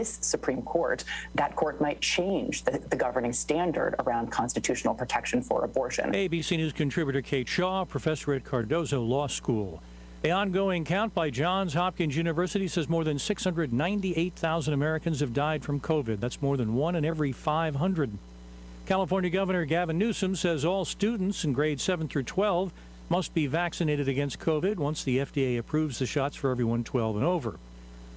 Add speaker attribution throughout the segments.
Speaker 1: this Supreme Court, that court might change the governing standard around constitutional protection for abortion.
Speaker 2: ABC News contributor Kate Shaw, professor at Cardozo Law School. The ongoing count by Johns Hopkins University says more than 698,000 Americans have died from COVID. That's more than 1 in every 500. California Governor Gavin Newsom says all students in grades 7 through 12 must be vaccinated against COVID once the FDA approves the shots for everyone 12 and over.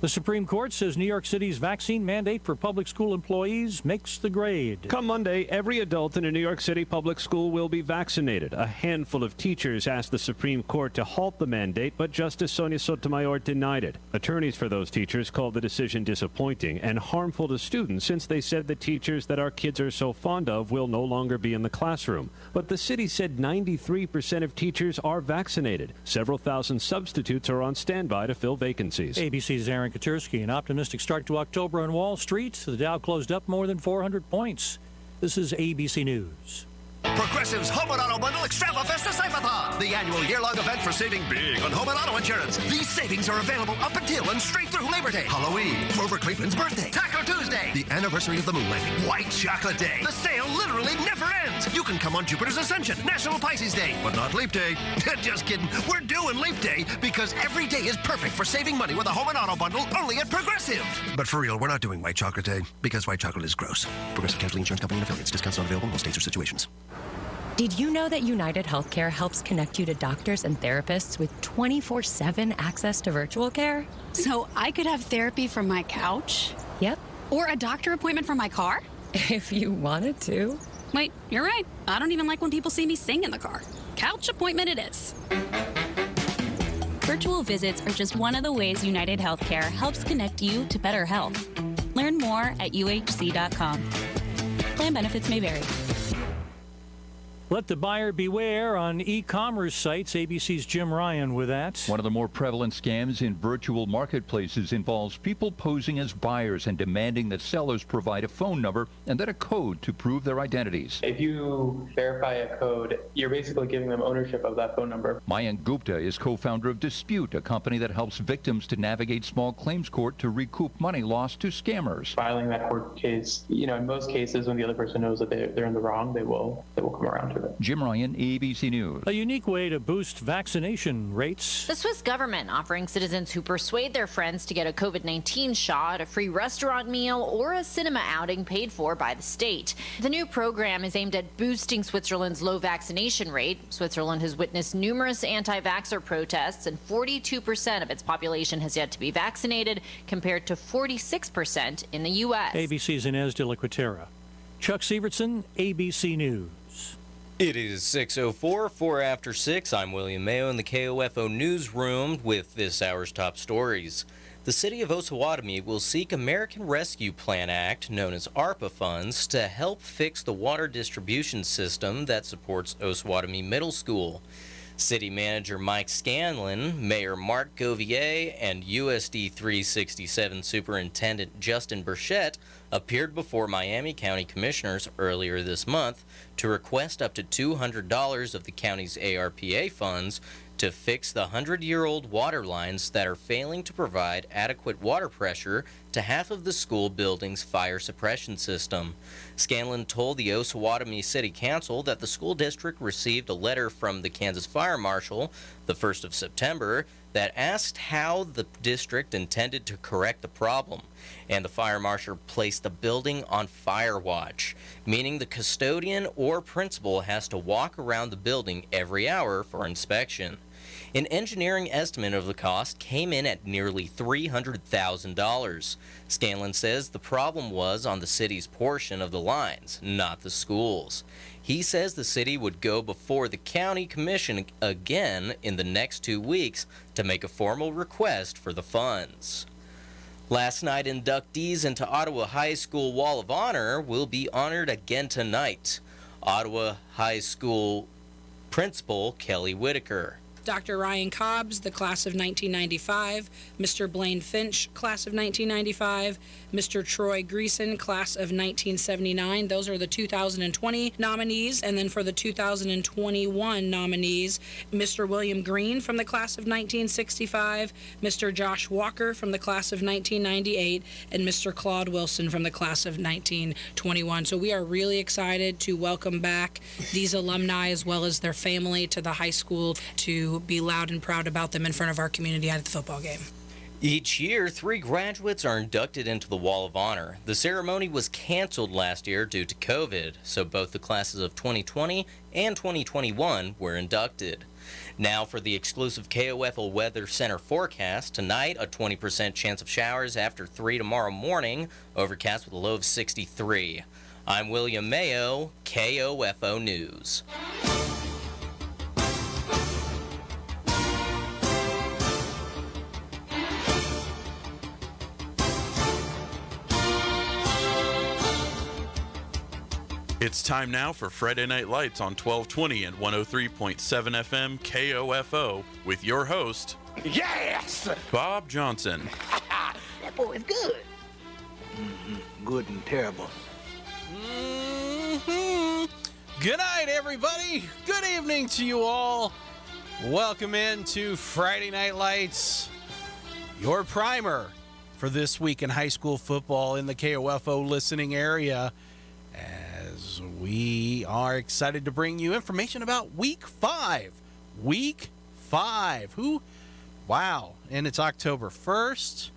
Speaker 2: The Supreme Court says New York City's vaccine mandate for public school employees makes the grade.
Speaker 3: Come Monday, every adult in a New York City public school will be vaccinated. A handful of teachers asked the Supreme Court to halt the mandate, but Justice Sonia Sotomayor denied it. Attorneys for those teachers called the decision disappointing and harmful to students since they said the teachers that our kids are so fond of will no longer be in the classroom. But the city said 93% of teachers are vaccinated. Several thousand substitutes are on standby to fill vacancies.
Speaker 2: ABC's Aaron Katursky. An optimistic start to October on Wall Street. The Dow closed up more than 400 points. This is ABC News.
Speaker 4: Progressive's Home and Auto Bundle Extrava-Festa Save-A-Thon, the annual year-long event for saving big on home and auto insurance. These savings are available up until and straight through Labor Day, Halloween, Grover Cleveland's birthday, Taco Tuesday, the anniversary of the moon landing, White Chocolate Day. The sale literally never ends. You can come on Jupiter's Ascension, National Pisces Day, but not Leap Day. Just kidding. We're doing Leap Day because every day is perfect for saving money with a home and auto bundle only at Progressive. But for real, we're not doing White Chocolate Day because white chocolate is gross. Progressive Casualty Insurance Company and affiliates. Discounts not available in all states or situations.
Speaker 5: Did you know that United Healthcare helps connect you to doctors and therapists with 24/7 access to virtual care?
Speaker 6: So I could have therapy from my couch?
Speaker 5: Yep.
Speaker 6: Or a doctor appointment from my car?
Speaker 5: If you wanted to.
Speaker 6: Wait, you're right. I don't even like when people see me sing in the car. Couch appointment it is. Virtual visits are just one of the ways United Healthcare helps connect you to better health. Learn more at uhc.com. Plan benefits may vary.
Speaker 2: Let the buyer beware on e-commerce sites. ABC's Jim Ryan with that.
Speaker 7: One of the more prevalent scams in virtual marketplaces involves people posing as buyers and demanding that sellers provide a phone number and then a code to prove their identities.
Speaker 8: If you verify a code, you're basically giving them ownership of that phone number.
Speaker 7: Mayank Gupta is co-founder of Dispute, a company that helps victims to navigate small claims court to recoup money lost to scammers.
Speaker 8: Filing that court case, in most cases when the other person knows that they're in the wrong, they will come around to it.
Speaker 7: Jim Ryan, ABC News.
Speaker 2: A unique way to boost vaccination rates.
Speaker 9: The Swiss government offering citizens who persuade their friends to get a COVID-19 shot, a free restaurant meal, or a cinema outing paid for by the state. The new program is aimed at boosting Switzerland's low vaccination rate. Switzerland has witnessed numerous anti-vaxxer protests, and 42% of its population has yet to be vaccinated, compared to 46% in the U.S.
Speaker 2: ABC's Inez de la Quatera. Chuck Sievertson, ABC News.
Speaker 10: It is 6:04, 4 after 6. I'm William Mayo in the KOFO newsroom with this hour's top stories. The city of Osawatomie will seek American Rescue Plan Act, known as ARPA funds, to help fix the water distribution system that supports Osawatomie Middle School. City Manager Mike Scanlon, Mayor Mark Govier, and USD 367 Superintendent Justin Burchett appeared before Miami County Commissioners earlier this month to request up to $200 of the county's ARPA funds to fix the 100-year-old water lines that are failing to provide adequate water pressure to half of the school building's fire suppression system. Scanlon told the Osawatomie City Council that the school district received a letter from the Kansas Fire Marshal the 1st of September that asked how the district intended to correct the problem, and the fire marshal placed the building on fire watch, meaning the custodian or principal has to walk around the building every hour for inspection. An engineering estimate of the cost came in at nearly $300,000. Scanlon says the problem was on the city's portion of the lines, not the school's. He says the city would go before the county commission again in the next 2 weeks to make a formal request for the funds. Last night, inductees into Ottawa High School Wall of Honor will be honored again tonight. Ottawa High School Principal Kelly Whitaker.
Speaker 11: Dr. Ryan Cobbs, the class of 1995, Mr. Blaine Finch, class of 1995, Mr. Troy Greason, class of 1979. Those are the 2020 nominees. And then for the 2021 nominees, Mr. William Green from the class of 1965, Mr. Josh Walker from the class of 1998, and Mr. Claude Wilson from the class of 1921. So we are really excited to welcome back these alumni as well as their family to the high school, to be loud and proud about them in front of our community at the football game.
Speaker 10: Each year, 3 graduates are inducted into the Wall of Honor. The ceremony was canceled last year due to COVID, so both the classes of 2020 and 2021 were inducted. Now for the exclusive KOFL Weather Center forecast. Tonight, a 20% chance of showers after 3 tomorrow morning, overcast with a low of 63. I'm William Mayo, KOFO News.
Speaker 12: It's time now for Friday Night Lights on 1220 and 103.7 FM KOFO with your host,
Speaker 13: Yes!
Speaker 12: Bob Johnson.
Speaker 13: That boy is good. Good and terrible.
Speaker 14: Good night, everybody. Good evening to you all. Welcome into Friday Night Lights, your primer for this week in high school football in the KOFO listening area, as we are excited to bring you information about Week 5. Week 5. Wow. And it's October 1st.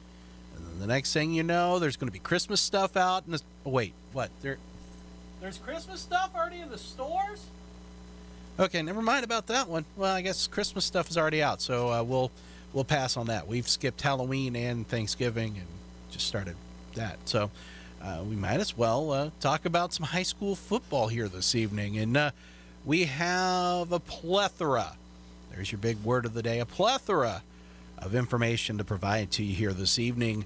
Speaker 14: And then the next thing you know, there's going to be Christmas stuff out. Wait, what? There's Christmas stuff already in the stores? Okay, never mind about that one. Well, I guess Christmas stuff is already out, so we'll pass on that. We've skipped Halloween and Thanksgiving and just started that. So we might as well talk about some high school football here this evening. And we have a plethora. There's your big word of the day, a plethora of information to provide to you here this evening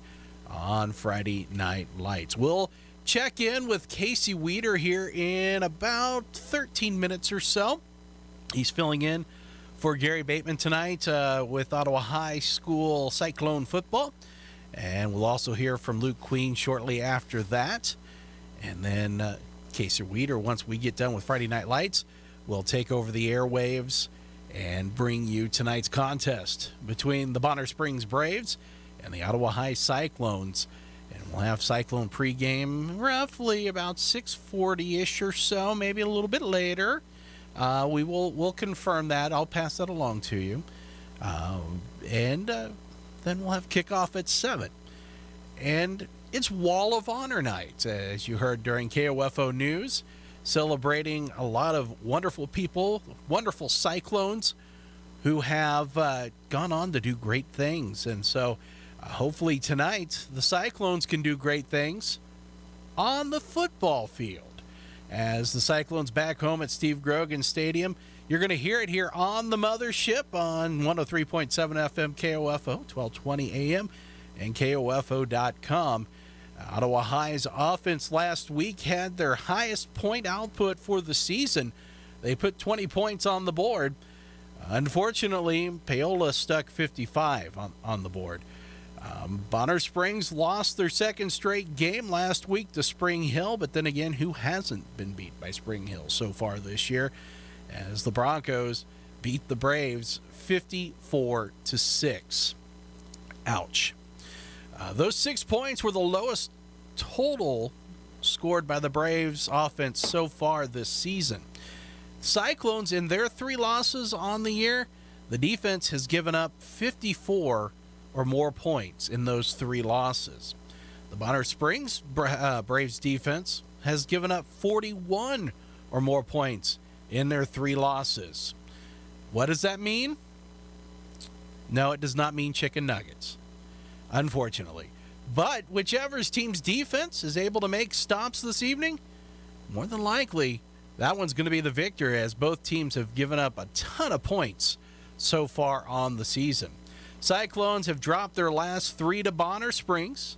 Speaker 14: on Friday Night Lights. We'll check in with Casey Weeder here in about 13 minutes or so. He's filling in for Gary Bateman tonight with Ottawa High School Cyclone football. And we'll also hear from Luke Queen shortly after that. And then Casey Weeder, once we get done with Friday Night Lights, will take over the airwaves and bring you tonight's contest between the Bonner Springs Braves and the Ottawa High Cyclones. And we'll have Cyclone pregame roughly about 6:40-ish or so, maybe a little bit later. We'll confirm that. I'll pass that along to you. And then we'll have kickoff at 7. And it's Wall of Honor night, as you heard during KOFO News, celebrating a lot of wonderful people, wonderful Cyclones who have gone on to do great things. And so hopefully tonight the Cyclones can do great things on the football field. As the Cyclones back home at Steve Grogan Stadium, you're going to hear it here on the mothership on 103.7 FM KOFO, 1220 AM, and KOFO.com. Ottawa High's offense last week had their highest point output for the season. They put 20 points on the board. Unfortunately, Paola stuck 55 on the board. Bonner Springs lost their second straight game last week to Spring Hill, but then again, who hasn't been beat by Spring Hill so far this year? As the Broncos beat the Braves 54-6. Ouch. Those 6 points were the lowest total scored by the Braves offense so far this season. Cyclones, in their 3 losses on the year, the defense has given up 54 or more points in those 3 losses. The Bonner Springs Braves defense has given up 41 or more points in their 3 losses. What does that mean? No, it does not mean chicken nuggets, unfortunately. But whichever team's defense is able to make stops this evening, more than likely, that one's going to be the victor, as both teams have given up a ton of points so far on the season. Cyclones have dropped their last 3 to Bonner Springs,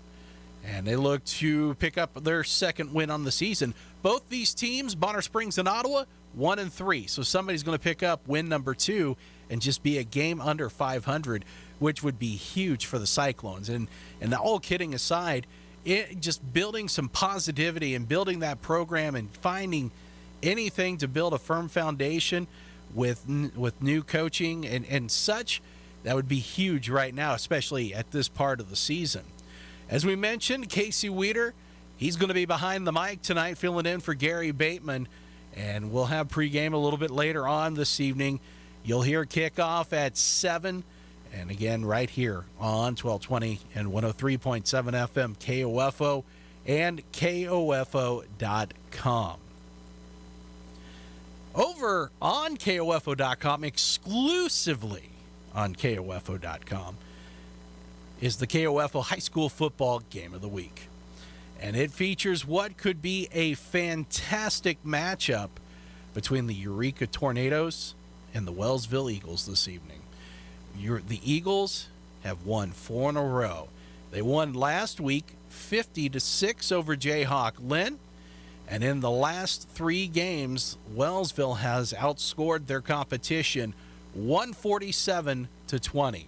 Speaker 14: and they look to pick up their second win on the season. Both these teams, Bonner Springs and Ottawa, 1-3. So somebody's going to pick up win number 2 and just be a game under 500, which would be huge for the Cyclones. And all kidding aside, just building some positivity and building that program and finding anything to build a firm foundation with new coaching and such, that would be huge right now, especially at this part of the season. As we mentioned, Casey Weeder, he's going to be behind the mic tonight, filling in for Gary Bateman, and we'll have pregame a little bit later on this evening. You'll hear kickoff at 7, and again right here on 1220 and 103.7 FM KOFO and KOFO.com. Over on KOFO.com, exclusively on KOFO.com, is the KOFO High School Football Game of the Week. And it features what could be a fantastic matchup between the Eureka Tornadoes and the Wellsville Eagles this evening. The Eagles have won 4 in a row. They won last week 50-6 over Jayhawk Lynn. And in the last 3 games, Wellsville has outscored their competition 147-20.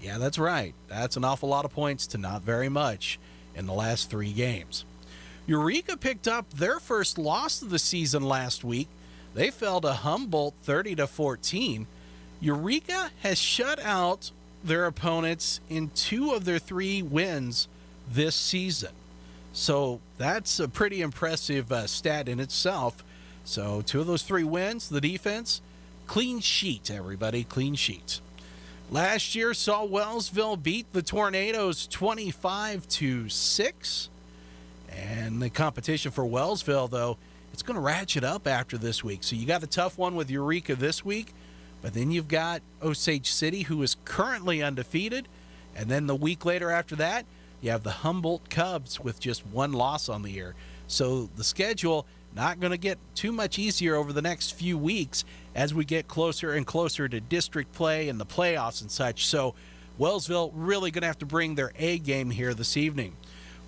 Speaker 14: Yeah, that's right. That's an awful lot of points to not very much in the last 3 games. Eureka picked up their first loss of the season last week. They fell to Humboldt 30-14. Eureka has shut out their opponents in 2 of their 3 wins this season. So that's a pretty impressive stat in itself. So 2 of those 3 wins, the defense, clean sheet, everybody, clean sheet. Last year saw Wellsville beat the Tornadoes 25-6. And the competition for Wellsville, though, it's going to ratchet up after this week. So you got a tough one with Eureka this week, but then you've got Osage City, who is currently undefeated. And then the week later after that, you have the Humboldt Cubs with just 1 loss on the year. So the schedule not going to get too much easier over the next few weeks as we get closer and closer to district play and the playoffs and such. So Wellsville really going to have to bring their A game here this evening.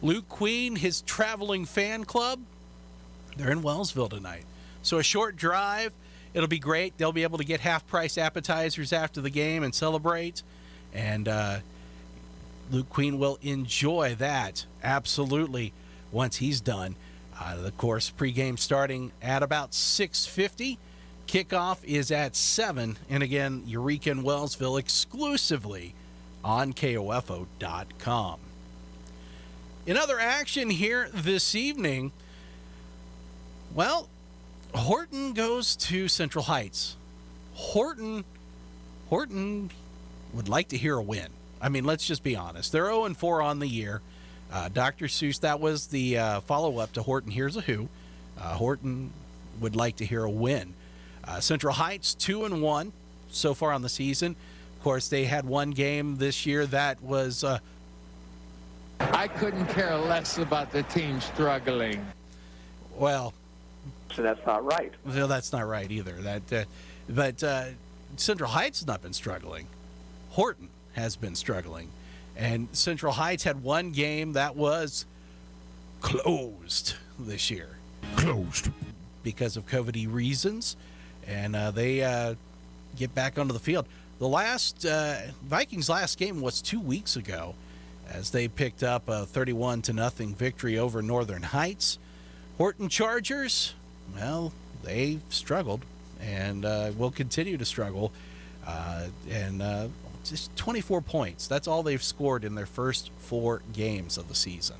Speaker 14: Luke Queen, his traveling fan club, they're in Wellsville tonight. So a short drive. It'll be great. They'll be able to get half-price appetizers after the game and celebrate. And Luke Queen will enjoy that, absolutely, once he's done. Of course, pregame starting at about 6:50. Kickoff is at 7. And again, Eureka and Wellsville exclusively on KOFO.com. In other action here this evening, well, Horton goes to Central Heights. Horton would like to hear a win. I mean, let's just be honest. They're 0-4 on the year. Dr. Seuss, that was the follow-up to Horton Here's a Who. Horton would like to hear a win. Central Heights 2-1 so far on the season. Of course, they had one game this year that was...
Speaker 15: I couldn't care less about the team struggling.
Speaker 14: Well...
Speaker 16: So that's not right.
Speaker 14: Well, that's not right either. But Central Heights has not been struggling. Horton has been struggling. And Central Heights had one game that was closed this year.
Speaker 17: Closed.
Speaker 14: Because of COVID reasons. And they get back onto the field. The last Vikings' last game was 2 weeks ago as they picked up a 31-0 victory over Northern Heights. Horton Chargers, well, they struggled and will continue to struggle. Just 24 points. That's all they've scored in their first 4 games of the season.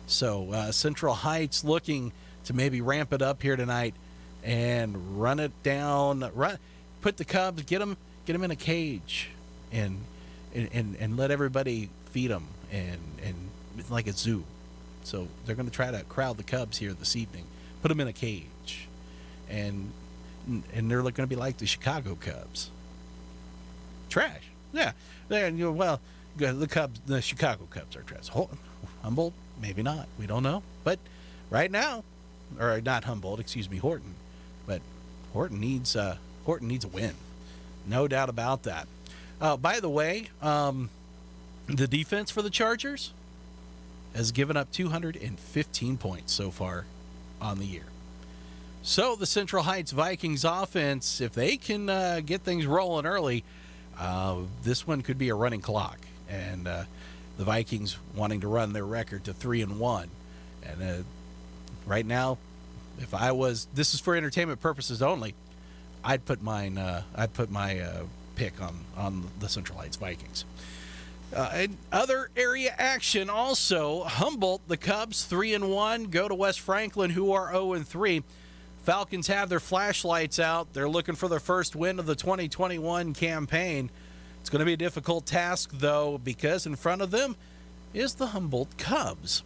Speaker 14: So Central Heights looking to maybe ramp it up here tonight and run it down. Put the Cubs, get them in a cage, and let everybody feed them and like a zoo. So they're going to try to crowd the Cubs here this evening. Put them in a cage, and they're going to be like the Chicago Cubs. Trash. Yeah. The Chicago Cubs are trash. Humboldt, maybe not. We don't know. But right now, or not Humboldt, excuse me, Horton. But Horton needs a win. No doubt about that. By the way, the defense for the Chargers has given up 215 points so far on the year. So the Central Heights Vikings offense, if they can get things rolling early, this one could be a running clock. And the Vikings wanting to run their record to 3-1. And right now, if I was, this is for entertainment purposes only, I'd put my pick on the Central Heights Vikings. In other area action also, Humboldt, the Cubs 3-1, go to West Franklin, who are 0-3. Falcons have their flashlights out. They're looking for their first win of the 2021 campaign. It's going to be a difficult task, though, because in front of them is the Humboldt Cubs.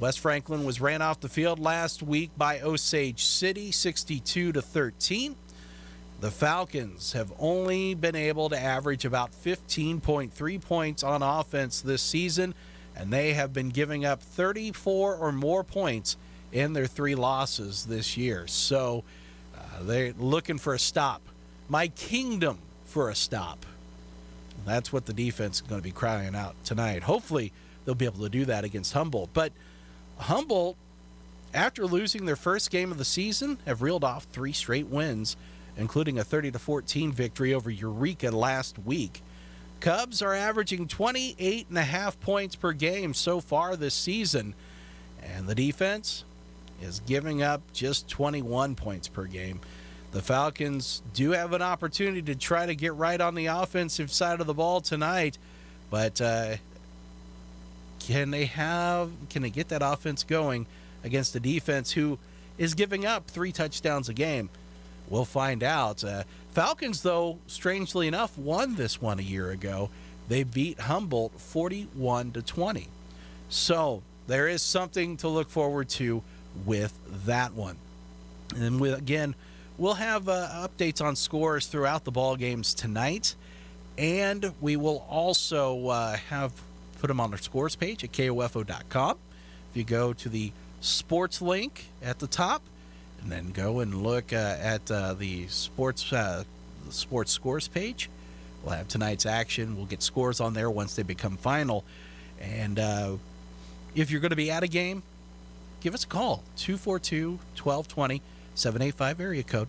Speaker 14: West Franklin was ran off the field last week by Osage City, 62-13. The Falcons have only been able to average about 15.3 points on offense this season, and they have been giving up 34 or more points in their 3 losses this year. So they're looking for a stop. My kingdom for a stop. That's what the defense is going to be crying out tonight. Hopefully, they'll be able to do that against Humboldt. But Humboldt, after losing their first game of the season, have reeled off 3 straight wins, including a 30-14 victory over Eureka last week. Cubs are averaging 28.5 points per game so far this season, and the defense is giving up just 21 points per game. The Falcons do have an opportunity to try to get right on the offensive side of the ball tonight, but can they get that offense going against a defense who is giving up 3 touchdowns a game? We'll find out. Falcons, though, strangely enough, won this one a year ago. They beat Humboldt 41-20. So there is something to look forward to with that one. And we'll have updates on scores throughout the ball games tonight, and we will also put them on our scores page at KOFO.com. If you go to the sports link at the top, and then go and look at the sports scores page, we'll have tonight's action. We'll get scores on there once they become final. And if you're going to be at a game, give us a call, 242-1220, 785 area code,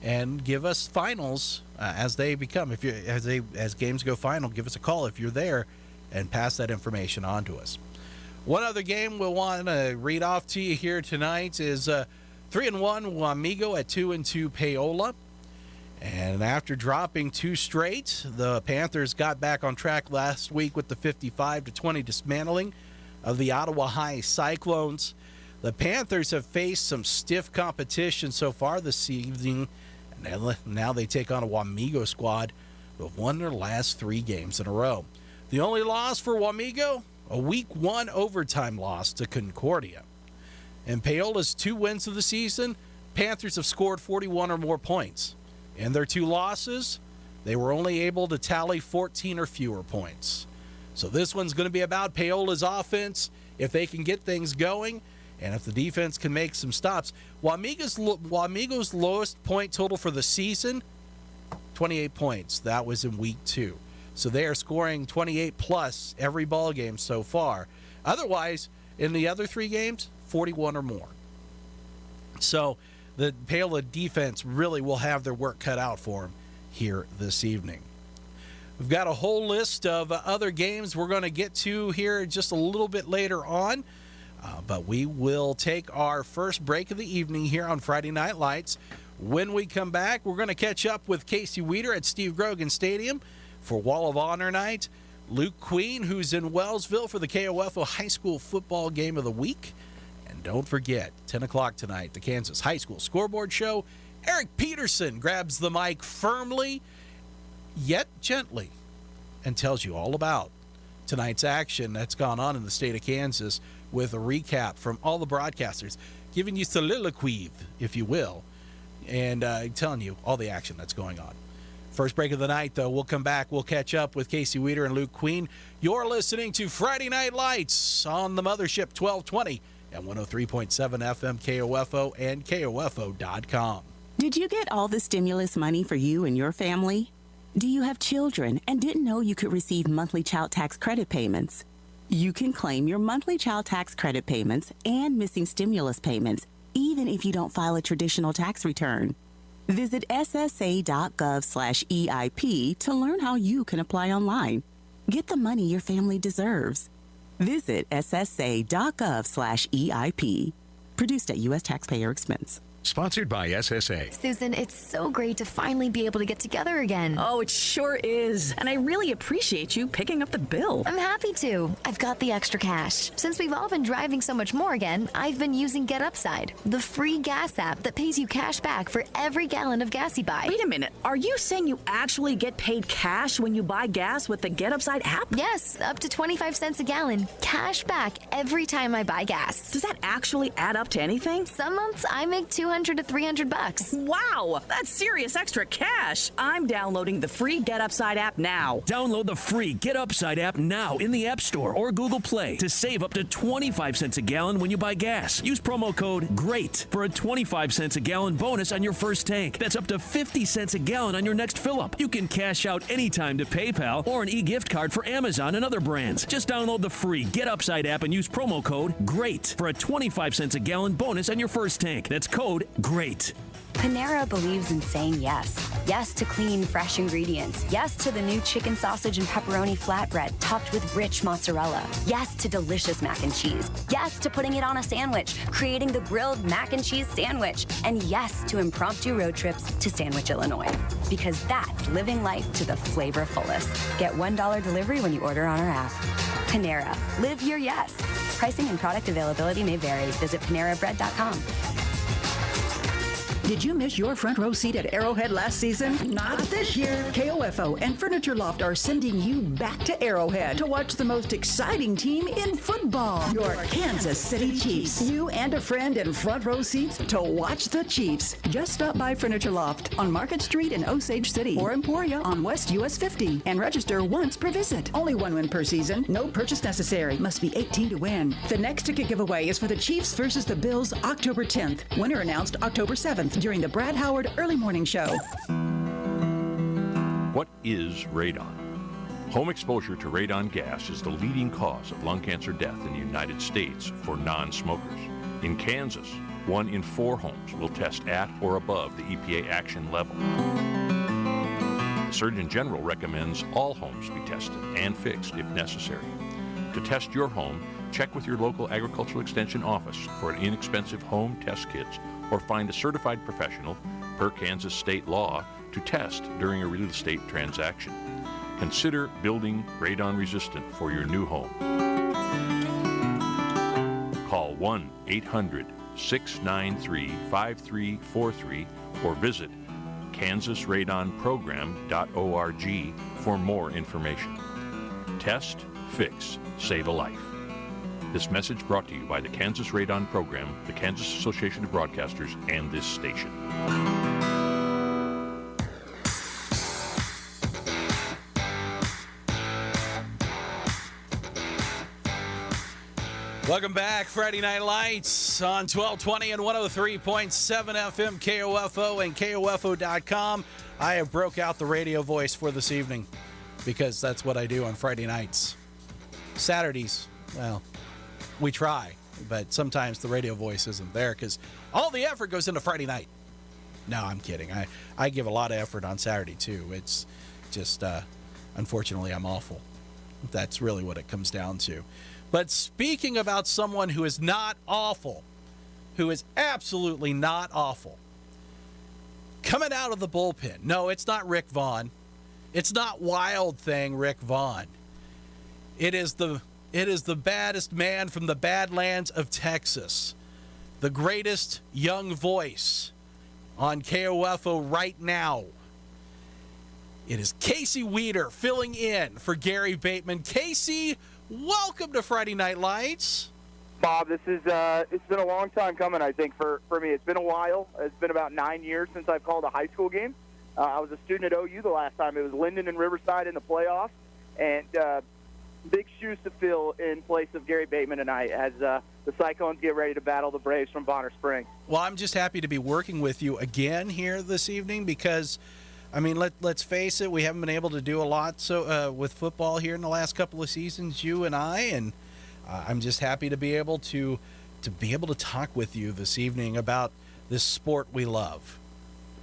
Speaker 14: and give us finals as they become. As games go final, give us a call if you're there, and pass that information on to us. One other game we'll want to read off to you here tonight is 3-1 Wamego at 2-2 Paola. And after dropping 2 straight, the Panthers got back on track last week with the 55-20 dismantling of the Ottawa High Cyclones. The Panthers have faced some stiff competition so far this evening, and now they take on a Wamego squad who have won their last 3 games in a row. The only loss for Wamego, a Week 1 overtime loss to Concordia. In Paola's 2 wins of the season, Panthers have scored 41 or more points. In their 2 losses, they were only able to tally 14 or fewer points. So this one's going to be about Paola's offense, if they can get things going, and if the defense can make some stops. Wamego's lowest point total for the season, 28 points. That was in Week 2. So they are scoring 28 plus every ball game so far. Otherwise, in the other 3 games, 41 or more. So the Paola defense really will have their work cut out for them here this evening. We've got a whole list of other games we're going to get to here just a little bit later on. But we will take our first break of the evening here on Friday Night Lights. When we come back, we're going to catch up with Casey Weeder at Steve Grogan Stadium for Wall of Honor night. Luke Queen, who's in Wellsville for the KOFO High School Football Game of the Week. And don't forget, 10 o'clock tonight, the Kansas High School Scoreboard Show. Eric Peterson grabs the mic firmly, yet gently, and tells you all about tonight's action that's gone on in the state of Kansas, with a recap from all the broadcasters, giving you soliloquy, if you will, and telling you all the action that's going on. First break of the night, though. We'll come back. We'll catch up with Casey Weeder and Luke Queen. You're listening to Friday Night Lights on the Mothership 1220 at 103.7 FM KOFO and KOFO.com.
Speaker 17: Did you get all the stimulus money for you and your family? Do you have children and didn't know you could receive monthly child tax credit payments? You can claim your monthly child tax credit payments and missing stimulus payments, even even if you don't file a traditional tax return. Visit ssa.gov/EIP to learn how you can apply online. Get the money your family deserves. Visit ssa.gov/EIP. Produced at U.S. taxpayer expense.
Speaker 18: Sponsored by SSA.
Speaker 19: Susan, it's so great to finally be able to get together again.
Speaker 20: Oh, it sure is. And I really appreciate you picking up the bill.
Speaker 19: I'm happy to. I've got the extra cash. Since we've all been driving so much more again, I've been using Get Upside, the free gas app that pays you cash back for every gallon of gas you buy.
Speaker 20: Wait a minute. Are you saying you actually get paid cash when you buy gas with the Get Upside app?
Speaker 19: Yes, up to 25 cents a gallon. Cash back every time I buy gas.
Speaker 20: Does that actually add up to anything?
Speaker 19: Some months I make $200 to $300.
Speaker 20: Wow, that's serious extra cash. I'm downloading the free Get Upside app now.
Speaker 21: Download the free Get Upside app now in the App Store or Google Play to save up to 25 cents a gallon when you buy gas. Use promo code GREAT for a 25 cents a gallon bonus on your first tank. That's up to 50 cents a gallon on your next fill-up. You can cash out anytime to PayPal or an e-gift card for Amazon and other brands. Just download the free Get Upside app and use promo code GREAT for a 25 cents a gallon bonus on your first tank. That's code GREAT.
Speaker 22: Panera believes in saying yes. Yes to clean, fresh ingredients. Yes to the new chicken sausage and pepperoni flatbread topped with rich mozzarella. Yes to delicious mac and cheese. Yes to putting it on a sandwich, creating the grilled mac and cheese sandwich. And yes to impromptu road trips to Sandwich, Illinois. Because that's living life to the flavor fullest. Get $1 delivery when you order on our app. Panera. Live your yes. Pricing and product availability may vary. Visit PaneraBread.com.
Speaker 23: Did you miss your front row seat at Arrowhead last season? Not this year. KOFO and Furniture Loft are sending you back to Arrowhead to watch the most exciting team in football, your Kansas City Chiefs. You and a friend in front row seats to watch the Chiefs. Just stop by Furniture Loft on Market Street in Osage City or Emporia on West US 50 and register once per visit. Only one win per season. No purchase necessary. Must be 18 to win. The next ticket giveaway is for the Chiefs versus the Bills October 10th. Winner announced October 7th. During the Brad Howard Early Morning Show.
Speaker 24: What is radon? Home exposure to radon gas is the leading cause of lung cancer death in the United States for non-smokers. In Kansas, 1 in 4 homes will test at or above the EPA action level. The Surgeon General recommends all homes be tested and fixed if necessary. To test your home, check with your local agricultural extension office for an inexpensive home test kits or find a certified professional, per Kansas state law, to test during a real estate transaction. Consider building radon resistant for your new home. Call 1-800-693-5343 or visit kansasradonprogram.org for more information. Test, fix, save a life. This message brought to you by the Kansas Radon Program, the Kansas Association of Broadcasters, and this station.
Speaker 14: Welcome back, Friday Night Lights on 1220 and 103.7 FM KOFO and KOFO.com. I have broke out the radio voice for this evening because that's what I do on Friday nights. Saturdays, well, we try, but sometimes the radio voice isn't there because all the effort goes into Friday night. No, I'm kidding. I give a lot of effort on Saturday, too. It's just, unfortunately, I'm awful. That's really what it comes down to. But speaking about someone who is not awful, who is absolutely not awful, coming out of the bullpen. No, it's not Rick Vaughn. It's not Wild Thing Rick Vaughn. It is the baddest man from the Badlands of Texas, the greatest young voice on KOFO right now. It is Casey Weeder filling in for Gary Bateman. Casey, welcome to Friday Night Lights.
Speaker 16: Bob, this is it's been a long time coming, I think, for me. It's been a while. It's been about 9 years since I've called a high school game. I was a student at OU the last time. It was Linden and Riverside in the playoffs, and big shoes to fill in place of Gary Bateman tonight as the Cyclones get ready to battle the Braves from Bonner Springs.
Speaker 14: Well, I'm just happy to be working with you again here this evening because, I mean, let's face it, we haven't been able to do a lot with football here in the last couple of seasons, you and I, and I'm just happy to be able to to be able to talk with you this evening about this sport we love.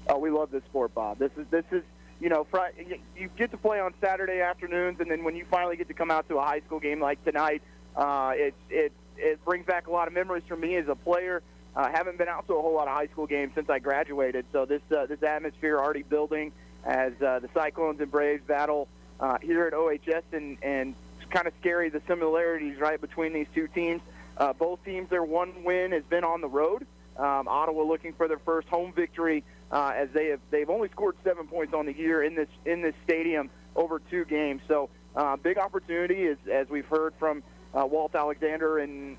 Speaker 16: Oh, we love this sport, Bob. This is you get to play on Saturday afternoons, and then when you finally get to come out to a high school game like tonight, it brings back a lot of memories for me as a player. Haven't been out to a whole lot of high school games since I graduated, so this atmosphere already building as the Cyclones and Braves battle here at OHS, and it's kind of scary the similarities right between these two teams. Both teams, their one win has been on the road. Ottawa looking for their first home victory as they've only scored 7 points on the year in this stadium over 2 games. So big opportunity as we've heard from Walt Alexander and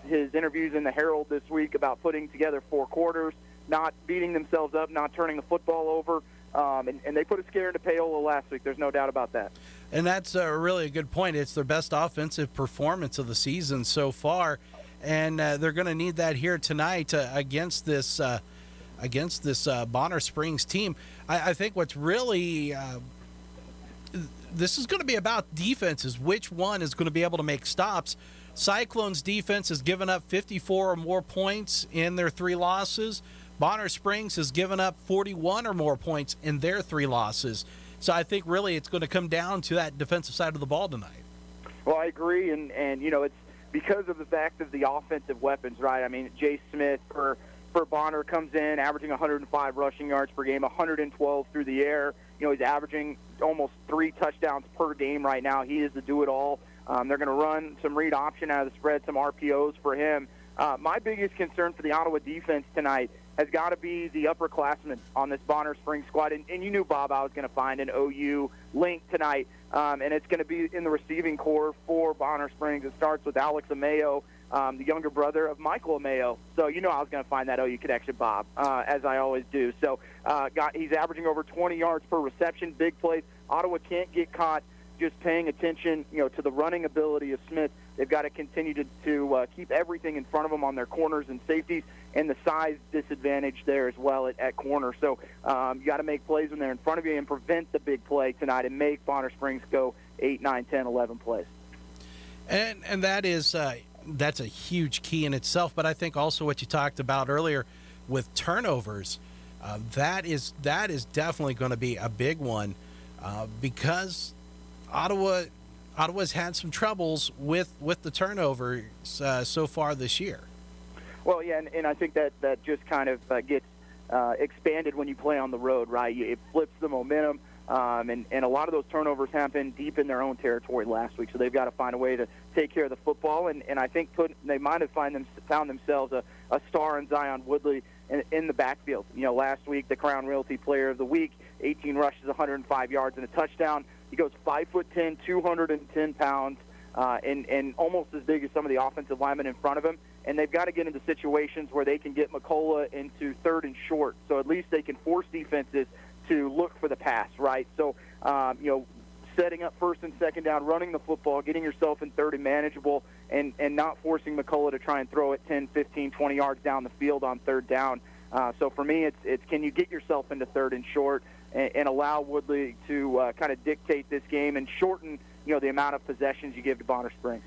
Speaker 16: his interviews in the Herald this week about putting together 4 quarters, not beating themselves up, not turning the football over. And they put a scare into Paola last week. There's no doubt about that.
Speaker 14: And that's really a good point. It's their best offensive performance of the season so far, and they're going to need that here tonight against this Bonner Springs team. I think what's really this is going to be about defenses. Which one is going to be able to make stops? Cyclones defense has given up 54 or more points in their 3 losses. Bonner Springs has given up 41 or more points in their 3 losses. So I think really it's going to come down to that defensive side of the ball tonight.
Speaker 16: Well, I agree, and it's because of the fact of the offensive weapons, right? I mean, Jay Smith for Bonner comes in averaging 105 rushing yards per game, 112 through the air. He's averaging almost 3 touchdowns per game right now. He is the do-it-all. They're going to run some read option out of the spread, some RPOs for him. My biggest concern for the Ottawa defense tonight has got to be the upperclassmen on this Bonner Springs squad. And you knew, Bob, I was going to find an OU link tonight, and it's going to be in the receiving core for Bonner Springs. It starts with Alex Ameo, the younger brother of Michael Ameo. So I was going to find that OU connection, Bob, as I always do. So he's averaging over 20 yards per reception, big plays. Ottawa can't get caught just paying attention, to the running ability of Smith. They've got to continue to keep everything in front of them on their corners and safeties, and the size disadvantage there as well at corner. So you got to make plays when they're in front of you and prevent the big play tonight and make Bonner Springs go 8, 9, 10, 11 plays.
Speaker 14: And that is that's a huge key in itself. But I think also what you talked about earlier with turnovers, that is definitely going to be a big one because Ottawa's had some troubles with the turnovers so far this year.
Speaker 16: Well, yeah, and I think that just kind of gets expanded when you play on the road, right? It flips the momentum, and a lot of those turnovers happened deep in their own territory last week, so they've got to find a way to take care of the football, and I think they might have found themselves a star in Zion Woodley in the backfield. Last week, the Crown Realty Player of the Week, 18 rushes, 105 yards, and a touchdown. He goes 5'10", 210 pounds, and almost as big as some of the offensive linemen in front of him. And they've got to get into situations where they can get McCullough into 3rd and short, so at least they can force defenses to look for the pass, right? So, setting up 1st and 2nd down, running the football, getting yourself in 3rd and manageable, and not forcing McCullough to try and throw it 10, 15, 20 yards down the field on 3rd down. So for me, it's can you get yourself into 3rd and short and allow Woodley to kind of dictate this game and shorten, the amount of possessions you give to Bonner Springs.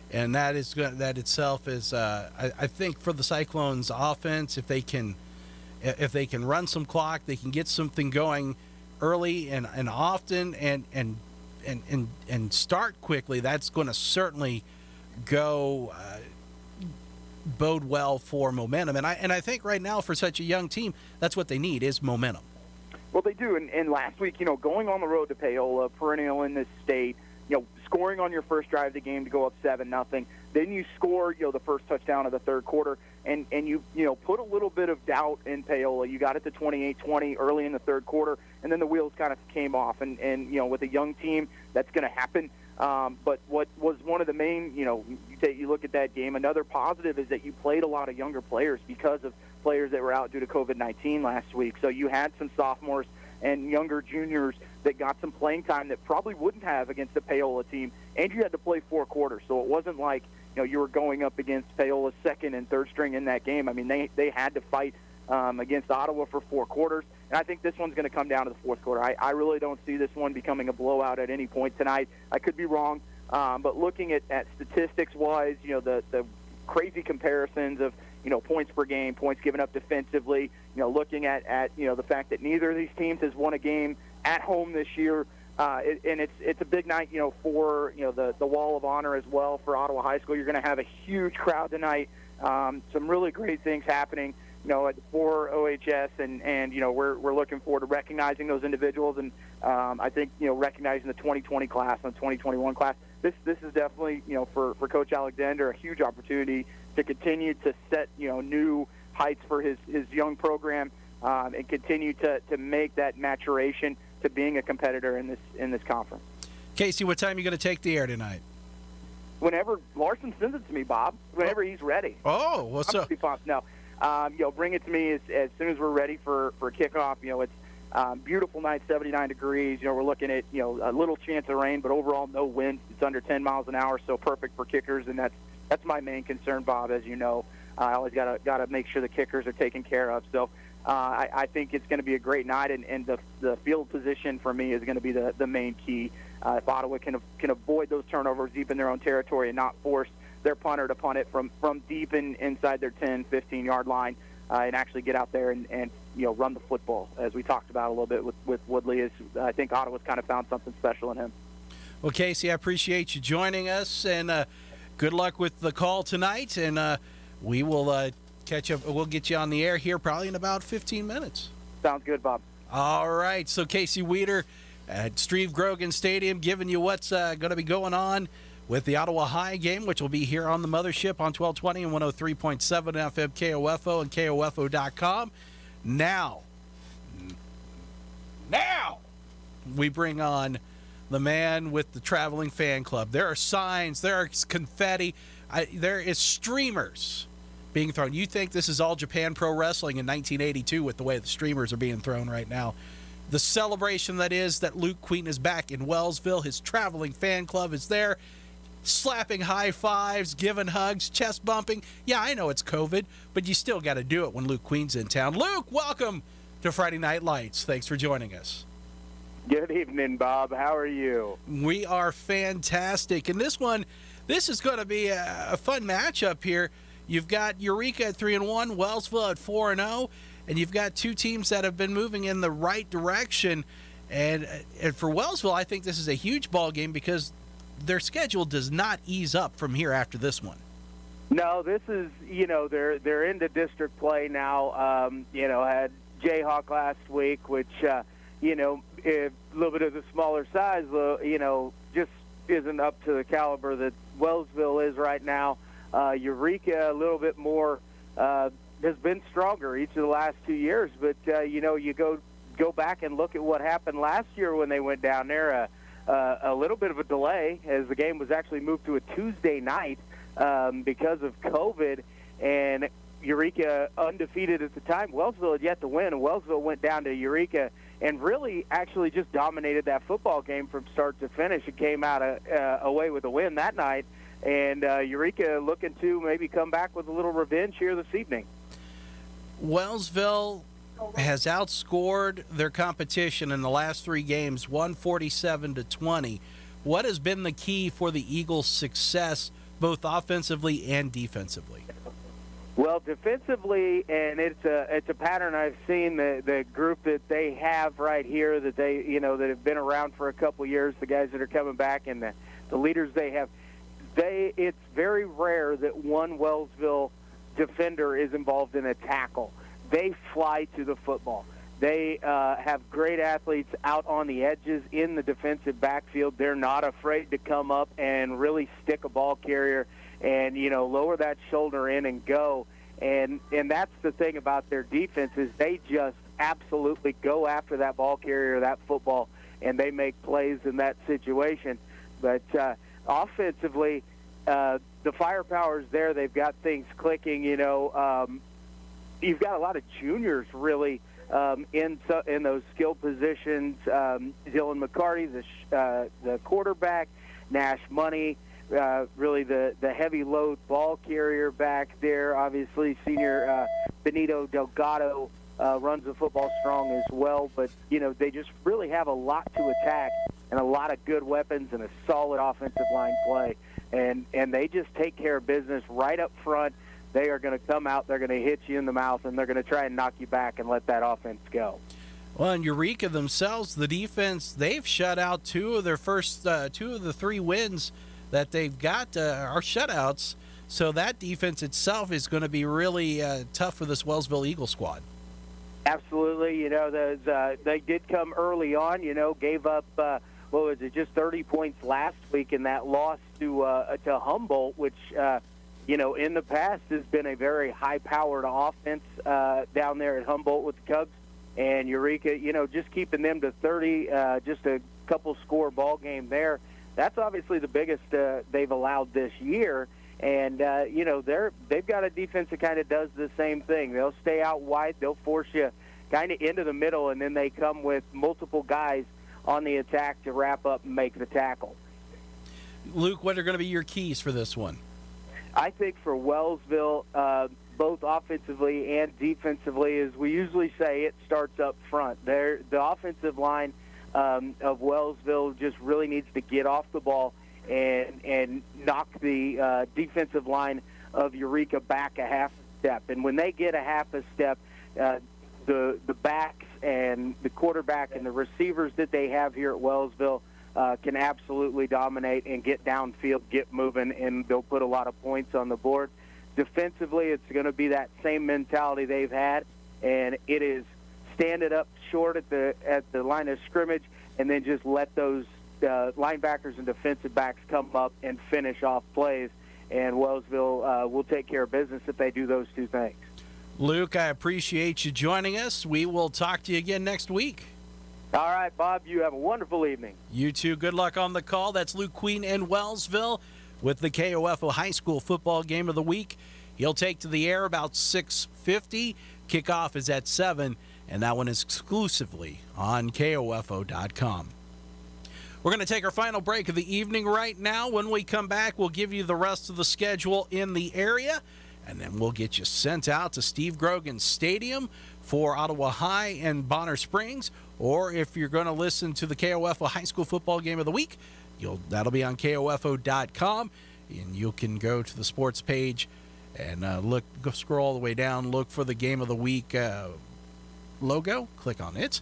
Speaker 14: And that itself is, I think, for the Cyclones' offense, if they can run some clock, they can get something going early and often, and start quickly. That's going to certainly go bode well for momentum. And I think right now for such a young team, that's what they need is momentum.
Speaker 16: Well, they do. And last week, going on the road to Paola, perennial in this state, scoring on your first drive of the game to go up 7-0. Then you score, the first touchdown of the 3rd quarter, and you put a little bit of doubt in Paola. You got it to 28-20 early in the 3rd quarter, and then the wheels kind of came off. And with a young team, that's going to happen. But what was one of the main, you look at that game, another positive is that you played a lot of younger players because of players that were out due to COVID-19 last week. So you had some sophomores and younger juniors that got some playing time that probably wouldn't have against the Paola team. And you had to play 4 quarters, so it wasn't like you were going up against Paola's 2nd and 3rd string in that game. I mean, they had to fight against Ottawa for 4 quarters, and I think this one's going to come down to the 4th quarter. I really don't see this one becoming a blowout at any point tonight. I could be wrong, but looking at statistics-wise, the crazy comparisons of, points per game, points given up defensively, looking at the fact that neither of these teams has won a game at home this year. And it's a big night, for, the Wall of Honor as well for Ottawa High School. You're going to have a huge crowd tonight. Some really great things happening, for OHS, and we're looking forward to recognizing those individuals, and I think, recognizing the 2020 class and the 2021 class. This is definitely, for Coach Alexander, a huge opportunity to continue to set, new heights for his young program, and continue to make that maturation to being a competitor in this conference.
Speaker 14: Casey, what time are you going to take the air tonight?
Speaker 16: Whenever Larson sends it to me, Bob. Whenever he's ready.
Speaker 14: Oh, what's up?
Speaker 16: No, bring it to me as soon as we're ready for kickoff. It's beautiful night, 79 degrees. We're looking at a little chance of rain, but overall no wind. It's under 10 miles an hour, so perfect for kickers, and that's my main concern, Bob. As you know, I always gotta make sure the kickers are taken care of. So I think it's going to be a great night, and the field position for me is going to be the main key. If Ottawa can avoid those turnovers deep in their own territory and not force their punter to punt it from deep inside their 10, 15-yard line, and actually get out there and run the football, as we talked about a little bit with Woodley. I think Ottawa's kind of found something special in him.
Speaker 14: Well, Casey, I appreciate you joining us, and good luck with the call tonight, and we will catch up. We'll get you on the air here probably in about 15 minutes.
Speaker 16: Sounds good, Bob.
Speaker 14: All right, so Casey Weeder at Steve Grogan Stadium giving you what's going to be going on with the Ottawa High game, which will be here on the Mothership on 1220 and 103.7 FM KOFO and KOFO.com. Now, we bring on the man with the traveling fan club. There are signs, there are confetti, there is streamers being thrown. You think this is all Japan Pro Wrestling in 1982 with the way the streamers are being thrown right now. The celebration that is that Luke Queen is back in Wellsville. His traveling fan club is there, slapping high fives, giving hugs, chest bumping. Yeah, I know it's COVID, but you still got to do it when Luke Queen's in town. Luke, welcome to Friday Night Lights. Thanks for joining us.
Speaker 1: Good evening, Bob. How are you?
Speaker 14: We are fantastic. And this is going to be a fun matchup here. You've got Eureka at 3-1, Wellsville at 4-0, and you've got two teams that have been moving in the right direction. And for Wellsville, I think this is a huge ball game because their schedule does not ease up from here after this one.
Speaker 1: No, this is, they're into district play now. Had Jayhawk last week, which, a little bit of the smaller size, just isn't up to the caliber that Wellsville is right now. Eureka, a little bit more, has been stronger each of the last 2 years. But, you go back and look at what happened last year when they went down there. A little bit of a delay as the game was actually moved to a Tuesday night because of COVID, and Eureka undefeated at the time. Wellsville had yet to win, and Wellsville went down to Eureka and really actually just dominated that football game from start to finish. It came out away with a win that night, and Eureka looking to maybe come back with a little revenge here this evening.
Speaker 14: Wellsville has outscored their competition in the last 3 games, 147-20. What has been the key for the Eagles' success, both offensively and defensively?
Speaker 1: Well, defensively, and it's a pattern I've seen. The group that they have right here, that they that have been around for a couple years, the guys that are coming back, and the leaders they have. It's very rare that one Wellsville defender is involved in a tackle. They fly to the football. They have great athletes out on the edges in the defensive backfield. They're not afraid to come up and really stick a ball carrier and, lower that shoulder in and go. And that's the thing about their defense is they just absolutely go after that ball carrier, that football, and they make plays in that situation. But offensively, the firepower's there. They've got things clicking, You've got a lot of juniors really in those skill positions. Dylan McCarty, the quarterback, Nash Money, really the heavy load ball carrier back there. Obviously, senior Benito Delgado runs the football strong as well. But they just really have a lot to attack and a lot of good weapons and a solid offensive line play. and they just take care of business right up front. They are going to come out, they're going to hit you in the mouth, and they're going to try and knock you back and let that offense go.
Speaker 14: Well, and Eureka themselves, the defense, they've shut out two of the three wins that they've got are shutouts. So that defense itself is going to be really tough for this Wellsville Eagle squad.
Speaker 1: Absolutely. You know, they did come early on, gave up, just 30 points last week in that loss to Humboldt, which, in the past has been a very high-powered offense down there at Humboldt with the Cubs. And Eureka, just keeping them to 30, just a couple score ball game there, that's obviously the biggest they've allowed this year. And, they've got a defense that kind of does the same thing. They'll stay out wide. They'll force you kind of into the middle, and then they come with multiple guys on the attack to wrap up and make the tackle.
Speaker 14: Luke, what are going to be your keys for this one?
Speaker 1: I think for Wellsville, both offensively and defensively, as we usually say, it starts up front. The offensive line of Wellsville just really needs to get off the ball and knock the defensive line of Eureka back a half step. And when they get a half a step, the backs and the quarterback and the receivers that they have here at Wellsville can absolutely dominate and get downfield, get moving, and they'll put a lot of points on the board. Defensively, it's going to be that same mentality they've had, and it is stand it up short at the line of scrimmage and then just let those linebackers and defensive backs come up and finish off plays, and Wellsville will take care of business if they do those two things.
Speaker 14: Luke, I appreciate you joining us. We will talk to you again next week.
Speaker 1: All right, Bob, you have a wonderful evening.
Speaker 14: You too. Good luck on the call. That's Luke Queen in Wellsville with the KOFO High School Football Game of the Week. He'll take to the air about 6:50. Kickoff is at 7, and that one is exclusively on KOFO.com. We're going to take our final break of the evening right now. When we come back, we'll give you the rest of the schedule in the area, and then we'll get you sent out to Steve Grogan Stadium for Ottawa High and Bonner Springs. Or if you're going to listen to the KOFO High School Football Game of the Week, that'll be on KOFO.com, and you can go to the sports page and scroll all the way down, look for the Game of the Week logo, click on it,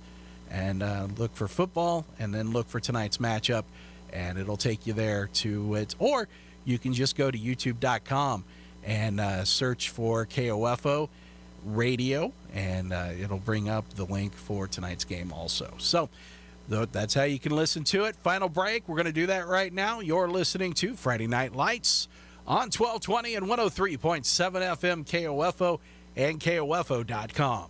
Speaker 14: and look for football, and then look for tonight's matchup, and it'll take you there to it. Or you can just go to youtube.com and search for KOFO radio, and it'll bring up the link for tonight's game also. So that's how you can listen to it. Final break. We're going to do that right now. You're listening to Friday Night Lights on 1220 and 103.7 FM KOFO and KOFO.com.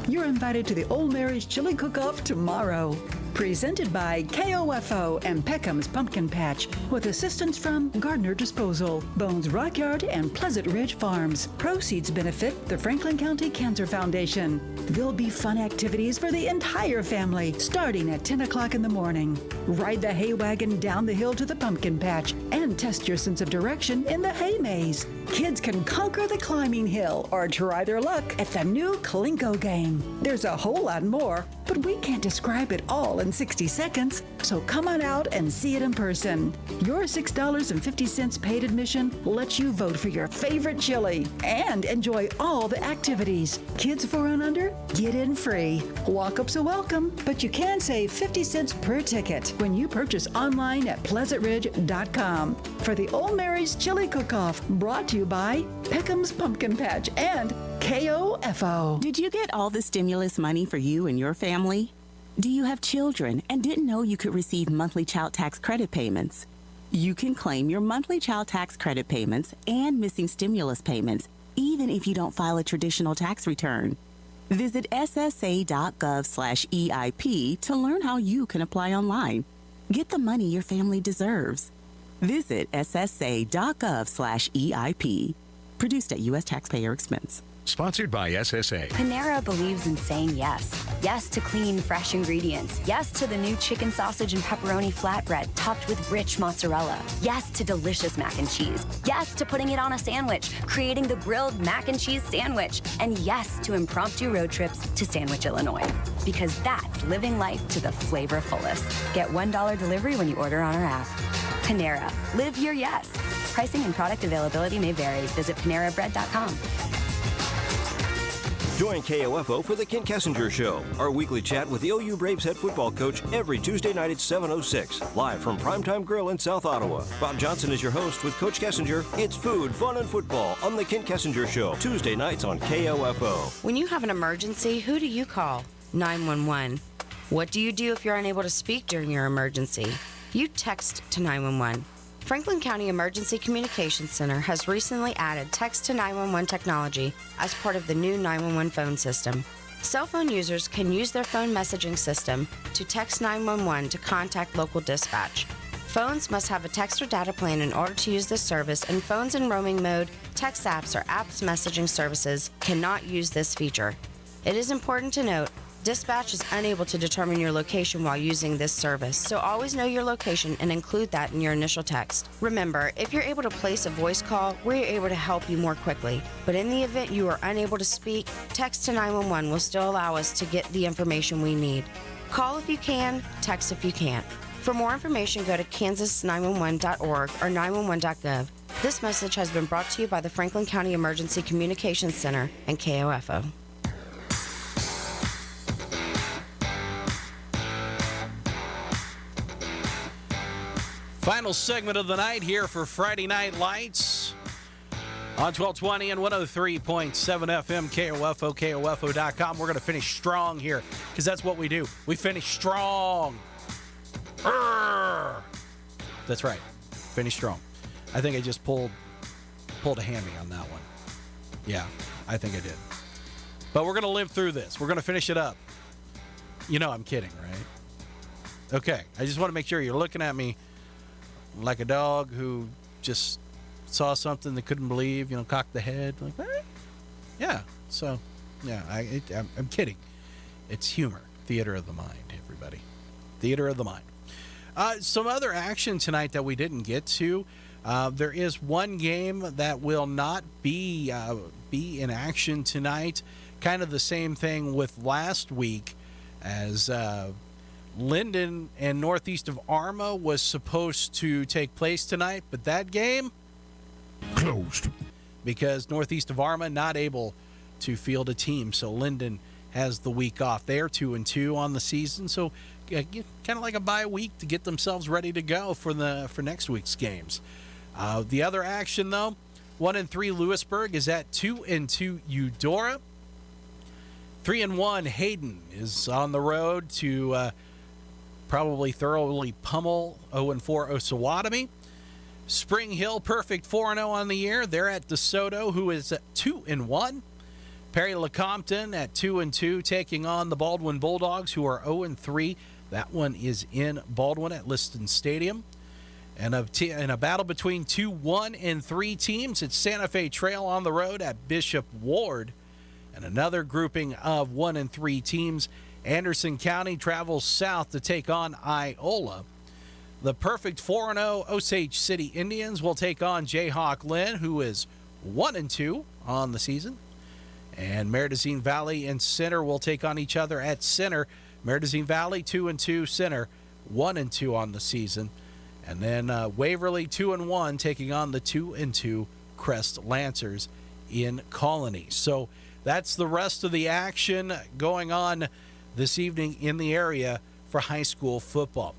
Speaker 23: You're invited to the Old Mary's Chili Cook-Off tomorrow. Presented by KOFO and Peckham's Pumpkin Patch, with assistance from Gardner Disposal, Bones Rock Yard, and Pleasant Ridge Farms. Proceeds benefit the Franklin County Cancer Foundation. There'll be fun activities for the entire family, starting at 10 o'clock in the morning. Ride the hay wagon down the hill to the pumpkin patch and test your sense of direction in the hay maze. Kids can conquer the climbing hill or try their luck at the new Kalinko game. There's a whole lot more, but we can't describe it all in 60 seconds, so come on out and see it in person. Your $6.50 paid admission lets you vote for your favorite chili and enjoy all the activities. Kids 4 and under, get in free. Walk-ups are welcome, but you can save 50 cents per ticket when you purchase online at pleasantridge.com. For the Old Mary's Chili Cook-Off, brought to you by Peckham's Pumpkin Patch and KOFO.
Speaker 17: Did you get all the stimulus money for you and your family? Do you have children and didn't know you could receive monthly child tax credit payments? You can claim your monthly child tax credit payments and missing stimulus payments, even if you don't file a traditional tax return. Visit ssa.gov/EIP to learn how you can apply online. Get the money your family deserves. Visit ssa.gov/EIP. Produced at U.S. taxpayer expense.
Speaker 18: Sponsored by SSA.
Speaker 22: Panera believes in saying yes. Yes to clean, fresh ingredients. Yes to the new chicken sausage and pepperoni flatbread topped with rich mozzarella. Yes to delicious mac and cheese. Yes to putting it on a sandwich, creating the grilled mac and cheese sandwich. And yes to impromptu road trips to Sandwich, Illinois. Because that's living life to the flavor fullest. Get $1 delivery when you order on our app. Panera. Live your yes. Pricing and product availability may vary. Visit PaneraBread.com.
Speaker 3: Join KOFO for the Kent Kessinger Show, our weekly chat with the OU Braves head football coach every Tuesday night at 7:06, live from Primetime Grill in South Ottawa. Bob Johnson is your host with Coach Kessinger. It's food, fun, and football on the Kent Kessinger Show, Tuesday nights on KOFO.
Speaker 4: When you have an emergency, who do you call? 911. What do you do if you're unable to speak during your emergency? You text to 911. Franklin County Emergency Communications Center has recently added text to 911 technology as part of the new 911 phone system. Cell phone users can use their phone messaging system to text 911 to contact local dispatch. Phones must have a text or data plan in order to use this service, and phones in roaming mode, text apps, or apps messaging services cannot use this feature. It is important to note, dispatch is unable to determine your location while using this service, so always know your location and include that in your initial text. Remember, if you're able to place a voice call, we're able to help you more quickly. But in the event you are unable to speak, text to 911 will still allow us to get the information we need. Call if you can, text if you can't. For more information, go to kansas911.org or 911.gov. This message has been brought to you by the Franklin County Emergency Communications Center and KOFO.
Speaker 14: Final segment of the night here for Friday Night Lights on 1220 and 103.7 FM, KOFO, KOFO.com. We're going to finish strong here because that's what we do. We finish strong. Urgh. That's right. Finish strong. I think I just pulled a hammy on that one. Yeah, I think I did. But we're going to live through this. We're going to finish it up. You know I'm kidding, right? Okay, I just want to make sure you're looking at me like a dog who just saw something they couldn't believe, cocked the head. Like, eh? Yeah. So, yeah, I'm kidding. It's humor. Theater of the mind, everybody. Theater of the mind. Some other action tonight that we didn't get to. There is one game that will not be in action tonight. Kind of the same thing with last week as Linden and Northeast of Arma was supposed to take place tonight, but that game
Speaker 21: closed
Speaker 14: because Northeast of Arma not able to field a team. So Linden has the week off. They are 2-2 on the season, so kind of like a bye week to get themselves ready to go for next week's games. The other action though, 1-3 Lewisburg is at 2-2 Eudora. 3-1 Hayden is on the road to probably thoroughly pummel 0-4 Osawatomie. Spring Hill, perfect 4-0 on the year. They're at DeSoto, who is at 2-1. Perry LeCompton at 2-2, taking on the Baldwin Bulldogs, who are 0-3. That one is in Baldwin at Liston Stadium. And in a battle between 2, 1, and 3 teams, it's Santa Fe Trail on the road at Bishop Ward. And another grouping of 1 and 3 teams, Anderson County travels south to take on Iola. The perfect 4-0 Osage City Indians will take on Jayhawk Lynn, who is 1-2 on the season. And Meridazine Valley and Center will take on each other at Center. Meridazine Valley 2-2, Center 1-2 on the season. And then Waverly 2-1 taking on the 2-2 Crest Lancers in Colony. So that's the rest of the action going on this evening in the area for high school football.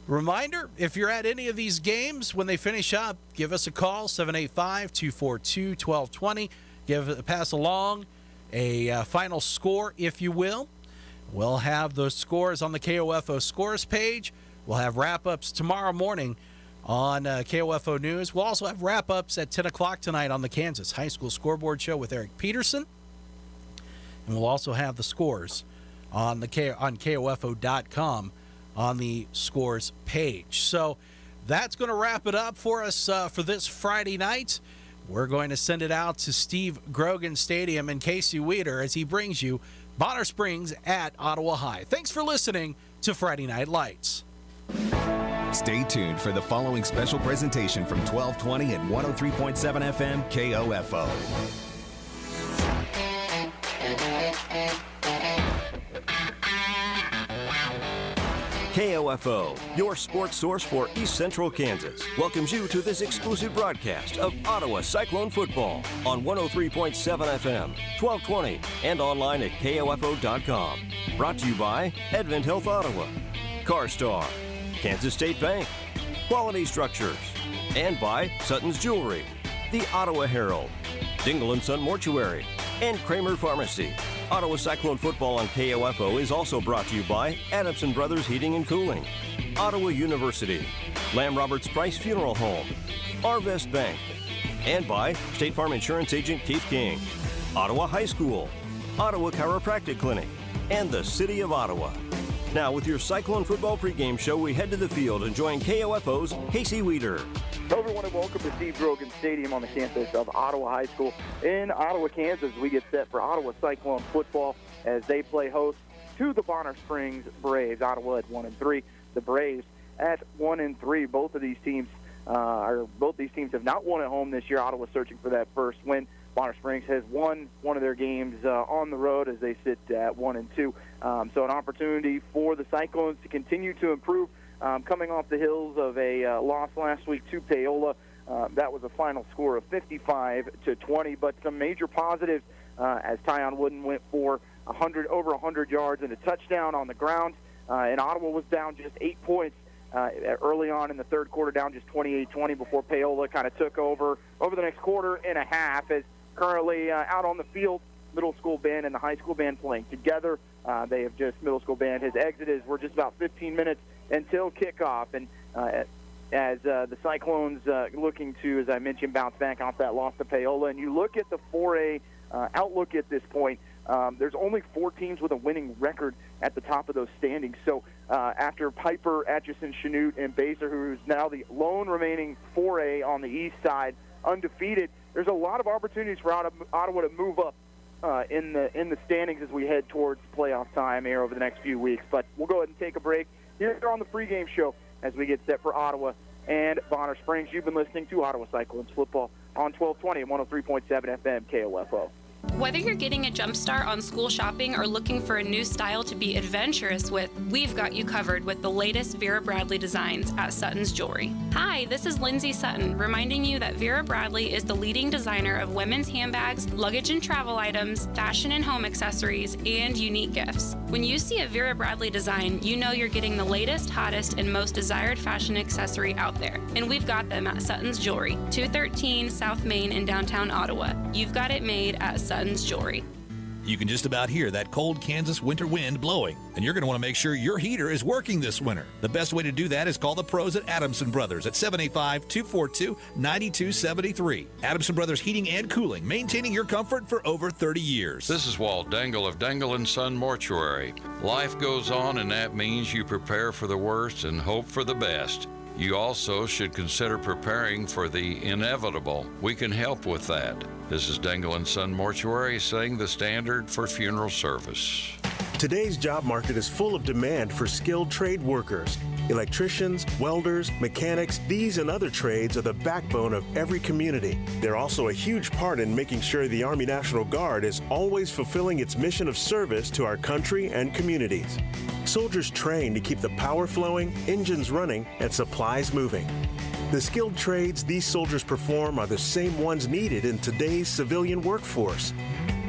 Speaker 14: Reminder, if you're at any of these games, when they finish up, give us a call, 785-242-1220. Pass along a final score, if you will. We'll have those scores on the KOFO scores page. We'll have wrap-ups tomorrow morning on KOFO News. We'll also have wrap-ups at 10 o'clock tonight on the Kansas High School Scoreboard Show with Eric Peterson. And we'll also have the scores on KOFO.com on the scores page. So that's going to wrap it up for us for this Friday night. We're going to send it out to Steve Grogan Stadium and Casey Weeder as he brings you Bonner Springs at Ottawa High. Thanks for listening to Friday Night Lights.
Speaker 5: Stay tuned for the following special presentation from 1220 and 103.7 FM KOFO.
Speaker 3: KOFO, your sports source for East Central Kansas, welcomes you to this exclusive broadcast of Ottawa Cyclone football on 103.7 FM, 1220, and online at KOFO.com. Brought to you by Advent Health Ottawa, CarStar, Kansas State Bank, Quality Structures, and by Sutton's Jewelry, the Ottawa Herald, Dingle & Son Mortuary, and Kramer Pharmacy. Ottawa Cyclone football on KOFO is also brought to you by Adamson Brothers Heating and Cooling, Ottawa University, Lamb Roberts Price Funeral Home, Arvest Bank, and by State Farm Insurance Agent Keith King, Ottawa High School, Ottawa Chiropractic Clinic, and the City of Ottawa. Now, with your Cyclone football pregame show, we head to the field and join KOFO's Casey Weeder.
Speaker 16: Hello, everyone, and welcome to Steve Grogan Stadium on the campus of Ottawa High School in Ottawa, Kansas. We get set for Ottawa Cyclone football as they play host to the Bonner Springs Braves. Ottawa at 1-3, the Braves at 1-3. Both these teams have not won at home this year. Ottawa searching for that first win. Bonner Springs has won one of their games on the road as they sit at 1-2. So an opportunity for the Cyclones to continue to improve. Coming off the heels of a loss last week to Paola. That was a final score of 55-20, but some major positives as Tyon Wooden went for over 100 yards and a touchdown on the ground. And Ottawa was down just 8 points early on in the third quarter, down just 28-20 before Paola kind of took over the next quarter and a half. As currently out on the field, middle school band and the high school band playing together. Middle school band has exited. We're just about 15 minutes until kickoff, and as the Cyclones looking to, as I mentioned, bounce back off that loss to Paola. And you look at the 4A outlook at this point, there's only 4 teams with a winning record at the top of those standings. So after Piper, Atchison, Chanute, and Baser, who's now the lone remaining 4A on the east side, undefeated, there's a lot of opportunities for Ottawa to move up in the standings as we head towards playoff time here over the next few weeks. But we'll go ahead and take a break here on the pregame show as we get set for Ottawa and Bonner Springs. You've been listening to Ottawa Cyclones football on 1220 and 103.7 FM KOFO.
Speaker 6: Whether you're getting a jump start on school shopping or looking for a new style to be adventurous with, we've got you covered with the latest Vera Bradley designs at Sutton's Jewelry. Hi, this is Lindsay Sutton, reminding you that Vera Bradley is the leading designer of women's handbags, luggage and travel items, fashion and home accessories, and unique gifts. When you see a Vera Bradley design, you know you're getting the latest, hottest, and most desired fashion accessory out there. And we've got them at Sutton's Jewelry, 213 South Main in downtown Ottawa. You've got it made at Sutton's Jewelry.
Speaker 7: You can just about hear that cold Kansas winter wind blowing, and you're going to want to make sure your heater is working this winter. The best way to do that is call the pros at Adamson Brothers at 785-242-9273. Adamson Brothers Heating and Cooling, maintaining your comfort for over 30 years.
Speaker 8: This is Walt Dangle of Dangle & Son Mortuary. Life goes on, and that means you prepare for the worst and hope for the best. You also should consider preparing for the inevitable. We can help with that. This is Dangle & Son Mortuary, setting the standard for funeral service.
Speaker 9: Today's job market is full of demand for skilled trade workers. Electricians, welders, mechanics, these and other trades are the backbone of every community. They're also a huge part in making sure the Army National Guard is always fulfilling its mission of service to our country and communities. Soldiers train to keep the power flowing, engines running, and supplies moving. The skilled trades these soldiers perform are the same ones needed in today's civilian workforce.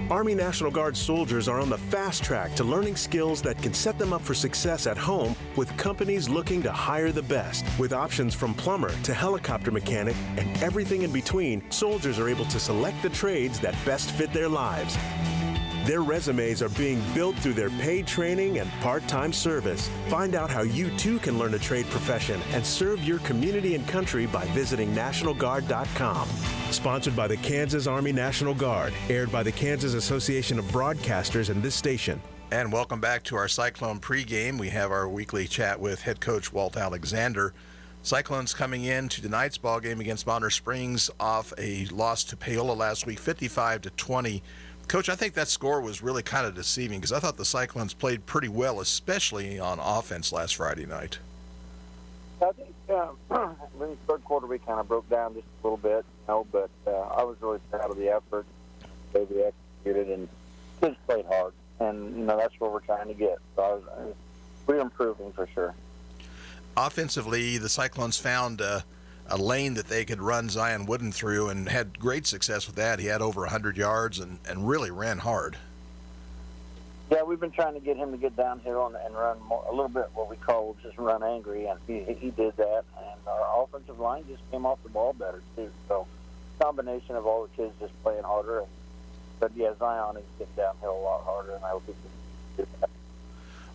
Speaker 9: Army National Guard soldiers are on the fast track to learning skills that can set them up for success at home with companies looking to hire the best. With options from plumber to helicopter mechanic and everything in between, soldiers are able to select the trades that best fit their lives. Their resumes are being built through their paid training and part-time service. Find out how you too can learn a trade profession and serve your community and country by visiting NationalGuard.com. Sponsored by the Kansas Army National Guard, aired by the Kansas Association of Broadcasters and this station.
Speaker 25: And welcome back to our Cyclone pregame. We have our weekly chat with head coach Walt Alexander. Cyclones coming in to tonight's ball game against Bonner Springs off a loss to Paola last week, 55-20. Coach, I think that score was really kind of deceiving because I thought the Cyclones played pretty well, especially on offense last Friday night.
Speaker 26: I think in the third quarter we kind of broke down just a little bit, but I was really proud of the effort they executed, and kids played hard, and that's where we're trying to get. So we're improving for sure.
Speaker 25: Offensively, the Cyclones found a lane that they could run Zion Wooden through and had great success with that. He had over 100 yards and really ran hard.
Speaker 26: Yeah, we've been trying to get him to get downhill and run more, a little bit what we call just run angry, and he did that. And our offensive line just came off the ball better, too. So combination of all the kids just playing harder. But, yeah, Zion is getting downhill a lot harder, and I hope he can do that.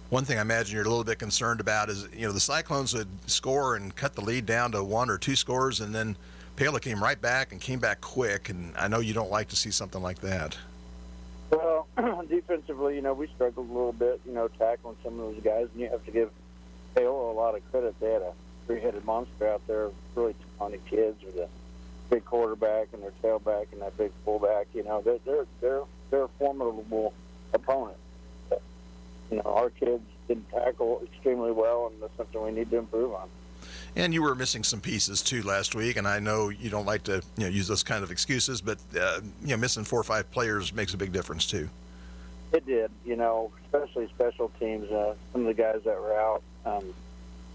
Speaker 25: One thing I imagine you're a little bit concerned about is, the Cyclones would score and cut the lead down to 1 or 2 scores, and then Paola came right back and came back quick, and I know you don't like to see something like that.
Speaker 26: Well, defensively, we struggled a little bit, tackling some of those guys, and you have to give Paola a lot of credit. They had a three-headed monster out there, really talented kids with a big quarterback and their tailback and that big fullback. They're a formidable opponent. Our kids didn't tackle extremely well, and that's something we need to improve on.
Speaker 25: And you were missing some pieces, too, last week, and I know you don't like to use those kind of excuses, but missing 4 or 5 players makes a big difference, too.
Speaker 26: It did, especially special teams. Some of the guys that were out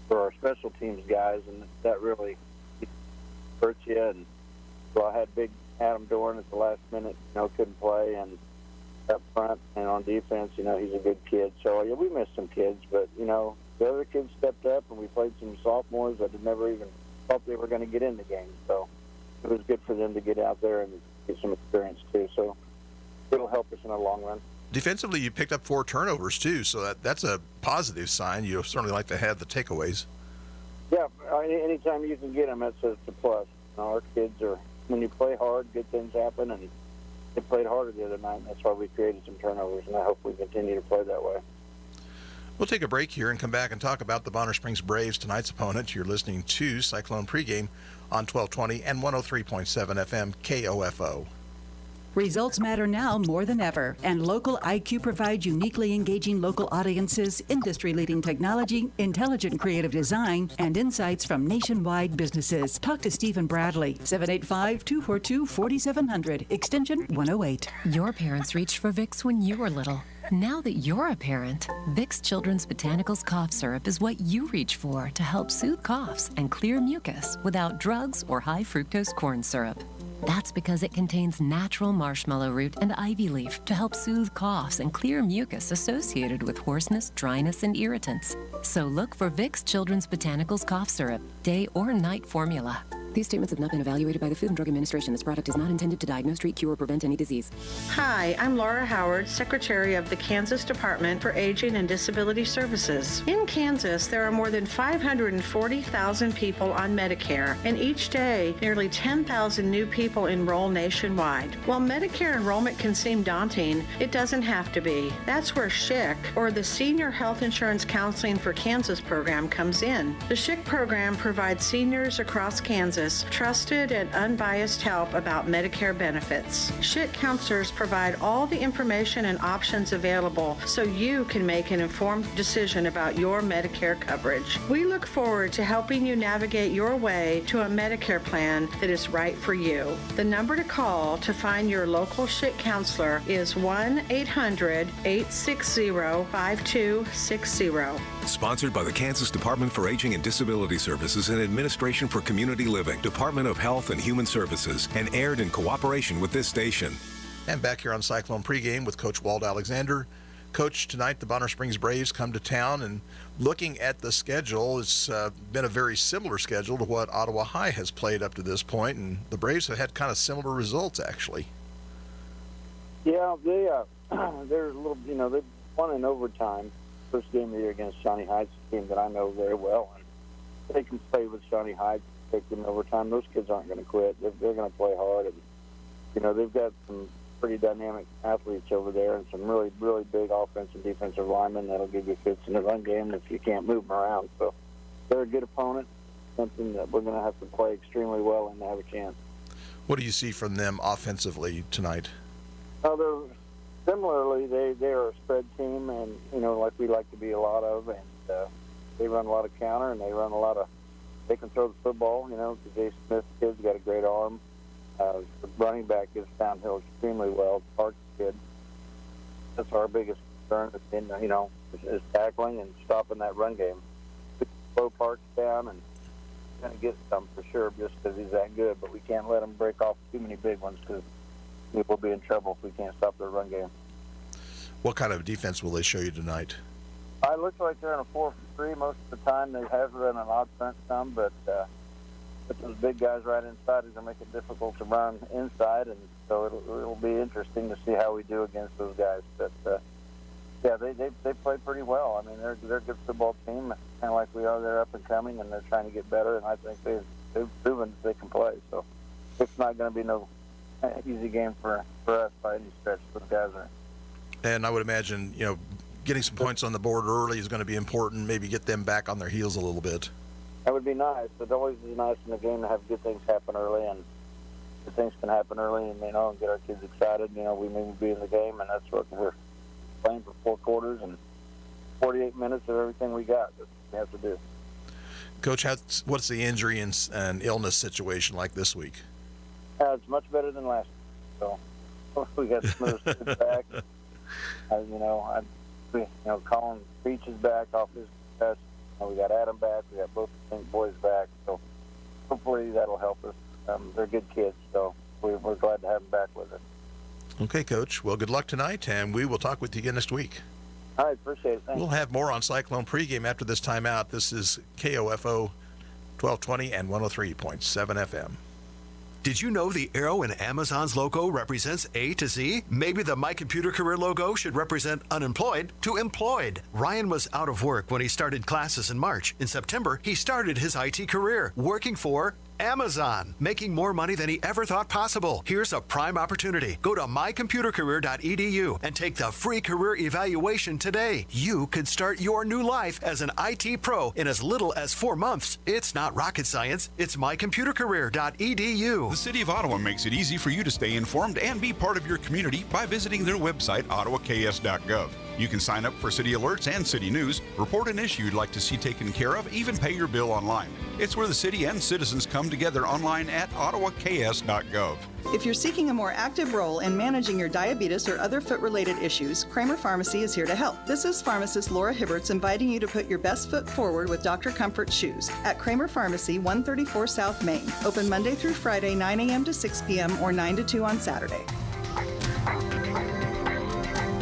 Speaker 26: were our special teams guys, and that really hurts you. And so I had big Adam Dorn at the last minute, couldn't play, and up front and on defense, he's a good kid. So, yeah, we missed some kids, but, the other kids stepped up, and we played some sophomores that had never even thought they were going to get in the game. So it was good for them to get out there and get some experience, too. So it'll help us in the long run.
Speaker 25: Defensively, you picked up 4 turnovers, too, so that's a positive sign. You certainly like to have the takeaways.
Speaker 26: Yeah, anytime you can get them, it's a plus. Our kids are, when you play hard, good things happen, and they played harder the other night, and that's why we created some turnovers, and I hope we continue to play that way.
Speaker 25: We'll take a break here and come back and talk about the Bonner Springs Braves, tonight's opponent. You're listening to Cyclone Pregame on 1220 and 103.7 FM KOFO.
Speaker 23: Results matter now more than ever, and Local IQ provides uniquely engaging local audiences, industry-leading technology, intelligent creative design, and insights from nationwide businesses. Talk to Stephen Bradley, 785-242-4700, extension 108.
Speaker 2: Your parents reached for Vicks when you were little. Now that you're a parent, Vicks Children's Botanicals Cough Syrup is what you reach for to help soothe coughs and clear mucus without drugs or high fructose corn syrup. That's because it contains natural marshmallow root and ivy leaf to help soothe coughs and clear mucus associated with hoarseness, dryness, and irritants. So look for Vicks Children's Botanicals Cough Syrup, day or night formula.
Speaker 10: These statements have not been evaluated by the Food and Drug Administration. This product is not intended to diagnose, treat, cure, or prevent any disease.
Speaker 11: Hi, I'm Laura Howard, Secretary of the Kansas Department for Aging and Disability Services. In Kansas, there are more than 540,000 people on Medicare, and each day, nearly 10,000 new people enroll nationwide. While Medicare enrollment can seem daunting, it doesn't have to be. That's where SHIC, or the Senior Health Insurance Counseling for Kansas program, comes in. The SHIC program provides seniors across Kansas trusted and unbiased help about Medicare benefits. SHIT counselors provide all the information and options available so you can make an informed decision about your Medicare coverage. We look forward to helping you navigate your way to a Medicare plan that is right for you. The number to call to find your local SHIT counselor is 1-800-860-5260.
Speaker 18: Sponsored by the Kansas Department for Aging and Disability Services and Administration for Community Living, Department of Health and Human Services, and aired in cooperation with this station.
Speaker 25: And back here on Cyclone Pregame with Coach Walt Alexander. Coach, tonight the Bonner Springs Braves come to town, and looking at the schedule, it's been a very similar schedule to what Ottawa High has played up to this point, and the Braves have had kind of similar results, actually.
Speaker 26: Yeah, they're a little, they won in overtime. First game of the year against Shawnee Heights, a team that I know very well, and they can play with Shawnee Heights, take them in overtime. Those kids aren't going to quit. They're going to play hard, and they've got some pretty dynamic athletes over there, and some really, really big offensive and defensive linemen that'll give you fits in the run game if you can't move them around. So they're a good opponent, something that we're going to have to play extremely well and have a chance.
Speaker 25: What do you see from them offensively tonight?
Speaker 26: Similarly, they're a spread team, and like we like to be a lot of, and they run a lot of counter, and they can throw the football. Jay Smith kid's got a great arm. The running back gets downhill extremely well. Parks kid. That's our biggest concern, is tackling and stopping that run game. slow parts down and going to get some for sure just because he's that good. But we can't let him break off too many big ones because we'll be in trouble if we can't stop their run game.
Speaker 25: What kind of defense will they show you tonight?
Speaker 26: It looks like they're in a 4-3 most of the time. They have run an odd front some, but with those big guys right inside, it's going to make it difficult to run inside, and so it'll be interesting to see how we do against those guys. But yeah, they play pretty well. I mean, they're a good football team, kind of like we are. They're up and coming, and they're trying to get better, and I think they've proven that they can play. So it's not going to be no easy game for us by any stretch. Those guys are.
Speaker 25: And I would imagine, getting some points on the board early is going to be important. Maybe get them back on their heels a little bit.
Speaker 26: That would be nice. It always is nice in the game to have good things happen early, and good things can happen early, and and get our kids excited. We may be in the game, and that's what we're playing for 4 quarters and 48 minutes of everything we got. That's what we have to do.
Speaker 25: Coach, what's the injury and illness situation like this week?
Speaker 26: It's much better than last week. So we got some of those kids back. Colin Beach is back off his test. We got Adam back. We got both the boys back. So hopefully that'll help us. They're good kids, so we're glad to have them back with us.
Speaker 25: Okay, Coach. Well, good luck tonight, and we will talk with you again next week.
Speaker 26: All right, appreciate it. Thanks.
Speaker 25: We'll have more on Cyclone pregame after this timeout. This is KOFO 1220 and 103.7 FM.
Speaker 12: Did you know the arrow in Amazon's logo represents A to Z? Maybe the My Computer Career logo should represent unemployed to employed. Ryan was out of work when he started classes in March. In September, he started his IT career, working for Amazon, making more money than he ever thought possible. Here's a prime opportunity. Go to mycomputercareer.edu and take the free career evaluation today. You could start your new life as an IT pro in as little as 4 months. It's not rocket science. It's mycomputercareer.edu.
Speaker 13: The City of Ottawa makes it easy for you to stay informed and be part of your community by visiting their website, ottawaks.gov. You can sign up for city alerts and city news, report an issue you'd like to see taken care of, even pay your bill online. It's where the city and citizens come together online at ottawaks.gov.
Speaker 15: If you're seeking a more active role in managing your diabetes or other foot-related issues, Kramer Pharmacy is here to help. This is pharmacist Laura Hibberts inviting you to put your best foot forward with Dr. Comfort shoes at Kramer Pharmacy, 134 South Main. Open Monday through Friday, 9 a.m. to 6 p.m. or 9 to 2 on Saturday.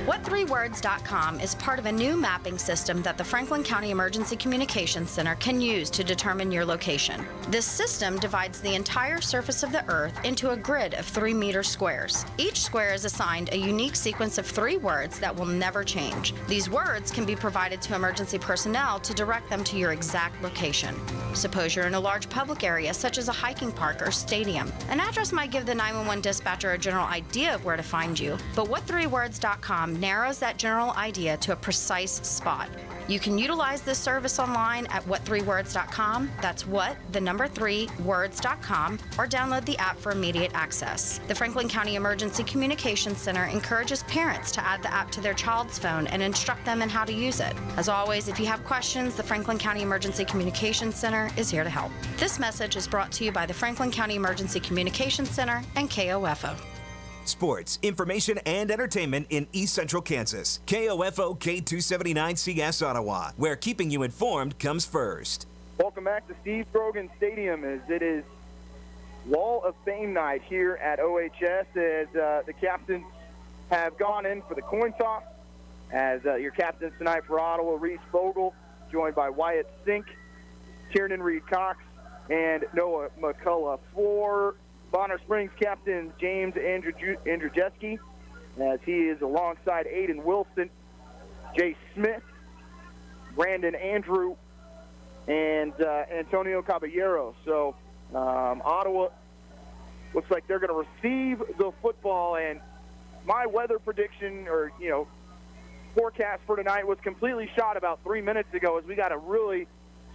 Speaker 19: What3words.com is part of a new mapping system that the Franklin County Emergency Communications Center can use to determine your location. This system divides the entire surface of the Earth into a grid of 3-meter squares. Each square is assigned a unique sequence of 3 words that will never change. These words can be provided to emergency personnel to direct them to your exact location. Suppose you're in a large public area such as a hiking park or stadium. An address might give the 911 dispatcher a general idea of where to find you, but What3words.com narrows that general idea to a precise spot. You can utilize this service online at what3words.com. That's what3words.com, or download the app for immediate access. The Franklin County Emergency Communications Center encourages parents to add the app to their child's phone and instruct them in how to use it. As always, if you have questions, the Franklin County Emergency Communications Center is here to help. This message is brought to you by the Franklin County Emergency Communications Center and KOFO.
Speaker 20: Sports, information, and entertainment in East Central Kansas. KOFO K279CS Ottawa, where keeping you informed comes first.
Speaker 1: Welcome back to Steve Grogan Stadium as it is Wall of Fame night here at OHS as the captains have gone in for the coin toss. As your captains tonight for Ottawa, Reese Vogel, joined by Wyatt Sink, Tiernan Reed-Cox, and Noah McCullough. For Bonner Springs captain James Andrzejewski, as he is alongside Aiden Wilson, Jay Smith, Brandon Andrew, and Antonio Caballero. So Ottawa looks like they're going to receive the football, and my weather prediction or, forecast for tonight was completely shot about 3 minutes ago as we got a really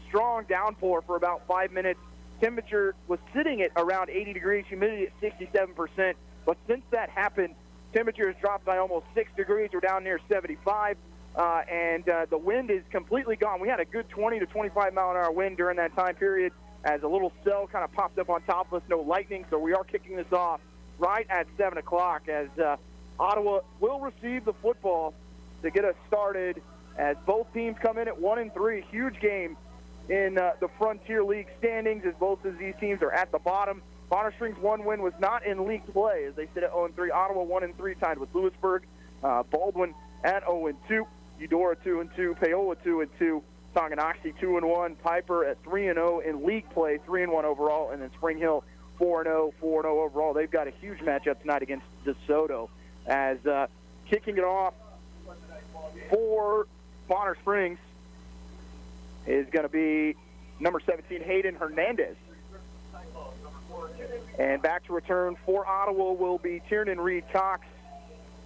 Speaker 1: strong downpour for about 5 minutes. Temperature was sitting at around 80 degrees, humidity at 67%. But since that happened, temperature has dropped by almost 6 degrees. We're down near 75, and the wind is completely gone. We had a good 20 to 25-mile-an-hour wind during that time period as a little cell kind of popped up on top of us, no lightning. So we are kicking this off right at 7 o'clock as Ottawa will receive the football to get us started as both teams come in at 1-3. Huge game
Speaker 16: in the Frontier League standings, as both of these teams are at the bottom. Bonner Springs' one win was not in league play, as they sit at 0-3. Ottawa 1-3, tied with Lewisburg. Baldwin at 0-2. Eudora 2-2. Paola 2-2. Tonganoxie 2-1. Piper at 3-0 in league play, 3-1 overall, and then Spring Hill 4-0, 4-0 overall. They've got a huge matchup tonight against DeSoto, as kicking it off for Bonner Springs is going to be number 17, Hayden Hernandez. And back to return for Ottawa will be Tiernan Reed Cox,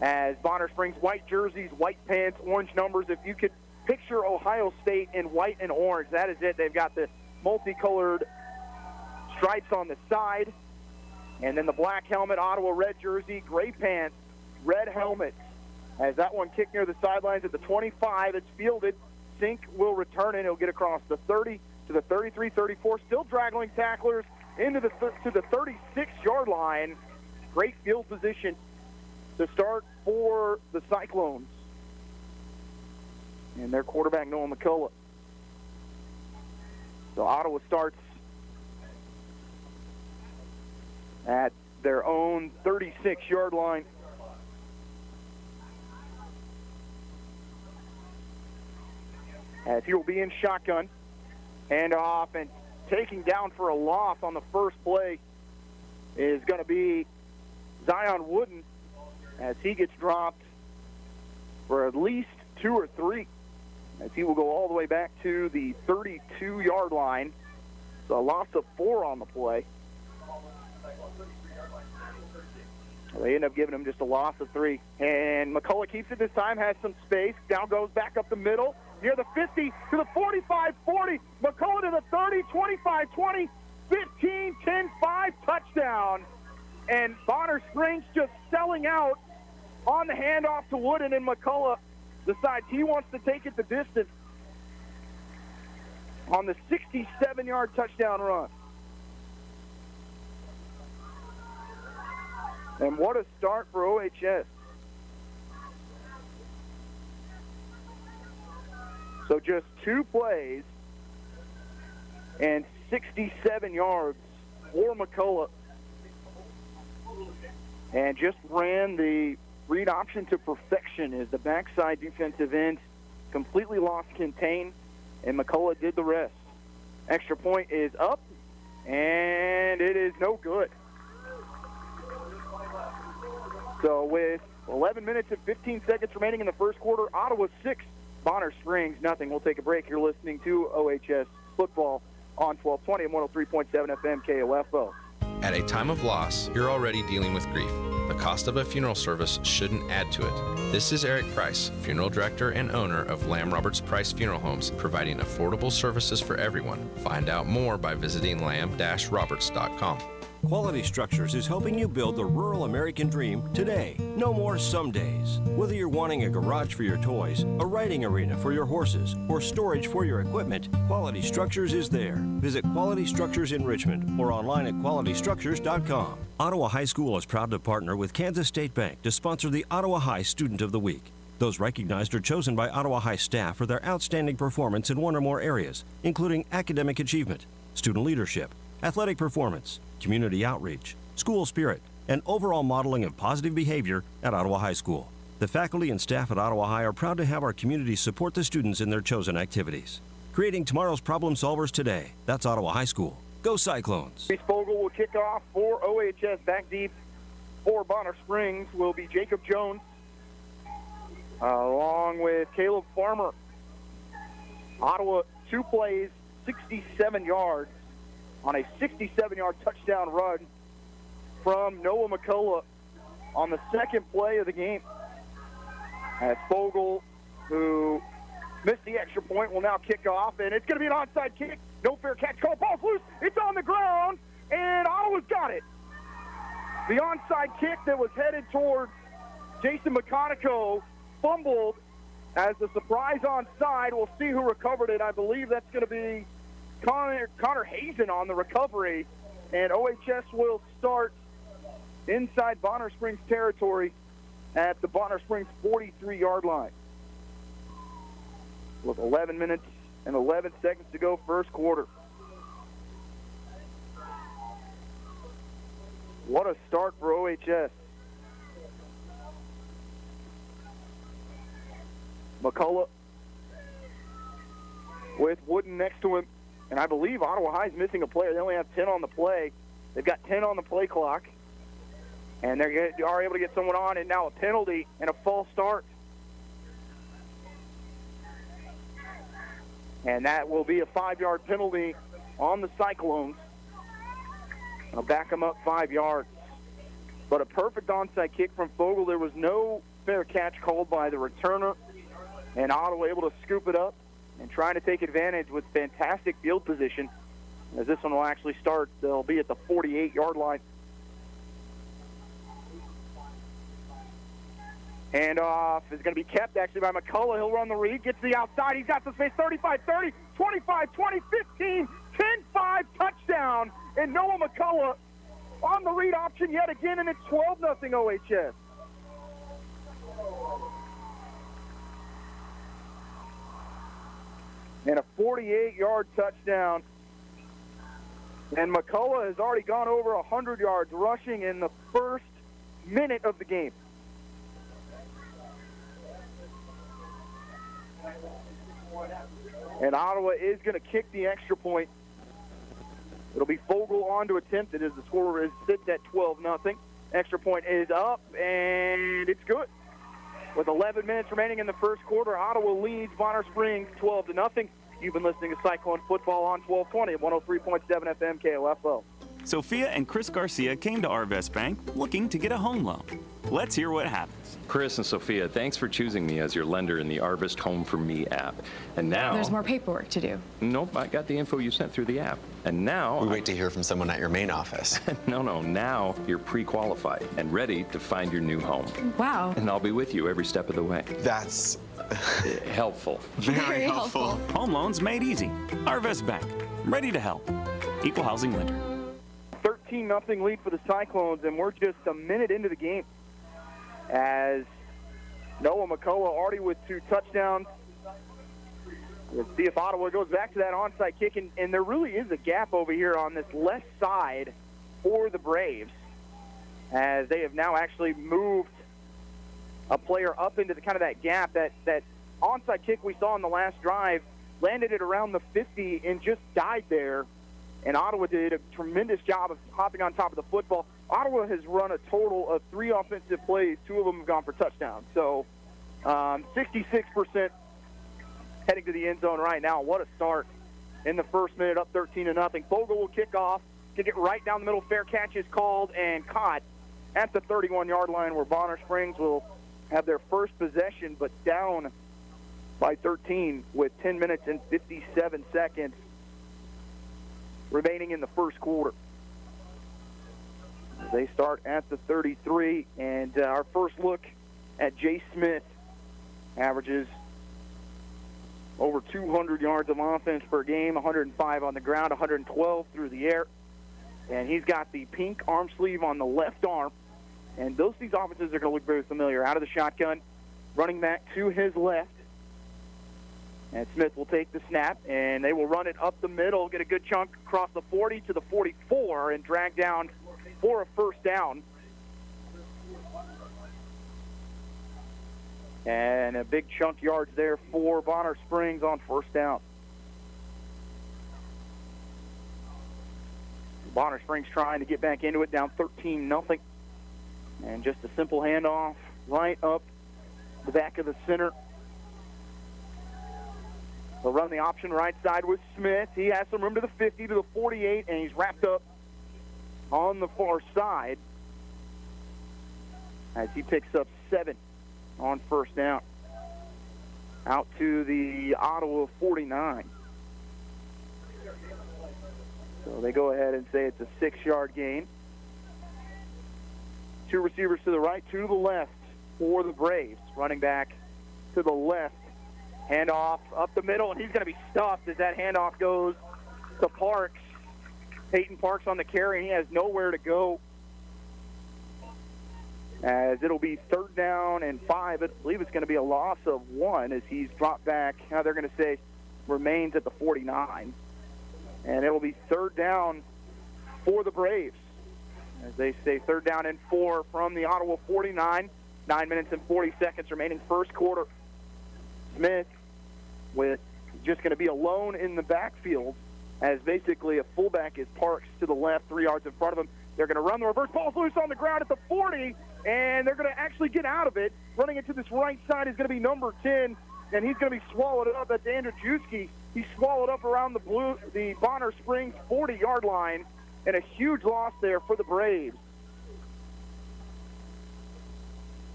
Speaker 16: as Bonner Springs white jerseys, white pants, orange numbers. If you could picture Ohio State in white and orange, that is it. They've got the multicolored stripes on the side, and then the black helmet, Ottawa red jersey, gray pants, red helmet. As that one kicked near the sidelines at the 25, it's fielded. Sink will return it. He'll get across the 30 to the 33, 34, still draggling tacklers into the to the 36-yard line. Great field position to start for the Cyclones and their quarterback, Noah McCullough. So Ottawa starts at their own 36-yard line. As he will be in shotgun, hand off, and taking down for a loss on the first play is going to be Zion Wooden, as he gets dropped for at least 2 or 3, as he will go all the way back to the 32-yard line. So a loss of 4 on the play. They end up giving him just a loss of 3. And McCullough keeps it this time, has some space. Now goes back up the middle, near the 50, to the 45, 40. McCullough to the 30, 25, 20, 15, 10, 5, touchdown. And Bonner Springs just selling out on the handoff to Wooden, and McCullough decides he wants to take it the distance on the 67-yard touchdown run. And what a start for OHS. So just 2 plays and 67 yards for McCullough. And just ran the read option to perfection as the backside defensive end completely lost contain, and McCullough did the rest. Extra point is up, and it is no good. So with 11 minutes and 15 seconds remaining in the first quarter, Ottawa 6, Bonner Springs nothing. We'll take a break. You're listening to OHS Football on 1220 and 103.7 FM KOFO.
Speaker 4: At a time of loss, you're already dealing with grief. The cost of a funeral service shouldn't add to it. This is Eric Price, funeral director and owner of Lamb Roberts Price Funeral Homes, providing affordable services for everyone. Find out more by visiting lamb-roberts.com.
Speaker 3: Quality Structures is helping you build the rural American dream today. No more some days. Whether you're wanting a garage for your toys, a riding arena for your horses, or storage for your equipment, Quality Structures is there. Visit Quality Structures in Richmond or online at qualitystructures.com. Ottawa High School is proud to partner with Kansas State Bank to sponsor the Ottawa High Student of the Week. Those recognized are chosen by Ottawa High staff for their outstanding performance in one or more areas, including academic achievement, student leadership, athletic performance, community outreach, school spirit, and overall modeling of positive behavior at Ottawa High School. The faculty and staff at Ottawa High are proud to have our community support the students in their chosen activities. Creating tomorrow's problem solvers today. That's Ottawa High School. Go Cyclones!
Speaker 16: Reese Fogle will kick off for OHS. Back deep for Bonner Springs will be Jacob Jones, along with Caleb Farmer. Ottawa 2 plays, 67 yards. On a 67-yard touchdown run from Noah McCullough on the second play of the game. As Fogle, who missed the extra point, will now kick off, and it's going to be an onside kick. No fair catch call. Ball's loose. It's on the ground, and Ottawa's got it. The onside kick that was headed towards Jason McConico fumbled as the surprise onside. We'll see who recovered it. I believe that's going to be Connor Hazen on the recovery, and OHS will start inside Bonner Springs territory at the Bonner Springs 43-yard line. With 11 minutes and 11 seconds to go first quarter. What a start for OHS. McCullough with Wooden next to him. And I believe Ottawa High's missing a player. They only have 10 on the play. They've got 10 on the play clock. And they are able to get someone on, and now a penalty and a false start. And that will be a 5-yard penalty on the Cyclones. I'll back them up 5 yards. But a perfect onside kick from Fogle. There was no fair catch called by the returner. And Ottawa able to scoop it up and trying to take advantage with fantastic field position, as this one will actually start. They'll be at the 48-yard line. Handoff is going to be kept, actually, by McCullough. He'll run the read, gets to the outside. He's got the space, 35-30, 25-20, 15, 10-5, touchdown. And Noah McCullough on the read option yet again, and it's 12-0 OHS. And a 48-yard touchdown. And McCullough has already gone over 100 yards rushing in the first minute of the game. And Ottawa is going to kick the extra point. It'll be Fogle on to attempt it as the score sits at 12-0. Extra point is up, and it's good. With 11 minutes remaining in the first quarter, Ottawa leads Bonner Springs 12-0. You've been listening to Cyclone Football on 1220 at 103.7 FM KOFO.
Speaker 5: Sophia and Chris Garcia came to Arvest Bank looking to get a home loan. Let's hear what happens.
Speaker 14: Chris and Sophia, thanks for choosing me as your lender in the Arvest Home for Me app. And now...
Speaker 17: There's more paperwork to do.
Speaker 14: Nope, I got the info you sent through the app. And now...
Speaker 21: We wait to hear from someone at your main office.
Speaker 14: No, now you're pre-qualified and ready to find your new home.
Speaker 17: Wow.
Speaker 14: And I'll be with you every step of the way.
Speaker 21: That's...
Speaker 14: helpful.
Speaker 17: Very helpful.
Speaker 5: Home loans made easy. Arvest Bank, ready to help. Equal housing lender.
Speaker 16: 13-0 lead for the Cyclones, and we're just a minute into the game as Noah McCullough already with 2 touchdowns. We'll see if Ottawa goes back to that onside kick, and there really is a gap over here on this left side for the Braves, as they have now actually moved a player up into the kind of that gap. That onside kick we saw in the last drive landed it around the 50 and just died there. And Ottawa did a tremendous job of hopping on top of the football. Ottawa has run a total of 3 offensive plays. 2 of them have gone for touchdowns. So 66% heading to the end zone right now. What a start in the first minute, up 13-0. Fogle will kick off, can get right down the middle. Fair catch is called and caught at the 31-yard line, where Bonner Springs will have their first possession, but down by 13 with 10 minutes and 57 seconds remaining in the first quarter. They start at the 33, and our first look at Jay Smith averages over 200 yards of offense per game, 105 on the ground, 112 through the air. And he's got the pink arm sleeve on the left arm. And these offenses are going to look very familiar. Out of the shotgun, running back to his left. And Smith will take the snap, and they will run it up the middle, get a good chunk across the 40 to the 44, and drag down for a first down. And a big chunk yards there for Bonner Springs on first down. Bonner Springs trying to get back into it, down 13-0. And just a simple handoff right up the back of the center. They'll run the option right side with Smith. He has some room to the 50, to the 48, and he's wrapped up on the far side as he picks up 7 on first down. Out to the Ottawa 49. So they go ahead and say it's a 6-yard gain. 2 receivers to the right, 2 to the left for the Braves. Running back to the left. Handoff up the middle, and he's going to be stuffed as that handoff goes to Parks. Peyton Parks on the carry, and he has nowhere to go. As it'll be 3rd down and 5. I believe it's going to be a loss of 1 as he's dropped back. Now they're going to say remains at the 49. And it'll be third down for the Braves. As they say, third down and 4 from the Ottawa 49. 9 minutes and 40 seconds remaining first quarter. Smith with just going to be alone in the backfield as basically a fullback is parked to the left, 3 yards in front of him. They're going to run the reverse. Ball's loose on the ground at the 40, and they're going to actually get out of it. Running into this right side is going to be number 10, and he's going to be swallowed up. That's Andrew Juski. He's swallowed up around the Bonner Springs 40-yard line, and a huge loss there for the Braves.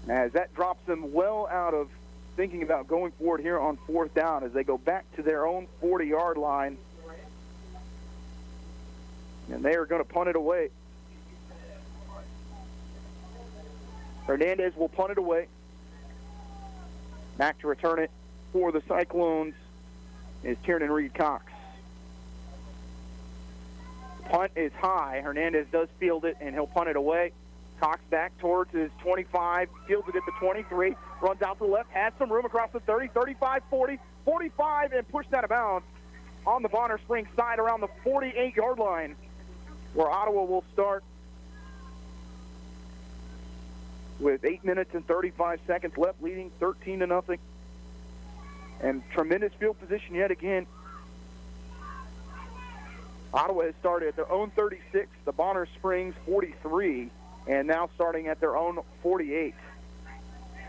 Speaker 16: As that drops them well out of thinking about going forward here on fourth down as they go back to their own 40-yard line. And they are going to punt it away. Hernandez will punt it away. Back to return it for the Cyclones is Tiernan Reed-Cox. Punt is high. Hernandez does field it, and he'll punt it away. Cox back towards his 25, fields it at the 23, runs out to the left, has some room across the 30, 35, 40, 45, and pushed out of bounds on the Bonner Springs side around the 48-yard line, where Ottawa will start with 8 minutes and 35 seconds left, leading 13-0. And tremendous field position yet again. Ottawa has started at their own 36, the Bonner Springs 43, and now starting at their own 48.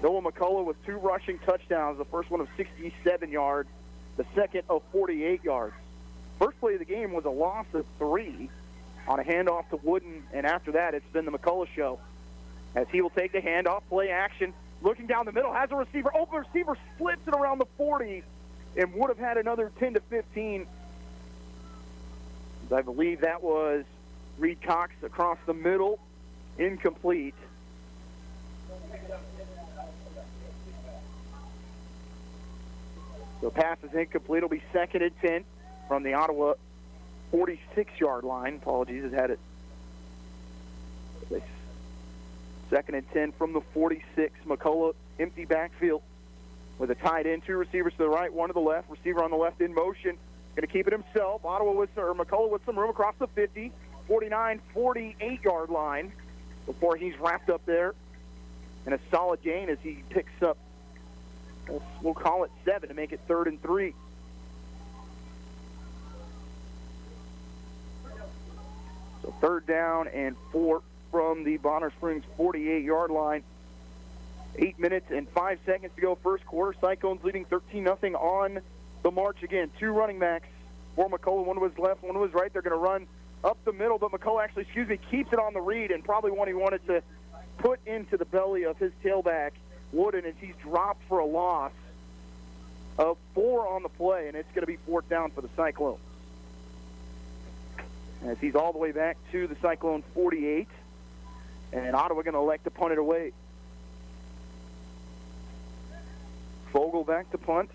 Speaker 16: Noah McCullough with 2 rushing touchdowns, the first one of 67 yards, the second of 48 yards. First play of the game was a loss of 3 on a handoff to Wooden, and after that it's been the McCullough show. As he will take the handoff, play action, looking down the middle, has a receiver, open receiver, slips it around the 40, and would have had another 10 to 15. I believe that was Reed-Cox across the middle, incomplete. So pass is incomplete. It'll be second and 10 from the Ottawa 46-yard line. Apologies, it had it. Second and 10 from the 46. McCullough, empty backfield with a tight end. 2 receivers to the right, 1 to the left. Receiver on the left in motion. Going to keep it himself. McCullough with some room across the 50, 49, 48-yard line before he's wrapped up there. And a solid gain as he picks up, we'll call it 7 to make it 3rd and 3. So 3rd down and 4 from the Bonner Springs 48-yard line. 8 minutes and 5 seconds to go first quarter. Cyclones leading 13-0 on the march again. 2 running backs for McCullough. One to his left, one to his right. They're going to run up the middle, but McCullough actually, keeps it on the read, and probably one he wanted to put into the belly of his tailback, Wooden, as he's dropped for a loss of 4 on the play, and it's going to be 4th down for the Cyclones. As he's all the way back to the Cyclone 48, and Ottawa going to elect to punt it away. Fogle back to punt.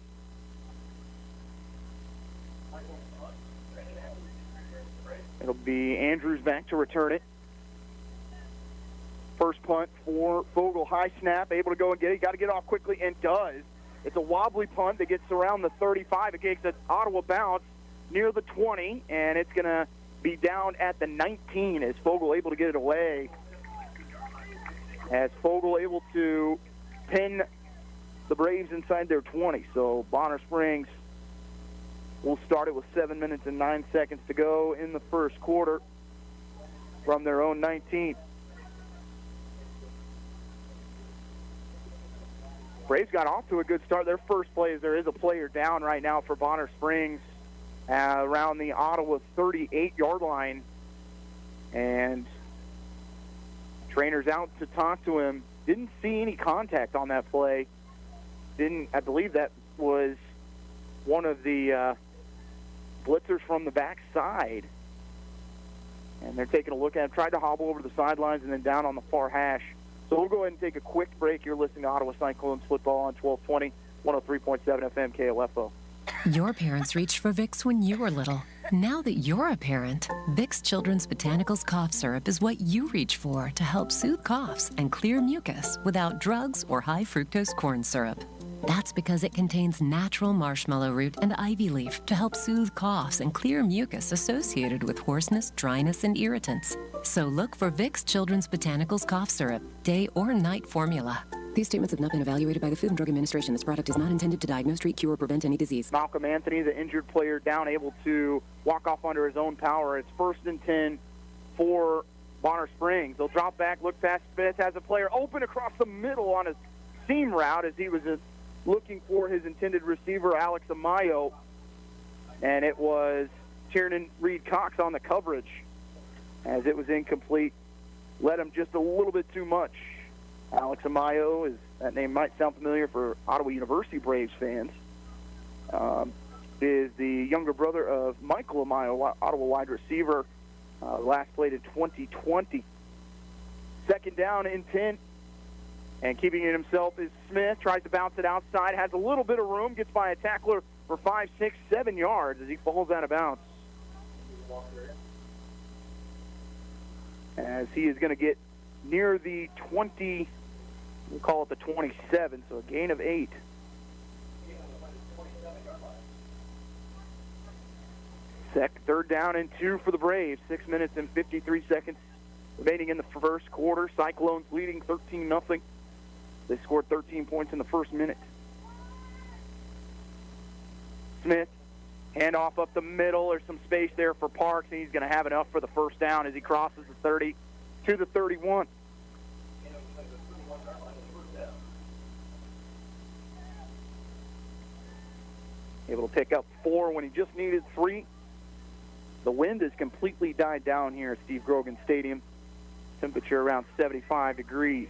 Speaker 16: It'll be Andrews back to return it. First punt for Fogle, high snap, able to go and get it. Got to get off quickly, and does. It's a wobbly punt that gets around the 35. It takes an Ottawa bounce near the 20, and it's going to be down at the 19 as Fogle able to get it away. As Fogle able to pin the Braves inside their 20. So Bonner Springs will start it with 7 minutes and 9 seconds to go in the first quarter from their own 19. Braves got off to a good start. Their first play is there is a player down right now for Bonner Springs around the Ottawa 38-yard line. And trainer's out to talk to him. Didn't see any contact on that play. I believe that was one of the blitzers from the backside. And they're taking a look at him. Tried to hobble over the sidelines and then down on the far hash. So we'll go ahead and take a quick break. You're listening to Ottawa Cyclones football on 1220, 103.7 FM KOFO.
Speaker 2: Your parents reached for Vicks when you were little. Now that you're a parent, Vicks Children's Botanicals Cough Syrup is what you reach for to help soothe coughs and clear mucus without drugs or high fructose corn syrup. That's because it contains natural marshmallow root and ivy leaf to help soothe coughs and clear mucus associated with hoarseness, dryness, and irritants. So look for Vicks Children's Botanicals Cough Syrup, day or night formula.
Speaker 10: These statements have not been evaluated by the Food and Drug Administration. This product is not intended to diagnose, treat, cure, or prevent any disease.
Speaker 1: Malcolm Anthony, the injured player, down, able to walk off under his own power. It's 1st and 10 for Bonner Springs. They'll drop back, look past Smith, has a player open across the middle on a seam route as he was looking for his intended receiver, Alex Amayo. And it was Tiernan Reed-Cox on the coverage as it was incomplete. Led him just a little bit too much. Alex Amayo, that name might sound familiar for Ottawa University Braves fans, is the younger brother of Michael Amayo, Ottawa wide receiver, last played in 2020. 2nd down and 10, and keeping it himself is Smith, tries to bounce it outside, has a little bit of room, gets by a tackler for 5, 6, 7 yards as he falls out of bounds. As he is going to get near the 20, we'll call it the 27, so a gain of 8. Third down and 2 for the Braves. 6 minutes and 53 seconds remaining in the first quarter. Cyclones leading 13-0. They scored 13 points in the first minute. Smith, handoff up the middle. There's some space there for Parks, and he's going to have enough for the first down as he crosses the 30 to the 31. Able to pick up 4 when he just needed 3. The wind has completely died down here at Steve Grogan Stadium. Temperature around 75 degrees.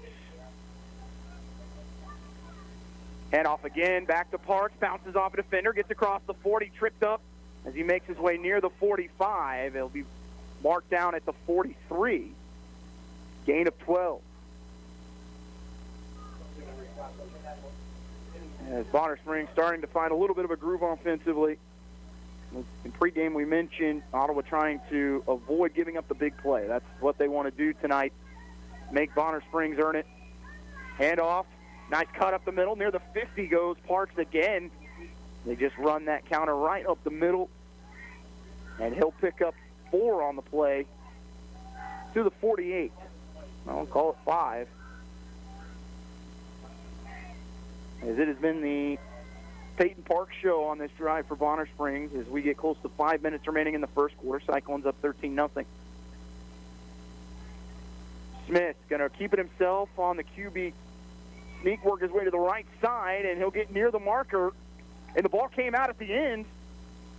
Speaker 1: Handoff again, back to Parks, bounces off a defender, gets across the 40, tripped up as he makes his way near the 45. It'll be marked down at the 43. Gain of 12. As Bonner Springs starting to find a little bit of a groove offensively. In pregame, we mentioned Ottawa trying to avoid giving up the big play. That's what they want to do tonight. Make Bonner Springs earn it. Handoff. Nice cut up the middle. Near the 50 goes Parks again. They just run that counter right up the middle. And he'll pick up 4 on the play to the 48. I'll call it 5. As it has been the Peyton Parks show on this drive for Bonner Springs as we get close to 5 minutes remaining in the first quarter. Cyclones up 13-0. Smith going to keep it himself on the QB sneak, work his way to the right side, and he'll get near the marker. And the ball came out at the end.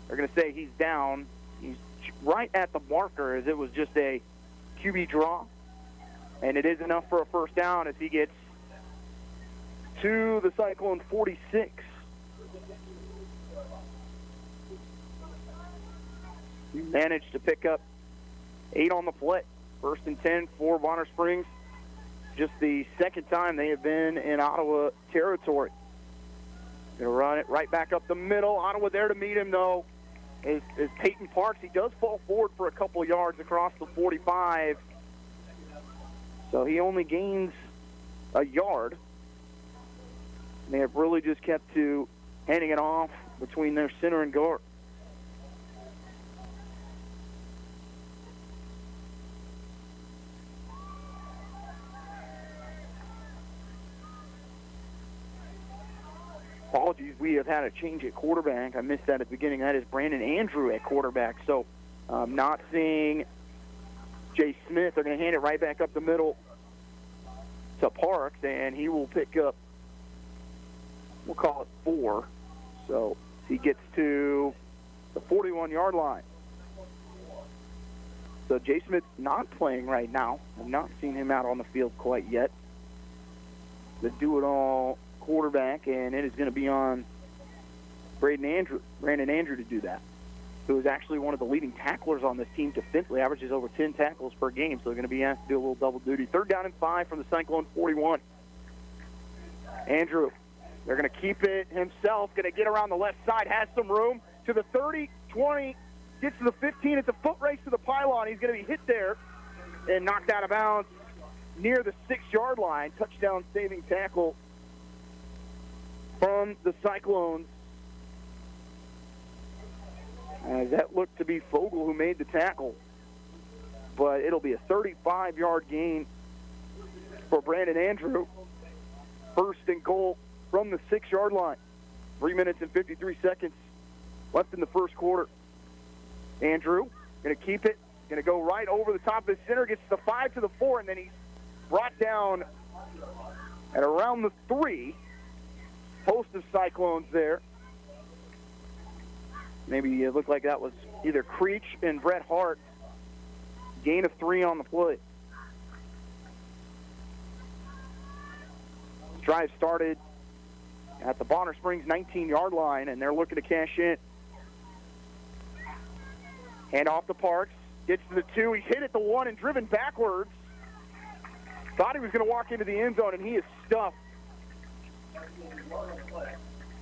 Speaker 1: They're going to say he's down. He's right at the marker as it was just a QB draw. And it is enough for a first down as he gets to the Cyclone 46. Managed to pick up 8 on the play. 1st and 10 for Bonner Springs. Just the second time they have been in Ottawa territory. Going to run it right back up the middle. Ottawa there to meet him, though, is Peyton Parks. He does fall forward for a couple yards across the 45. So he only gains a yard. They have really just kept to handing it off between their center and guard. Apologies, we have had a change at quarterback. I missed that at the beginning. That is Brandon Andrew at quarterback. So not seeing Jay Smith. They're going to hand it right back up the middle to Parks, and he will pick up, we'll call it 4. So he gets to the 41-yard line. So Jay Smith's not playing right now. I've not seen him out on the field quite yet. The do-it-all quarterback, and it is going to be on Brandon Andrew to do that, who is actually one of the leading tacklers on this team defensively, averages over 10 tackles per game, so they're going to be asked to do a little double duty. 3rd down and 5 from the Cyclone 41. Andrew, they're going to keep it himself, going to get around the left side, has some room to the 30, 20, gets to the 15. It's a foot race to the pylon. He's going to be hit there and knocked out of bounds near the 6-yard line. Touchdown saving tackle
Speaker 16: from the Cyclones. That looked to be Fogel who made the tackle. But it'll be a 35-yard gain for Brandon Andrew. First and goal from the 6-yard line. 3 minutes and 53 seconds left in the first quarter. Andrew going to keep it. Going to go right over the top of the center. Gets the 5 to the 4, and then he's brought down at around the 3. Post of Cyclones there. Maybe it looked like that was either Creech and Brett Hart. Gain of 3 on the play. Drive started at the Bonner Springs 19-yard line, and they're looking to cash in. Hand off to Parks. Gets to the 2. He's hit at the 1 and driven backwards. Thought he was going to walk into the end zone, and he is stuffed.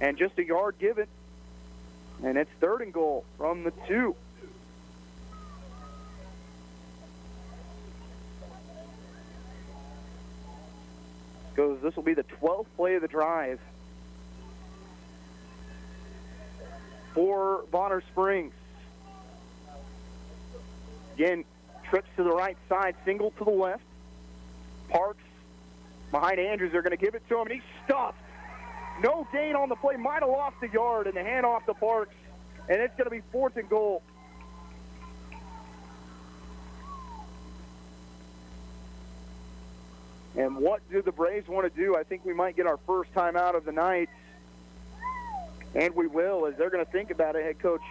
Speaker 16: And just a yard given. And it's 3rd and goal from the 2. This will be the 12th play of the drive for Bonner Springs. Again, trips to the right side, single to the left. Parks behind Andrews. They're going to give it to him, and he's stuffed. No gain on the play. Might have lost a yard, and the handoff to Parks, and it's going to be 4th and goal. And what do the Braves want to do? I think we might get our first time out of the night, and we will, as they're going to think about it. Head coach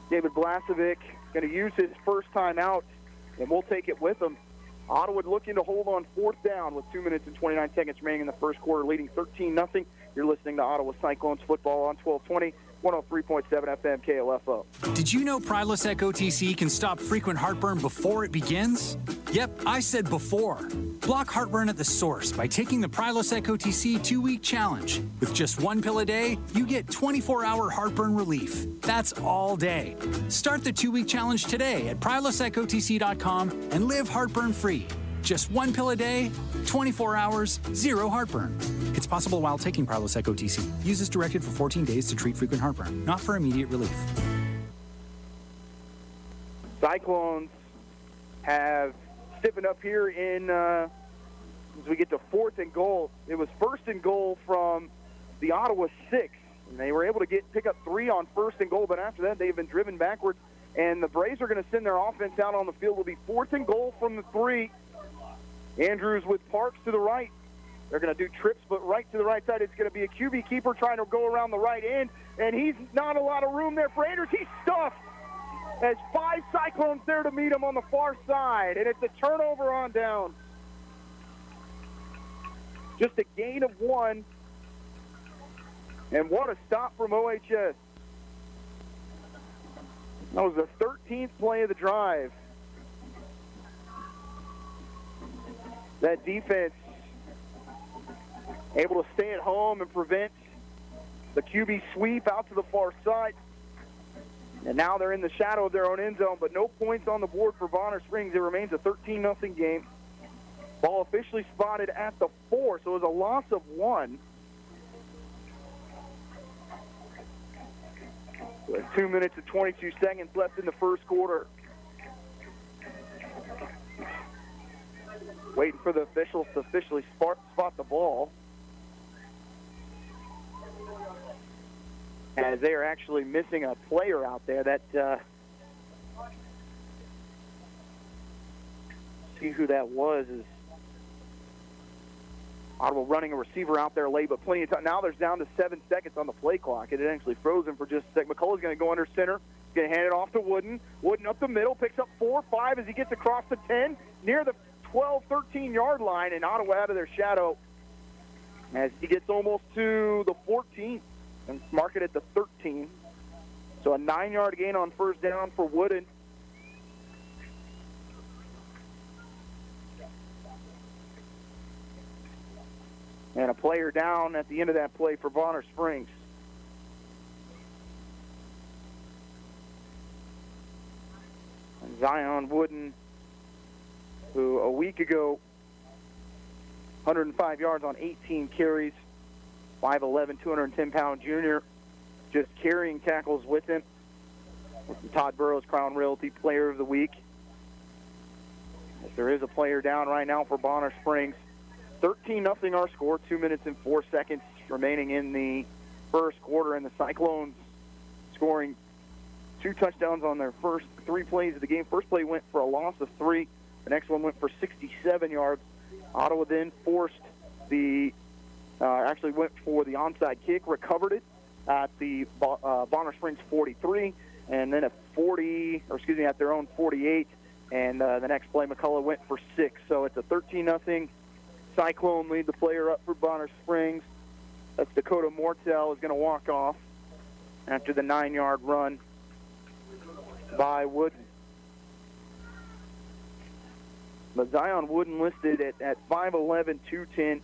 Speaker 16: David Blasevic going to use his first time out, and we'll take it with him. Ottawa looking to hold on 4th down with 2 minutes and 29 seconds remaining in the first quarter, leading 13-0. You're listening to Ottawa Cyclones football on 1220, 103.7 FM KLFO.
Speaker 6: Did you know Prilosec OTC can stop frequent heartburn before it begins? Yep, I said before. Block heartburn at the source by taking the Prilosec OTC 2-week challenge. With just 1 pill a day, you get 24-hour heartburn relief. That's all day. Start the 2-week challenge today at prilosecotc.com and live heartburn-free. Just 1 pill a day, 24 hours, 0 heartburn. It's possible while taking Prilosec OTC. Use as directed for 14 days to treat frequent heartburn, not for immediate relief.
Speaker 16: Cyclones have stiffened up here in as we get to 4th and goal. It was 1st and goal from the Ottawa 6, and they were able to pick up 3 on 1st and goal, but after that they've been driven backwards, and the Braves are going to send their offense out on the field. It'll be 4th and goal from the 3. Andrews with Parks to the right. They're going to do trips, but right to the right side. It's going to be a QB keeper trying to go around the right end, and he's not a lot of room there for Andrews. He's stuffed. There's 5 Cyclones there to meet him on the far side, and it's a turnover on down. Just a gain of 1, and what a stop from OHS. That was the 13th play of the drive. That defense able to stay at home and prevent the QB sweep out to the far side. And now they're in the shadow of their own end zone, but no points on the board for Bonner Springs. It remains a 13-0 game. Ball officially spotted at the 4, so it was a loss of 1. With 2 minutes and 22 seconds left in the first quarter. Waiting for the officials to officially spot the ball. As they are actually missing a player out there. That see who that was. Is Ottawa running a receiver out there late, but plenty of time. Now there's down to 7 seconds on the play clock. It had actually frozen for just a second. McCullough's going to go under center. Going to hand it off to Wooden. Wooden up the middle, picks up 4, 5 as he gets across the 10, near the 12, 13-yard line, and Ottawa out of their shadow as he gets almost to the 14 and mark it at the 13. So a 9-yard gain on first down for Wooden. And a player down at the end of that play for Bonner Springs. And Zion Wooden, who a week ago, 105 yards on 18 carries,
Speaker 1: 5'11", 210-pound junior, just carrying tackles with him. Todd Burrows, Crown Realty Player of the Week. If there is a player down right now for Bonner Springs. 13-0 our score, 2 minutes and 4 seconds remaining in the first quarter, and the Cyclones scoring 2 touchdowns on their first 3 plays of the game. First play went for a loss of 3. The next one went for 67 yards. Ottawa then forced actually went for the onside kick, recovered it at the Bonner Springs 43, and then at their own 48. And the next play, McCullough went for 6. So it's a 13-0 Cyclone lead. The player up for Bonner Springs, that's Dakota Mortel, is going to walk off after the 9-yard run by Wooden. But Zion Wooden listed at 5'11", 210,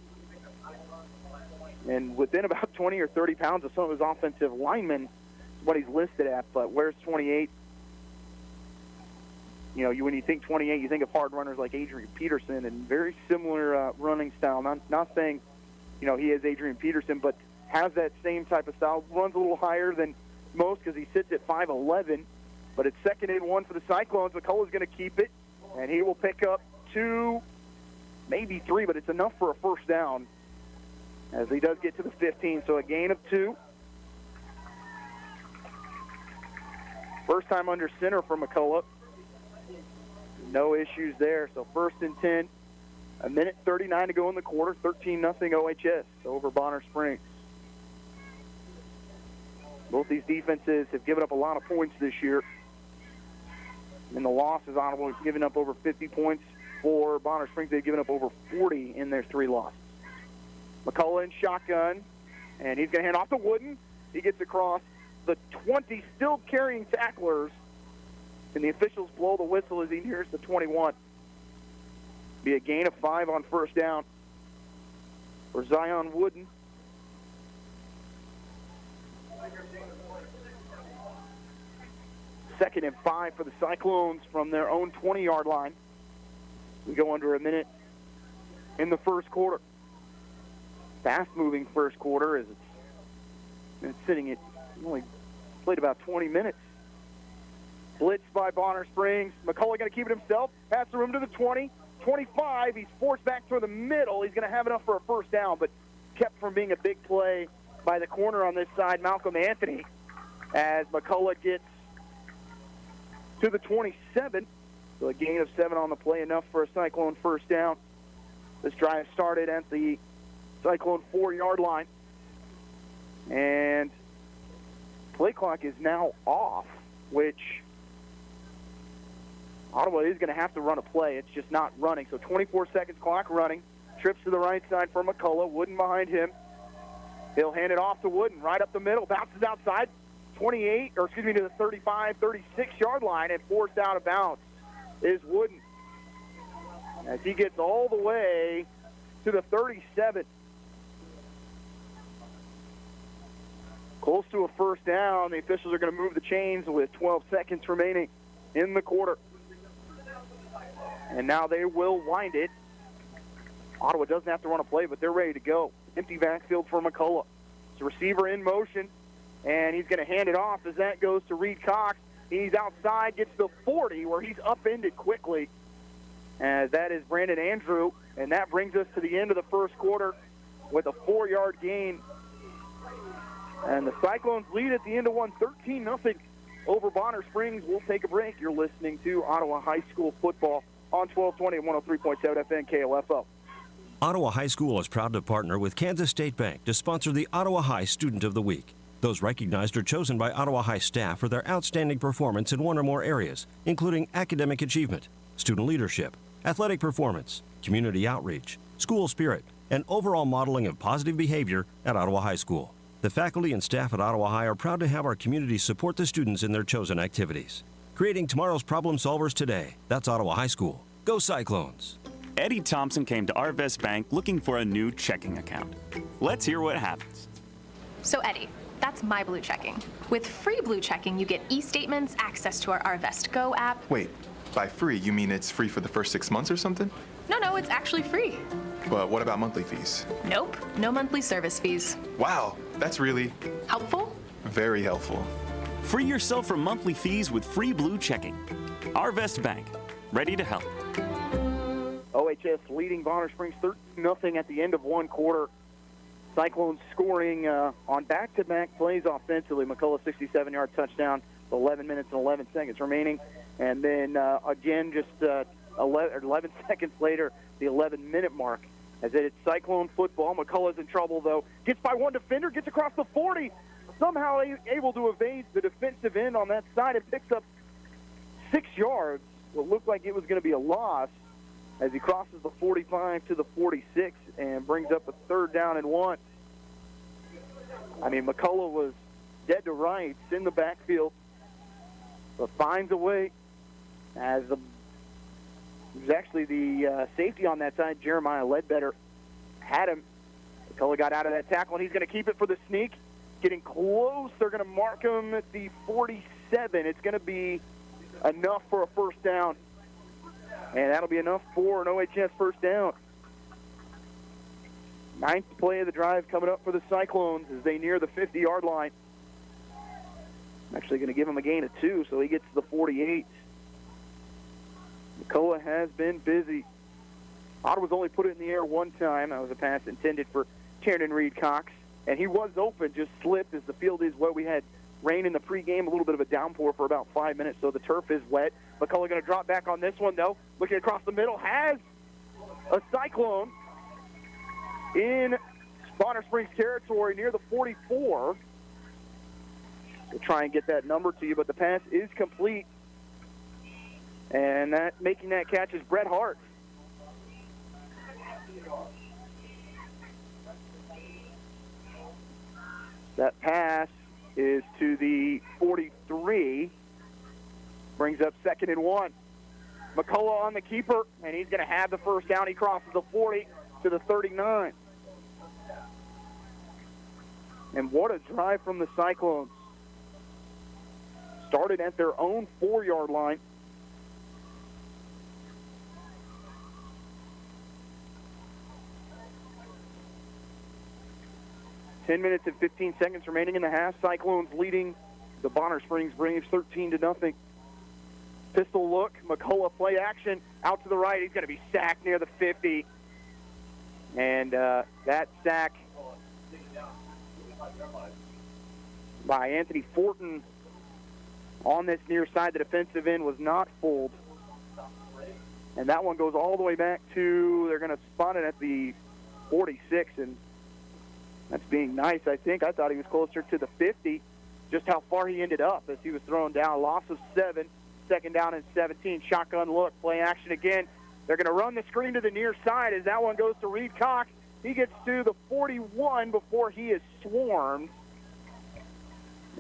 Speaker 1: and within about 20 or 30 pounds of some of his offensive linemen is what he's listed at. But where's 28? You know, when you think 28, you think of hard runners like Adrian Peterson, and very similar running style. Not saying, you know, he is Adrian Peterson, but has that same type of style. Runs a little higher than most because he sits at 5'11", but it's 2nd and 1 for the Cyclones. McCullough's going to keep it, and he will pick up 2, maybe 3, but it's enough for a first down as he does get to the 15. So a gain of 2. First time under center for McCullough. No issues there. So 1st and 10. 1:39 to go in the quarter. 13-0 OHS over Bonner Springs. Both these defenses have given up a lot of points this year. In the losses, Ottawa has given up over 50 points. For Bonner Springs, they've given up over 40 in their 3 losses. McCullough in shotgun, and he's going to hand off to Wooden. He gets across the 20, still carrying tacklers, and the officials blow the whistle as he nears the 21. Be a gain of 5 on first down for Zion Wooden. Second and 5 for the Cyclones from their own 20-yard line. We go under a minute in the first quarter. Fast-moving first quarter as it's sitting at only played about 20 minutes. Blitz by Bonner Springs. McCullough going to keep it himself. Pass the room to the 20, 25. He's forced back through the middle. He's going to have enough for a first down, but kept from being a big play by the corner on this side, Malcolm Anthony, as McCullough gets to the 27. So a gain of 7 on the play, enough for a Cyclone first down. This drive started at the Cyclone 4-yard line. And play clock is now off, which Ottawa is going to have to run a play. It's just not running. So 24 seconds clock running. Trips to the right side for McCullough. Wooden behind him. He'll hand it off to Wooden right up the middle. Bounces outside. To the 35, 36-yard line, and forced out of bounds is Wooden as he gets all the way to the 37. Close to a first down. The officials are going to move the chains with 12 seconds remaining in the quarter. And now they will wind it. Ottawa doesn't have to run a play, but they're ready to go. Empty backfield for McCullough. It's a receiver in motion, and he's going to hand it off as that goes to Reed Cox. He's outside, gets to the 40, where he's upended quickly. As that is Brandon Andrew, and that brings us to the end of the first quarter with a 4-yard gain. And the Cyclones lead at the end of one, 13-0 over Bonner Springs. We'll take a break. You're listening to Ottawa High School football on 1220 and 103.7 FM KLFO.
Speaker 3: Ottawa High School is proud to partner with Kansas State Bank to sponsor the Ottawa High Student of the Week. Those recognized are chosen by Ottawa High staff for their outstanding performance in one or more areas, including academic achievement, student leadership, athletic performance, community outreach, school spirit, and overall modeling of positive behavior at Ottawa High School. The faculty and staff at Ottawa High are proud to have our community support the students in their chosen activities. Creating tomorrow's problem solvers today. That's Ottawa High School. Go Cyclones!
Speaker 5: Eddie Thompson came to Arvest Bank looking for a new checking account. Let's hear what happens.
Speaker 17: So Eddie, that's my Blue Checking. With free Blue Checking, you get e-statements, access to our Arvest Go app.
Speaker 7: Wait, by free, you mean it's free for the first 6 months or something?
Speaker 17: No, it's actually free.
Speaker 7: But what about monthly fees?
Speaker 17: Nope, no monthly service fees.
Speaker 7: Wow, that's really
Speaker 17: Helpful?
Speaker 7: very helpful.
Speaker 5: Free yourself from monthly fees with free blue checking. Arvest Bank, ready to help.
Speaker 1: OHS leading Bonner Springs 13-0 at the end of one quarter. Cyclones scoring on back-to-back plays offensively. McCullough 67-yard touchdown, 11 minutes and 11 seconds remaining. And then again, just 11 seconds later, the 11-minute mark. As it's Cyclone football. McCullough's in trouble, though. Gets by one defender, gets across the 40. Somehow able to evade the defensive end on that side and picks up 6 yards. What looked like it was going to be a loss as he crosses the 45 to the 46 and brings up a 3rd down and 1. I mean, McCullough was dead to rights in the backfield, but finds a way as it was actually the safety on that side, Jeremiah Ledbetter, had him. McCullough got out of that tackle, and he's going to keep it for the sneak. Getting close. They're going to mark him at the 47. It's going to be enough for a 1st down. And that'll be enough for an OHS 1st down. 9th play of the drive coming up for the Cyclones as they near the 50-yard line. I'm actually going to give him a gain of 2, so he gets to the 48. McCullough has been busy. Ottawa's only put it in the air one time. That was a pass intended for Tiernan Reed-Cox. And he was open, just slipped as the field is wet. We had rain in the pregame, a little bit of a downpour for about 5 minutes, so the turf is wet. McCullough going to drop back on this one, though. Looking across the middle, has a Cyclone in Bonner Springs territory near the 44. We'll try and get that number to you, but the pass is complete. And that making that catch is Brett Hart. That pass is to the 43. Brings up 2nd and 1. McCullough on the keeper, and he's going to have the 1st down. He crosses the 40 to the 39. And what a drive from the Cyclones. Started at their own 4-yard line. Ten minutes and 15 seconds remaining in the half. Cyclones leading the Bonner Springs Braves 13-0. Pistol look, McCullough play action out to the right. He's going to be sacked near the 50. And that sack by Anthony Fortin on this near side. The defensive end was not fooled. And that one goes all the way back to, they're going to spot it at the 46, and that's being nice, I think. I thought he was closer to the 50, just how far he ended up as he was thrown down. Loss of 7, 2nd down and 17. Shotgun look, play action again. They're going to run the screen to the near side as that one goes to Reed Cox. He gets to the 41 before he is swarmed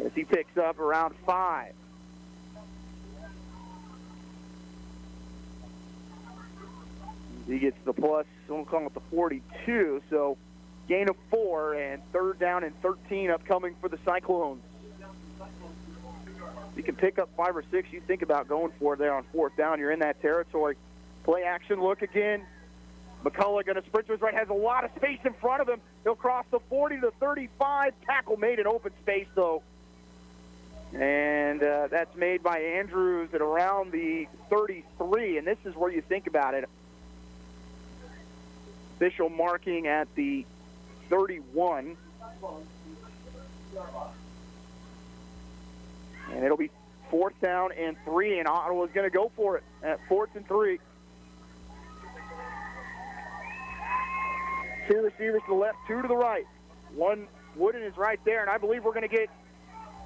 Speaker 1: as he picks up around 5. He gets the plus, we'll call it the 42, so gain of 4 and 3rd down and 13 upcoming for the Cyclones. You can pick up 5 or 6. You think about going for it there on 4th down. You're in that territory. Play action look again. McCullough going to sprint to his right. Has a lot of space in front of him. He'll cross the 40 to 35. Tackle made in open space, though. And that's made by Andrews at around the 33. And this is where you think about it. Official marking at the 31. And it'll be 4th down and 3, and Ottawa's going to go for it at 4th and 3. 2 receivers to the left, 2 to the right. One Wooden is right there, and I believe we're going to get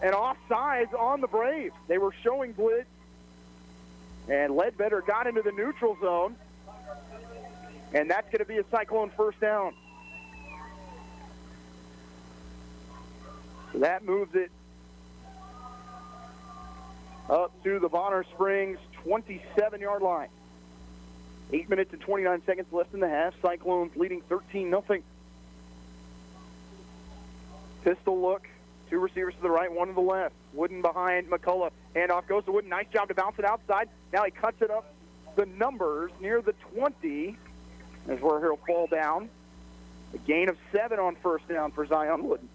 Speaker 1: an offsides on the Braves. They were showing blitz, and Ledbetter got into the neutral zone, and that's going to be a Cyclone 1st down. So that moves it up to the Bonner Springs 27-yard line. 8 minutes and 29 seconds left in the half. Cyclones leading 13-0. Pistol look. 2 receivers to the right, 1 to the left. Wooden behind McCullough. Handoff goes to Wooden. Nice job to bounce it outside. Now he cuts it up the numbers near the 20.
Speaker 16: is where he'll fall down. A gain of 7 on first down for Zion Wooden.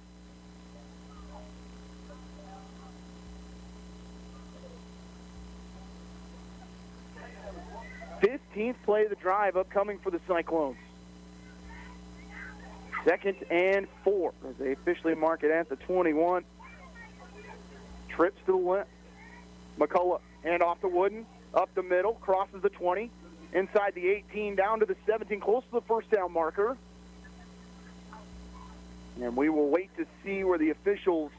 Speaker 16: Fifteenth play of the drive upcoming for the Cyclones. 2nd and 4 as they officially mark it at the 21. Trips to the left. McCullough, hand off to Wooden, up the middle, crosses the 20, inside the 18, down to the 17, close to the first down marker. And we will wait to see where the officials,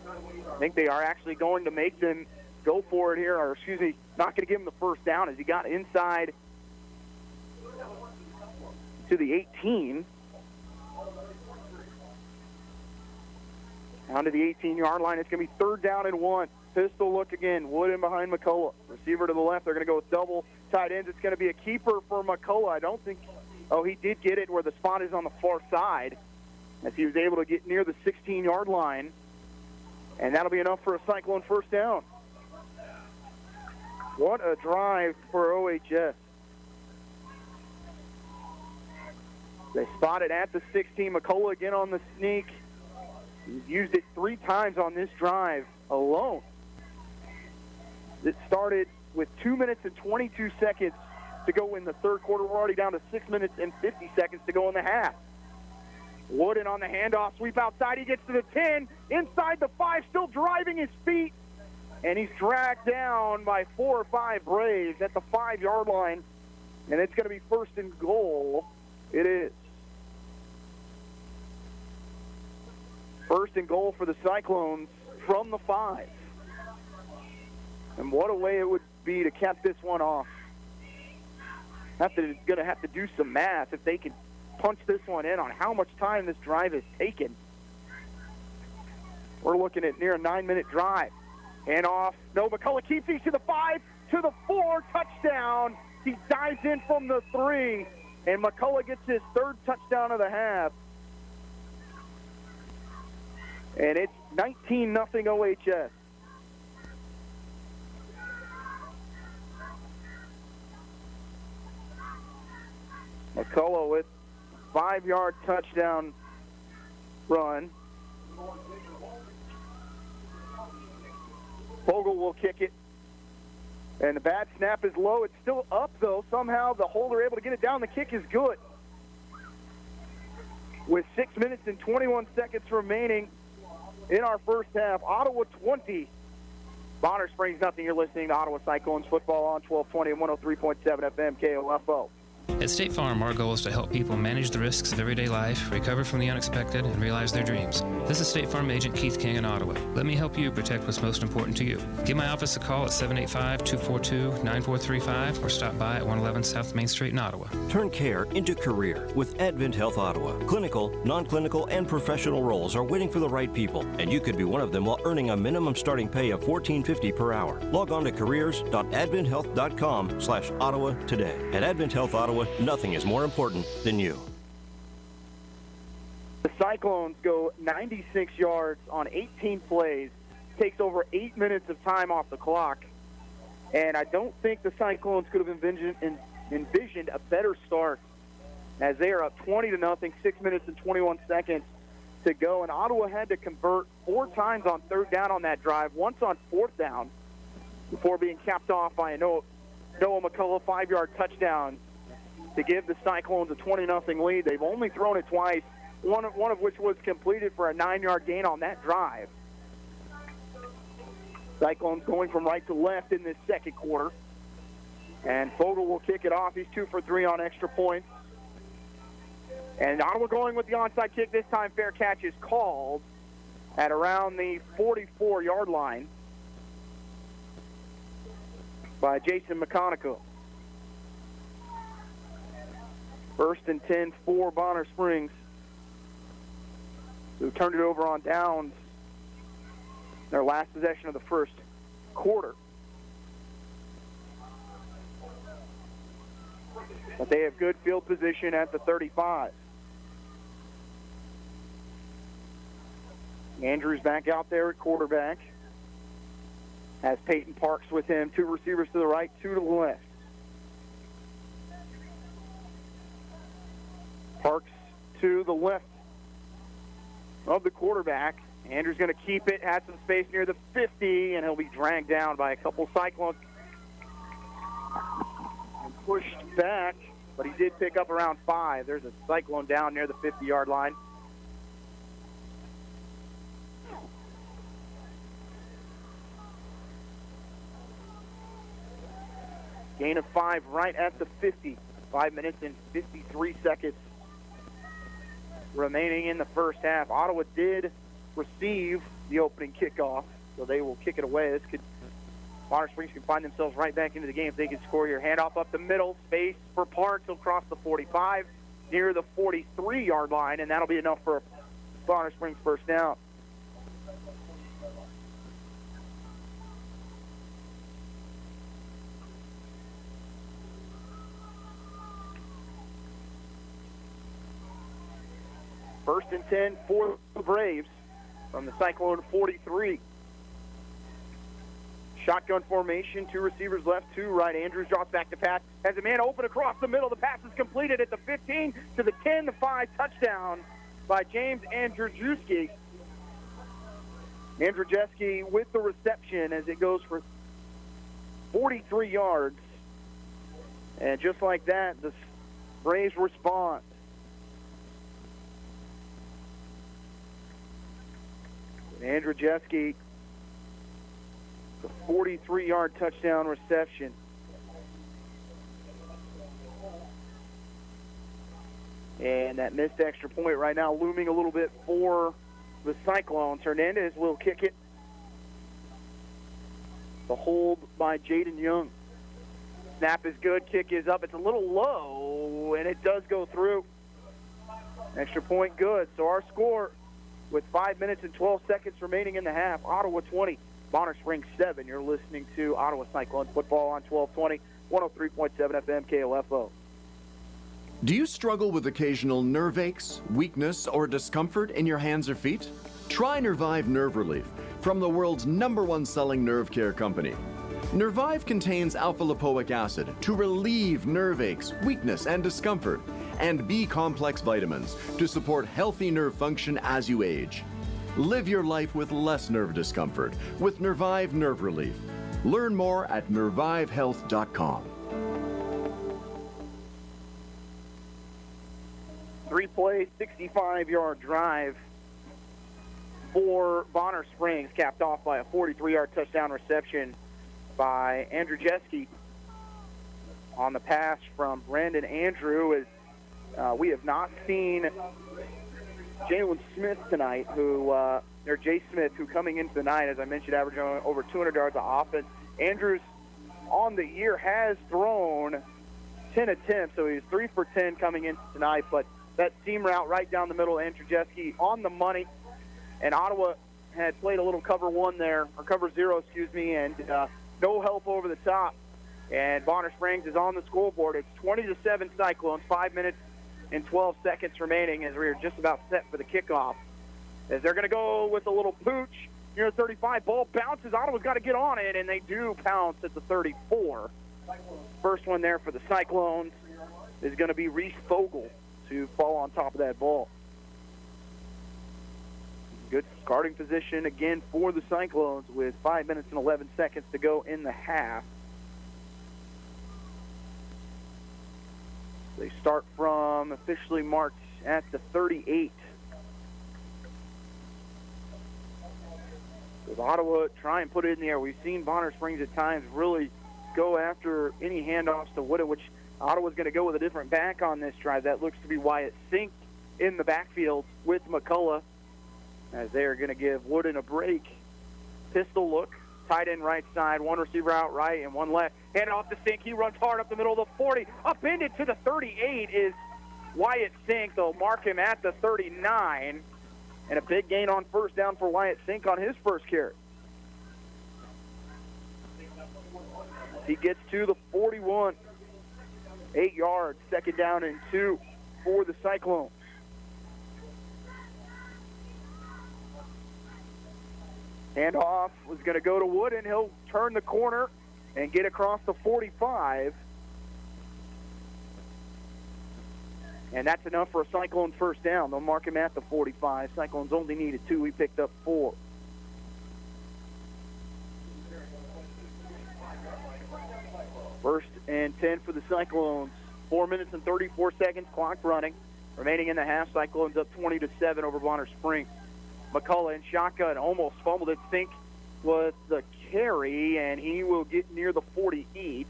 Speaker 16: I think they are actually going to make them go for it here, or excuse me, not going to give him the first down as he got inside to the 18. Down to the 18-yard line. It's going to be 3rd down and 1. Pistol look again. Wooden behind McCullough. Receiver to the left. They're going to go with double tight ends. It's going to be a keeper for McCullough. I don't think, he did get it where the spot is on the far side as he was able to get near the 16-yard line. And that'll be enough for a Cyclone first down. What a drive for OHS. They spot it at the 16. McCullough again on the sneak. He's used it 3 times on this drive alone. It started with 2 minutes and 22 seconds to go in the third quarter. We're already down to 6 minutes and 50 seconds to go in the half. Wooden on the handoff, sweep outside. He gets to the 10, inside the 5, still driving his feet. And he's dragged down by 4 or 5 Braves at the 5-yard line. And it's going to be 1st and goal. It is. 1st and goal for the Cyclones from the 5. And what a way it would be to cap this one off. Going to have to do some math if they can punch this one in on how much time this drive has taken. We're looking at near a 9-minute drive. And off. No, McCullough keeps these to the 5, to the 4, touchdown. He dives in from the 3, and McCullough gets his 3rd touchdown of the half. And it's 19-0 OHS. McCullough with 5-yard touchdown run. Vogel will kick it. And the bad snap is low. It's still up, though. Somehow the holder able to get it down. The kick is good. With 6 minutes and 21 seconds remaining in our first half, Ottawa 20. Bonner Springs nothing. You're listening to Ottawa Cyclones football on 1220 and 103.7 FM KOFO.
Speaker 8: At State Farm, our goal is to help people manage the risks of everyday life, recover from the unexpected, and realize their dreams. This is State Farm Agent Keith King in Ottawa. Let me help you protect what's most important to you. Give my office a call at 785-242-9435 or stop by at 111 South Main Street in Ottawa.
Speaker 3: Turn care into career with Advent Health Ottawa. Clinical, non-clinical, and professional roles are waiting for the right people, and you could be one of them while earning a minimum starting pay of $14.50 per hour. Log on to careers.adventhealth.com/Ottawa today. At Advent Health Ottawa, nothing is more important than you.
Speaker 16: The Cyclones go 96 yards on 18 plays. Takes over 8 minutes of time off the clock. And I don't think the Cyclones could have envisioned a better start as they are up 20-0, 6 minutes and 21 seconds to go. And Ottawa had to convert 4 times on 3rd down on that drive, once on 4th down, before being capped off by a Noah McCullough 5-yard touchdown to give the Cyclones a 20-0 lead. They've only thrown it twice, one of which was completed for a 9-yard gain on that drive. Cyclones going from right to left in this second quarter. And Vogel will kick it off. He's 2 for 3 on extra points. And Ottawa going with the onside kick. This time fair catch is called at around the 44-yard line by Jason McConico. 1st and 10 for Bonner Springs, who turned it over on downs their last possession of the first quarter. But they have good field position at the 35. Andrews back out there at quarterback. Has Peyton Parks with him. 2 receivers to the right, 2 to the left.
Speaker 1: Parks to the left of the quarterback. Andrews going to keep it, had some space near the 50, and he'll be dragged down by a couple Cyclones. And pushed back, but he did pick up around 5. There's a Cyclone down near the 50-yard line. Gain of 5 right at the 50. 5 minutes and 53 seconds remaining in the first half. Ottawa did receive the opening kickoff, so they will kick it away. Bonner Springs can find themselves right back into the game if they can score here. Handoff up the middle, space for Parks. He'll cross the 45 near the 43-yard line, and that'll be enough for Bonner Springs first down. First and 10 for the Braves from the Cyclone 43. Shotgun formation, 2 receivers left, 2 right. Andrews drops back to pass. Has a man open across the middle. The pass is completed at the 15 to the 10, the 5. Touchdown by James Andrzejewski. Andrzejewski with the reception as it goes for 43 yards. And just like that, the Braves respond. Andrzejewski, the 43-yard touchdown reception. And that missed extra point right now looming a little bit for the Cyclones. Hernandez will kick it. The hold by Jaden Young. Snap is good, kick is up. It's a little low, and it does go through. Extra point good. So our score, with 5 minutes and 12 seconds remaining in the half, Ottawa 20, Bonner Springs 7. You're listening to Ottawa Cyclones football on 1220, 103.7 FM KOFO.
Speaker 9: Do you struggle with occasional nerve aches, weakness, or discomfort in your hands or feet? Try Nervive Nerve Relief from the world's #1 selling nerve care company. Nervive contains alpha-lipoic acid to relieve nerve aches, weakness, and discomfort, and B-complex vitamins to support healthy nerve function as you age. Live your life with less nerve discomfort with Nervive Nerve Relief. Learn more at nervivehealth.com.
Speaker 1: 3-play, 65-yard drive for Bonner Springs, capped off by a 43-yard touchdown reception by Andrzejewski on the pass from Brandon Andrew. As we have not seen Jalen Smith tonight, or Jay Smith, who coming into the night, as I mentioned, averaging over 200 yards of offense. Andrews on the year has thrown 10 attempts, so he's 3 for 10 coming into tonight, but that seam route right down the middle, Andrzejewski on the money, and Ottawa had played a little cover 1 there, or cover 0, and no help over the top, and Bonner Springs is on the scoreboard. It's 20-7 Cyclones, 5 minutes and 12 seconds remaining as we are just about set for the kickoff. As they're going to go with a little pooch near the 35, ball bounces. Ottawa's got to get on it, and they do pounce at the 34. First one there for the Cyclones is going to be Reese Fogle to fall on top of that ball. Good starting position again for the Cyclones with 5 minutes and 11 seconds to go in the half. They start from officially marked at the 38. With Ottawa try and put it in the air. We've seen Bonner Springs at times really go after any handoffs to Woodin, which Ottawa's going to go with a different back on this drive. That looks to be Wyatt Sink in the backfield with McCullough, as they are going to give Woodin a break. Pistol look, tight end right side, 1 receiver out right and 1 left. Hand off to Sink. He runs hard up the middle of the 40. Upended to the 38 is Wyatt Sink. They'll mark him at the 39. And a big gain on first down for Wyatt Sink on his first carry. He gets to the 41. 8 yards, 2nd down and 2 for the Cyclones. Handoff was going to go to Wood, and he'll turn the corner and get across the 45.
Speaker 16: And that's enough for a Cyclone first down. They'll mark him at the 45. Cyclones only needed 2. He picked up 4. First and 10 for the Cyclones. 4 minutes and 34 seconds, clock running. Remaining in the half, Cyclones up 20-7 over Bonner Springs. McCullough in shotgun almost fumbled it. Think was the carry, and he will get near the 48.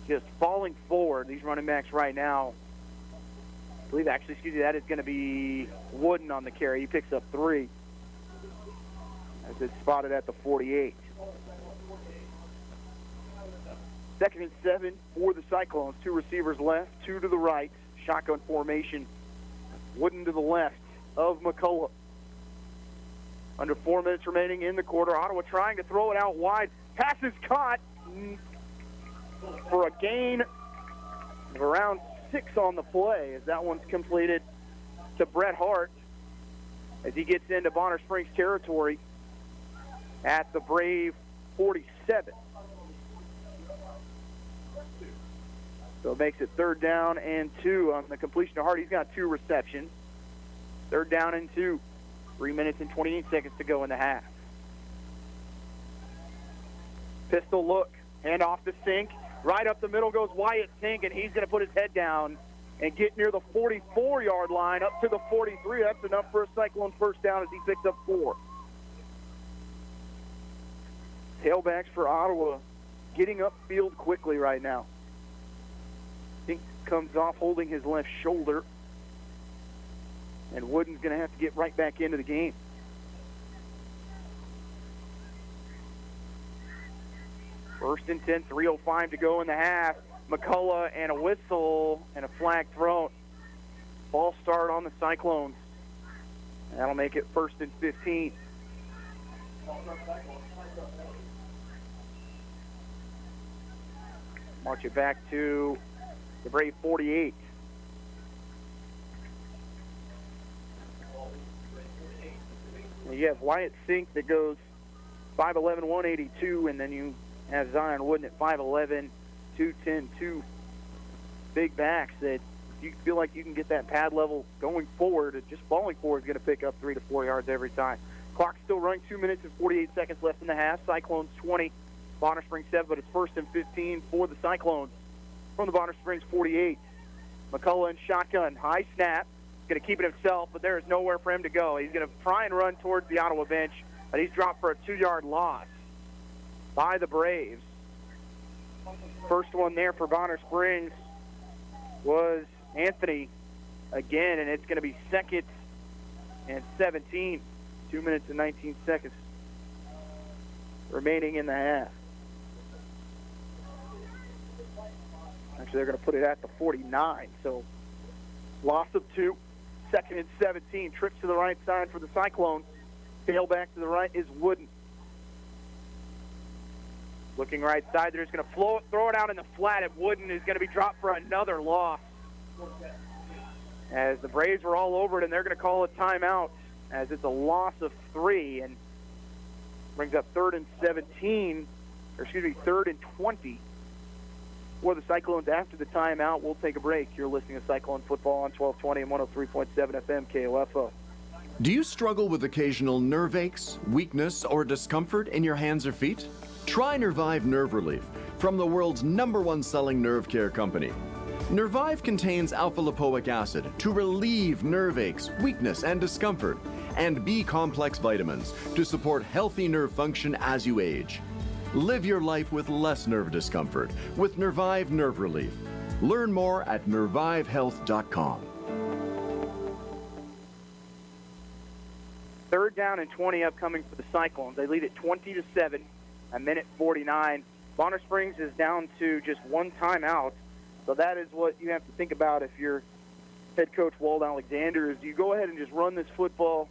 Speaker 16: Just falling forward, these running backs right now. I believe, actually, that is going to be Wooden on the carry. He picks up 3 as it's spotted at the 48. Second and 7 for the Cyclones. 2 receivers left, 2 to the right. Shotgun formation. Wooden to the left of McCullough. Under 4 minutes remaining in the quarter. Ottawa trying to throw it out wide. Pass is caught for a gain of around 6 on the play as that one's completed to Brett Hart as he gets into Bonner Springs territory at the Brave 47. So it makes it 3rd down and 2 on the completion to Hart. He's got 2 receptions. 3rd down and 2. 3 minutes and 28 seconds to go in the half. Pistol look. Hand off to Sink. Right up the middle goes Wyatt Sink, and he's going to put his head down and get near the 44-yard line up to the 43. That's enough for a Cyclone first down as he picks up 4. Tailbacks for Ottawa getting upfield quickly right now. Sink comes off holding his left shoulder. And Wooden's going to have to get right back into the game. First and 10, 3:05 to go in the half. McCullough and a whistle and a flag thrown. Ball start on the Cyclones. That'll make it 1st and 15. March it back to the Brave 48. You have Wyatt Sink that goes 5'11", 182, and then you have Zion Wooden at 5'11", 210, 2 big backs that you feel like you can get that pad level going forward. And just falling forward is going to pick up 3 to 4 yards every time. Clock still running, 2 minutes and 48 seconds left in the half. Cyclones 20, Bonner Springs 7, but it's 1st and 15 for the Cyclones from the Bonner Springs 48. McCullough in shotgun, high snap. Going to keep it himself, but there is nowhere for him to go. He's going to try and run towards the Ottawa bench, but he's dropped for a 2-yard loss by the Braves. First one there for Bonner Springs was Anthony again, and it's going to be 2nd and 17. 2 minutes and 19 seconds remaining in the half. Actually, they're going to put it at the 49, so loss of 2. 2nd and 17. Trips to the right side for the Cyclones. Tailback to the right is Wooden. Looking right side, they're just going to throw it out in the flat, and Wooden is going to be dropped for another loss. As the Braves were all over it, and they're going to call a timeout as it's a loss of 3, and brings up 3rd and 20. For the Cyclones after the timeout. We'll take a break. You're listening to Cyclone Football on 1220 and 103.7 FM KOFO.
Speaker 9: Do you struggle with occasional nerve aches, weakness, or discomfort in your hands or feet? Try Nervive Nerve Relief from the world's #1 selling nerve care company. Nervive contains alpha-lipoic acid to relieve nerve aches, weakness, and discomfort, and B-complex vitamins to support healthy nerve function as you age. Live your life with less nerve discomfort with Nervive Nerve Relief. Learn more at nervivehealth.com.
Speaker 16: 3rd down and 20 upcoming for the Cyclones. They lead at 20-7, 1:49. Bonner Springs is down to just 1 timeout. So that is what you have to think about if you're head coach Walt Alexander, is you go ahead and just run this football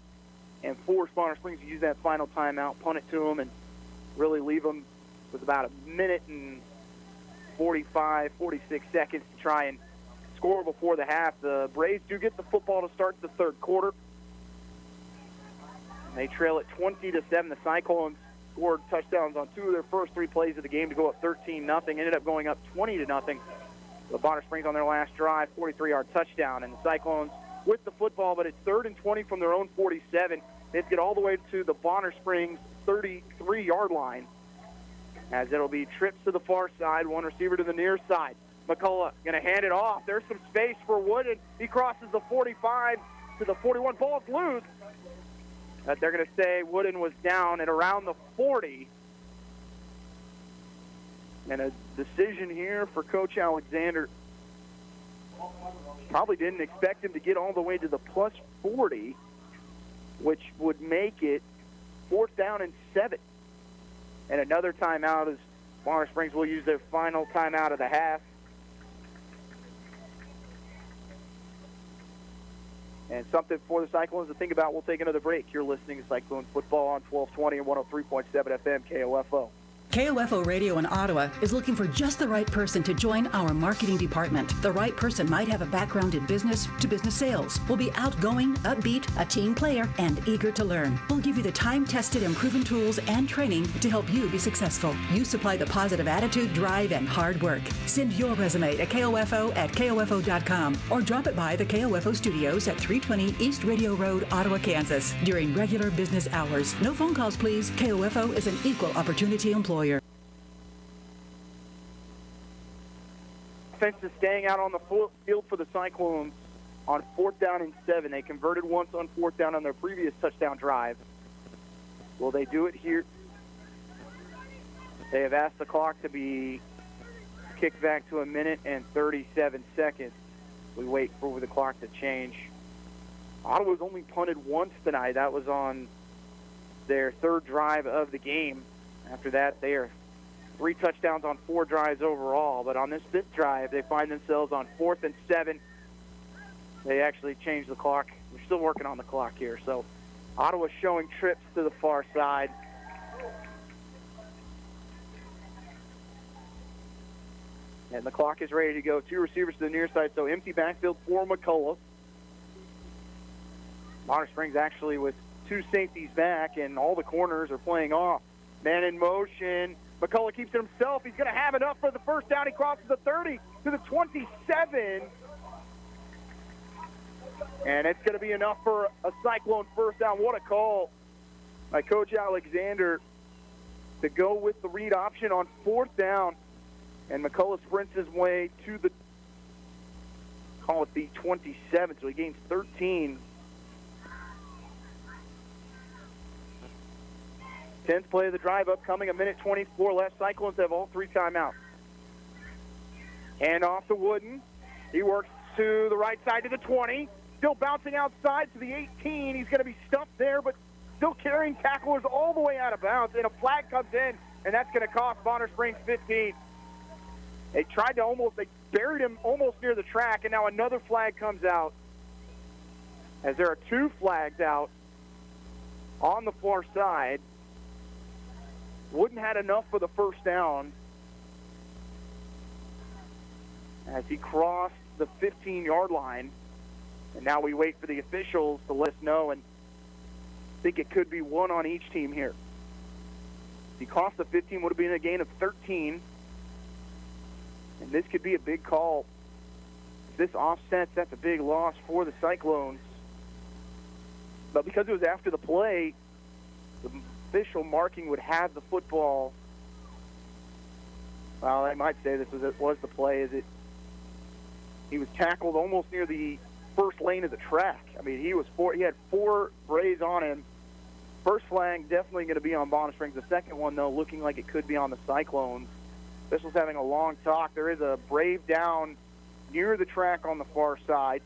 Speaker 16: and force Bonner Springs to use that final timeout, punt it to them, and really leave them with about 1 minute and 45, 46 seconds to try and score before the half. The Braves do get the football to start the 3rd quarter. They trail at 20-7. The Cyclones scored touchdowns on 2 of their first 3 plays of the game to go up 13-0. Ended up going up 20-0 The Bonner Springs on their last drive, 43-yard touchdown, and the Cyclones with the football, but it's 3rd and 20 from their own 47. They have to get all the way to the Bonner Springs 33-yard line, as it'll be trips to the far side, one receiver to the near side. McCullough going to hand it off. There's some space for Wooden. He crosses the 45 to the 41. Ball's loose. They're going to say Wooden was down at around the 40. And a decision here for Coach Alexander. Probably didn't expect him to get all the way to the plus 40, which would make it 4th down and 7. And another timeout as Bonner Springs will use their final timeout of the half. And something for the Cyclones to think about. We'll take another break. You're listening to Cyclone Football on 1220 and 103.7 FM KOFO.
Speaker 11: KOFO Radio in Ottawa is looking for just the right person to join our marketing department. The right person might have a background in business-to-business sales, will be outgoing, upbeat, a team player, and eager to learn. We'll give you the time-tested and proven tools and training to help you be successful. You supply the positive attitude, drive, and hard work. Send your resume to KOFO@KOFO.com or drop it by the KOFO studios at 320 East Radio Road, Ottawa, Kansas, during regular business hours. No phone calls, please. KOFO is an equal opportunity employer.
Speaker 16: Offense is staying out on the field for the Cyclones on 4th down and 7. They converted once on 4th down on their previous touchdown drive. Will they do it here? They have asked the clock to be kicked back to 1 minute and 37 seconds. We wait for the clock to change. Ottawa's only punted once tonight. That was on their 3rd drive of the game. After that, they are 3 touchdowns on 4 drives overall. But on this 5th drive, they find themselves on 4th and 7. They actually changed the clock. We're still working on the clock here. So Ottawa's showing trips to the far side. And the clock is ready to go. 2 receivers to the near side, so empty backfield for McCullough. Bonner Springs actually with 2 safeties back, and all the corners are playing off. Man in motion. McCullough keeps it himself. He's going to have enough for the 1st down. He crosses the 30 to the 27. And it's going to be enough for a Cyclone 1st down. What a call by Coach Alexander to go with the read option on 4th down. And McCullough sprints his way to the, call it the 27, so he gains 13. 10th play of the drive upcoming, 1:24 left. Cyclones have all 3 timeouts. Hand off to Wooden. He works to the right side to the 20. Still bouncing outside to the 18. He's going to be stuffed there, but still carrying tacklers all the way out of bounds. And a flag comes in, and that's going to cost Bonner Springs 15. They buried him almost near the track, and now another flag comes out. As there are 2 flags out on the far side. Wooden had enough for the 1st down as he crossed the 15-yard line. And now we wait for the officials to let us know, and I think it could be 1 on each team here. If he crossed the 15, would have been a gain of 13. And this could be a big call. If this offsets, that's a big loss for the Cyclones. But because it was after the play, the official marking would have the football. Well, I might say this was the play. He was tackled almost near the 1st lane of the track. I mean, he had 4 Braves on him. First flag definitely going to be on Bonner Springs. The second one, though, looking like it could be on the Cyclones. Officials having a long talk. There is a Brave down near the track on the far side.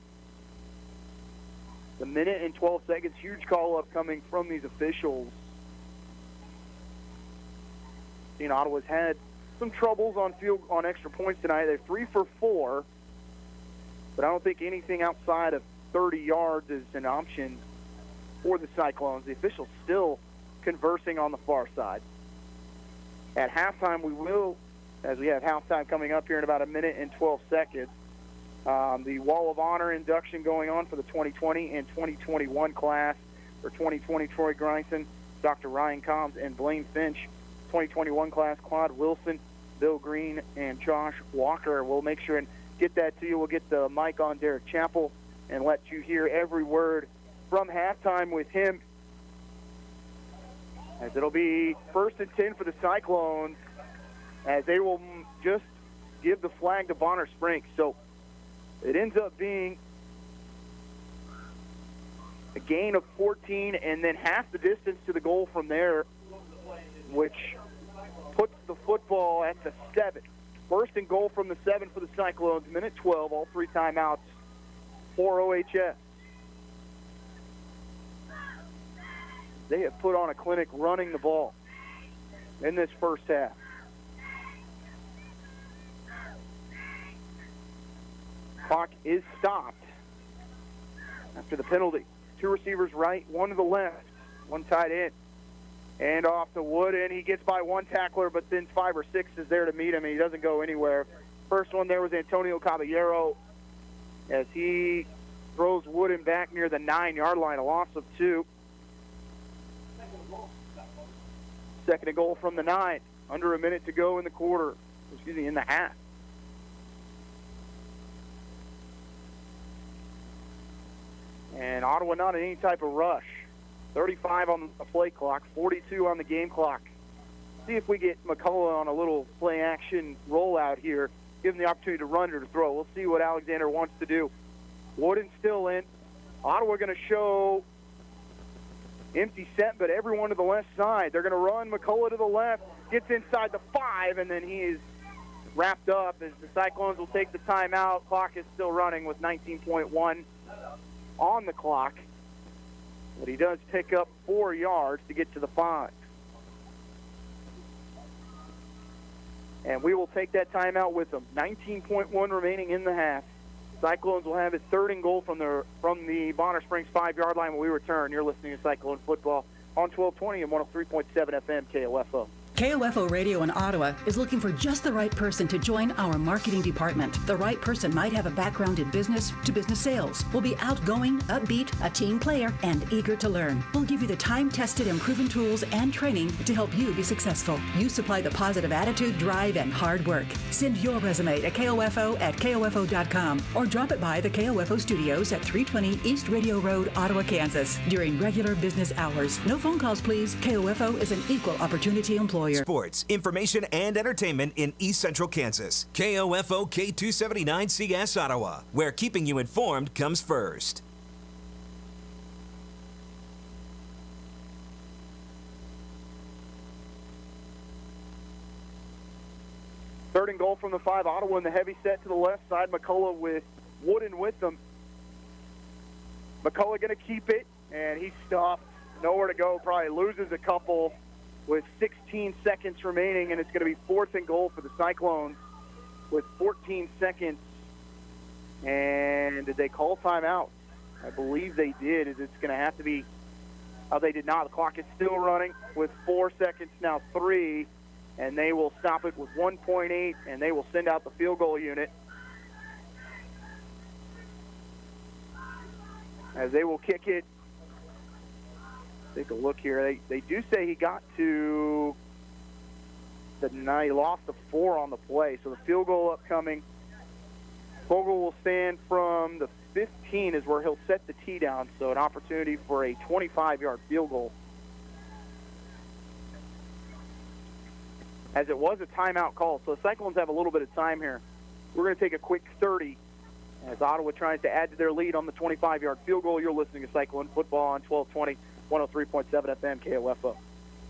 Speaker 16: The 1:12 seconds, huge call-up coming from these officials. Ottawa's had some troubles on extra points tonight. They're 3 for 4, but I don't think anything outside of 30 yards is an option for the Cyclones. The officials still conversing on the far side. At halftime, as we have halftime coming up here in about 1:12 seconds, the Wall of Honor induction going on for the 2020 and 2021 class. For 2020, Troy Greinson, Dr. Ryan Combs, and Blaine Finch. 2021 class, Claude Wilson, Bill Green, and Josh Walker. We'll make sure and get that to you. We'll get the mic on Derek Chappell and let you hear every word from halftime with him. As it'll be 1st and 10 for the Cyclones, as they will just give the flag to Bonner Springs. So it ends up being a gain of 14 and then half the distance to the goal from there, which puts the football at the 7. 1st and goal from the 7 for the Cyclones, minute 12, all 3 timeouts for OHS. They have put on a clinic running the ball in this first half. Clock is stopped after the penalty. 2 receivers right, 1 to the left, 1 tight end. And off to Wood, and he gets by 1 tackler, but then 5 or 6 is there to meet him, and he doesn't go anywhere. First one there was Antonio Caballero as he throws Wooden back near the 9-yard line, a loss of 2. 2nd and goal from the 9, under a minute to go in the half. And Ottawa not in any type of rush. 35 on the play clock, 42 on the game clock. See if we get McCullough on a little play-action rollout here, give him the opportunity to run or to throw. We'll see what Alexander wants to do. Wooden still in. Ottawa going to show empty set, but everyone to the left side. They're going to run McCullough to the left, gets inside the 5, and then he is wrapped up as the Cyclones will take the timeout. Clock is still running with 19.1 on the clock. But he does pick up 4 yards to get to the 5. And we will take that timeout with them. 19.1 remaining in the half. Cyclones will have his 3rd and goal from the Bonner Springs 5-yard line when we return. You're listening to Cyclone Football on 1220 and 103.7 FM KOFO.
Speaker 11: KOFO Radio in Ottawa is looking for just the right person to join our marketing department. The right person might have a background in business-to-business sales, will be outgoing, upbeat, a team player, and eager to learn. We'll give you the time-tested and proven tools and training to help you be successful. You supply the positive attitude, drive, and hard work. Send your resume to KOFO@KOFO.com or drop it by the KOFO studios at 320 East Radio Road, Ottawa, Kansas, during regular business hours. No phone calls, please. KOFO is an equal opportunity employer.
Speaker 20: Sports, information, and entertainment in East Central Kansas. KOFO K279CS Ottawa, where keeping you informed comes first.
Speaker 16: Third and goal from the 5. Ottawa in the heavy set to the left side. McCullough with Wooden with them. McCullough going to keep it, and he's stopped. Nowhere to go. Probably loses a couple with 16 seconds remaining, and it's going to be 4th and goal for the Cyclones with 14 seconds. And did they call timeout? I believe they did. It's going to have to be. Oh, they did not. The clock is still running with 4 seconds, now 3, and they will stop it with 1.8, and they will send out the field goal unit. As they will kick it. Take a look here. They do say he got to the 9. He lost a 4 on the play. So the field goal upcoming. Vogel will stand from the 15 is where he'll set the tee down. So an opportunity for a 25-yard field goal. As it was a timeout call. So the Cyclones have a little bit of time here. We're going to take a quick 30 as Ottawa tries to add to their lead on the 25-yard field goal. You're listening to Cyclone Football on 1220. 103.7 FM KOFO.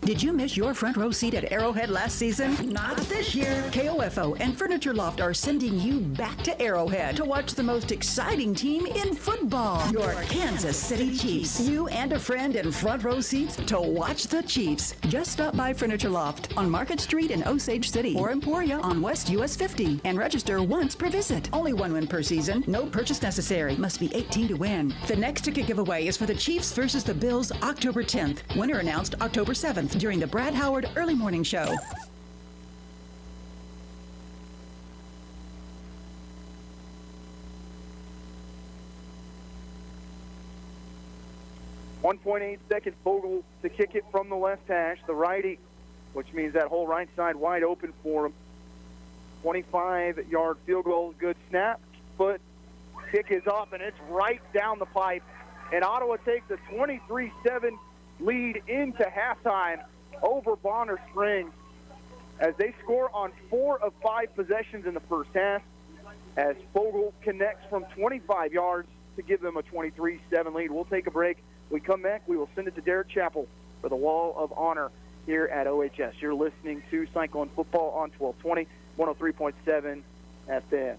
Speaker 11: Did you miss your front row seat at Arrowhead last season? Not this year. KOFO and Furniture Loft are sending you back to Arrowhead to watch the most exciting team in football, your Kansas City Chiefs. You and a friend in front row seats to watch the Chiefs. Just stop by Furniture Loft on Market Street in Osage City or Emporia on West US 50 and register once per visit. Only 1 win per season. No purchase necessary. Must be 18 to win. The next ticket giveaway is for the Chiefs versus the Bills October 10th. Winner announced October 7th. During the Brad Howard Early Morning Show.
Speaker 16: .8 seconds. Vogel to kick it from the left hash, the righty, which means that whole right side wide open for him. 25-yard field goal. Good snap. Foot kick is off, and it's right down the pipe. And Ottawa takes a 23-7 lead into halftime over Bonner Springs as they score on 4 of 5 possessions in the first half, as Fogle connects from 25 yards to give them a 23-7 lead. We'll take a break. We come back, we will send it to Derek Chappell for the Wall of Honor here at OHS. You're listening to Cyclone Football on 1220, 103.7 FM.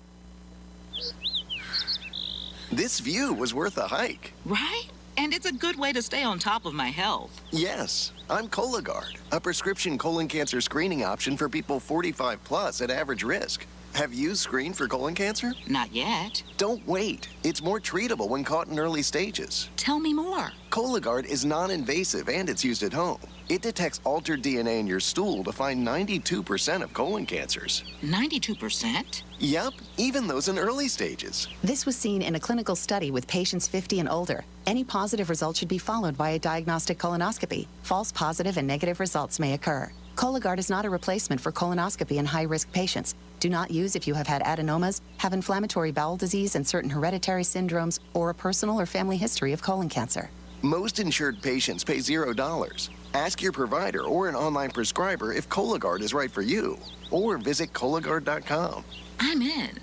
Speaker 18: This view was worth a hike.
Speaker 22: Right? And it's a good way to stay on top of my health.
Speaker 18: Yes, I'm Cologuard, a prescription colon cancer screening option for people 45 plus at average risk. Have you screened for colon cancer?
Speaker 22: Not yet.
Speaker 18: Don't wait. It's more treatable when caught in early stages.
Speaker 22: Tell me more.
Speaker 18: Cologuard is non-invasive and it's used at home. It detects altered DNA in your stool to find 92% of colon cancers.
Speaker 22: 92%?
Speaker 18: Yep, even those in early stages.
Speaker 23: This was seen in a clinical study with patients 50 and older. Any positive result should be followed by a diagnostic colonoscopy. False positive and negative results may occur. Cologuard is not a replacement for colonoscopy in high-risk patients. Do not use if you have had adenomas, have inflammatory bowel disease and certain hereditary syndromes, or a personal or family history of colon cancer.
Speaker 18: Most insured patients pay $0. Ask your provider or an online prescriber if Cologuard is right for you, or visit Cologuard.com.
Speaker 22: I'm in.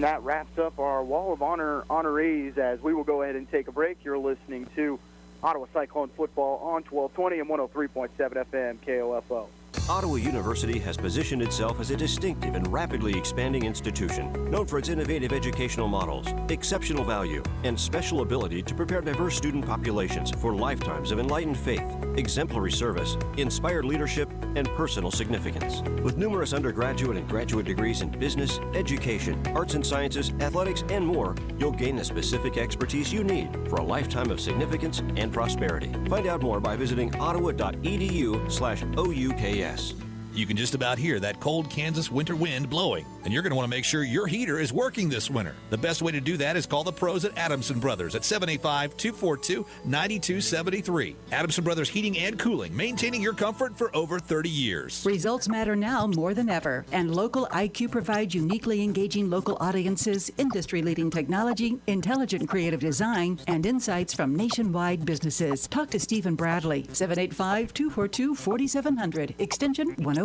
Speaker 16: And that wraps up our Wall of Honor honorees as we will go ahead and take a break. You're listening to Ottawa Cyclone football on 1220 and 103.7 FM KOFO.
Speaker 3: Ottawa University has positioned itself as a distinctive and rapidly expanding institution, known for its innovative educational models, exceptional value, and special ability to prepare diverse student populations for lifetimes of enlightened faith, exemplary service, inspired leadership, and personal significance. With numerous undergraduate and graduate degrees in business, education, arts and sciences, athletics, and more, you'll gain the specific expertise you need for a lifetime of significance and prosperity. Find out more by visiting ottawa.edu/OUKS.
Speaker 12: You can just about hear that cold Kansas winter wind blowing, and you're going to want to make sure your heater is working this winter. The best way to do that is call the pros at Adamson Brothers at 785-242-9273. Adamson Brothers Heating and Cooling, maintaining your comfort for over 30 years.
Speaker 11: Results matter now more than ever, and Local IQ provides uniquely engaging local audiences, industry-leading technology, intelligent creative design, and insights from nationwide businesses. Talk to Stephen Bradley, 785-242-4700, extension 108.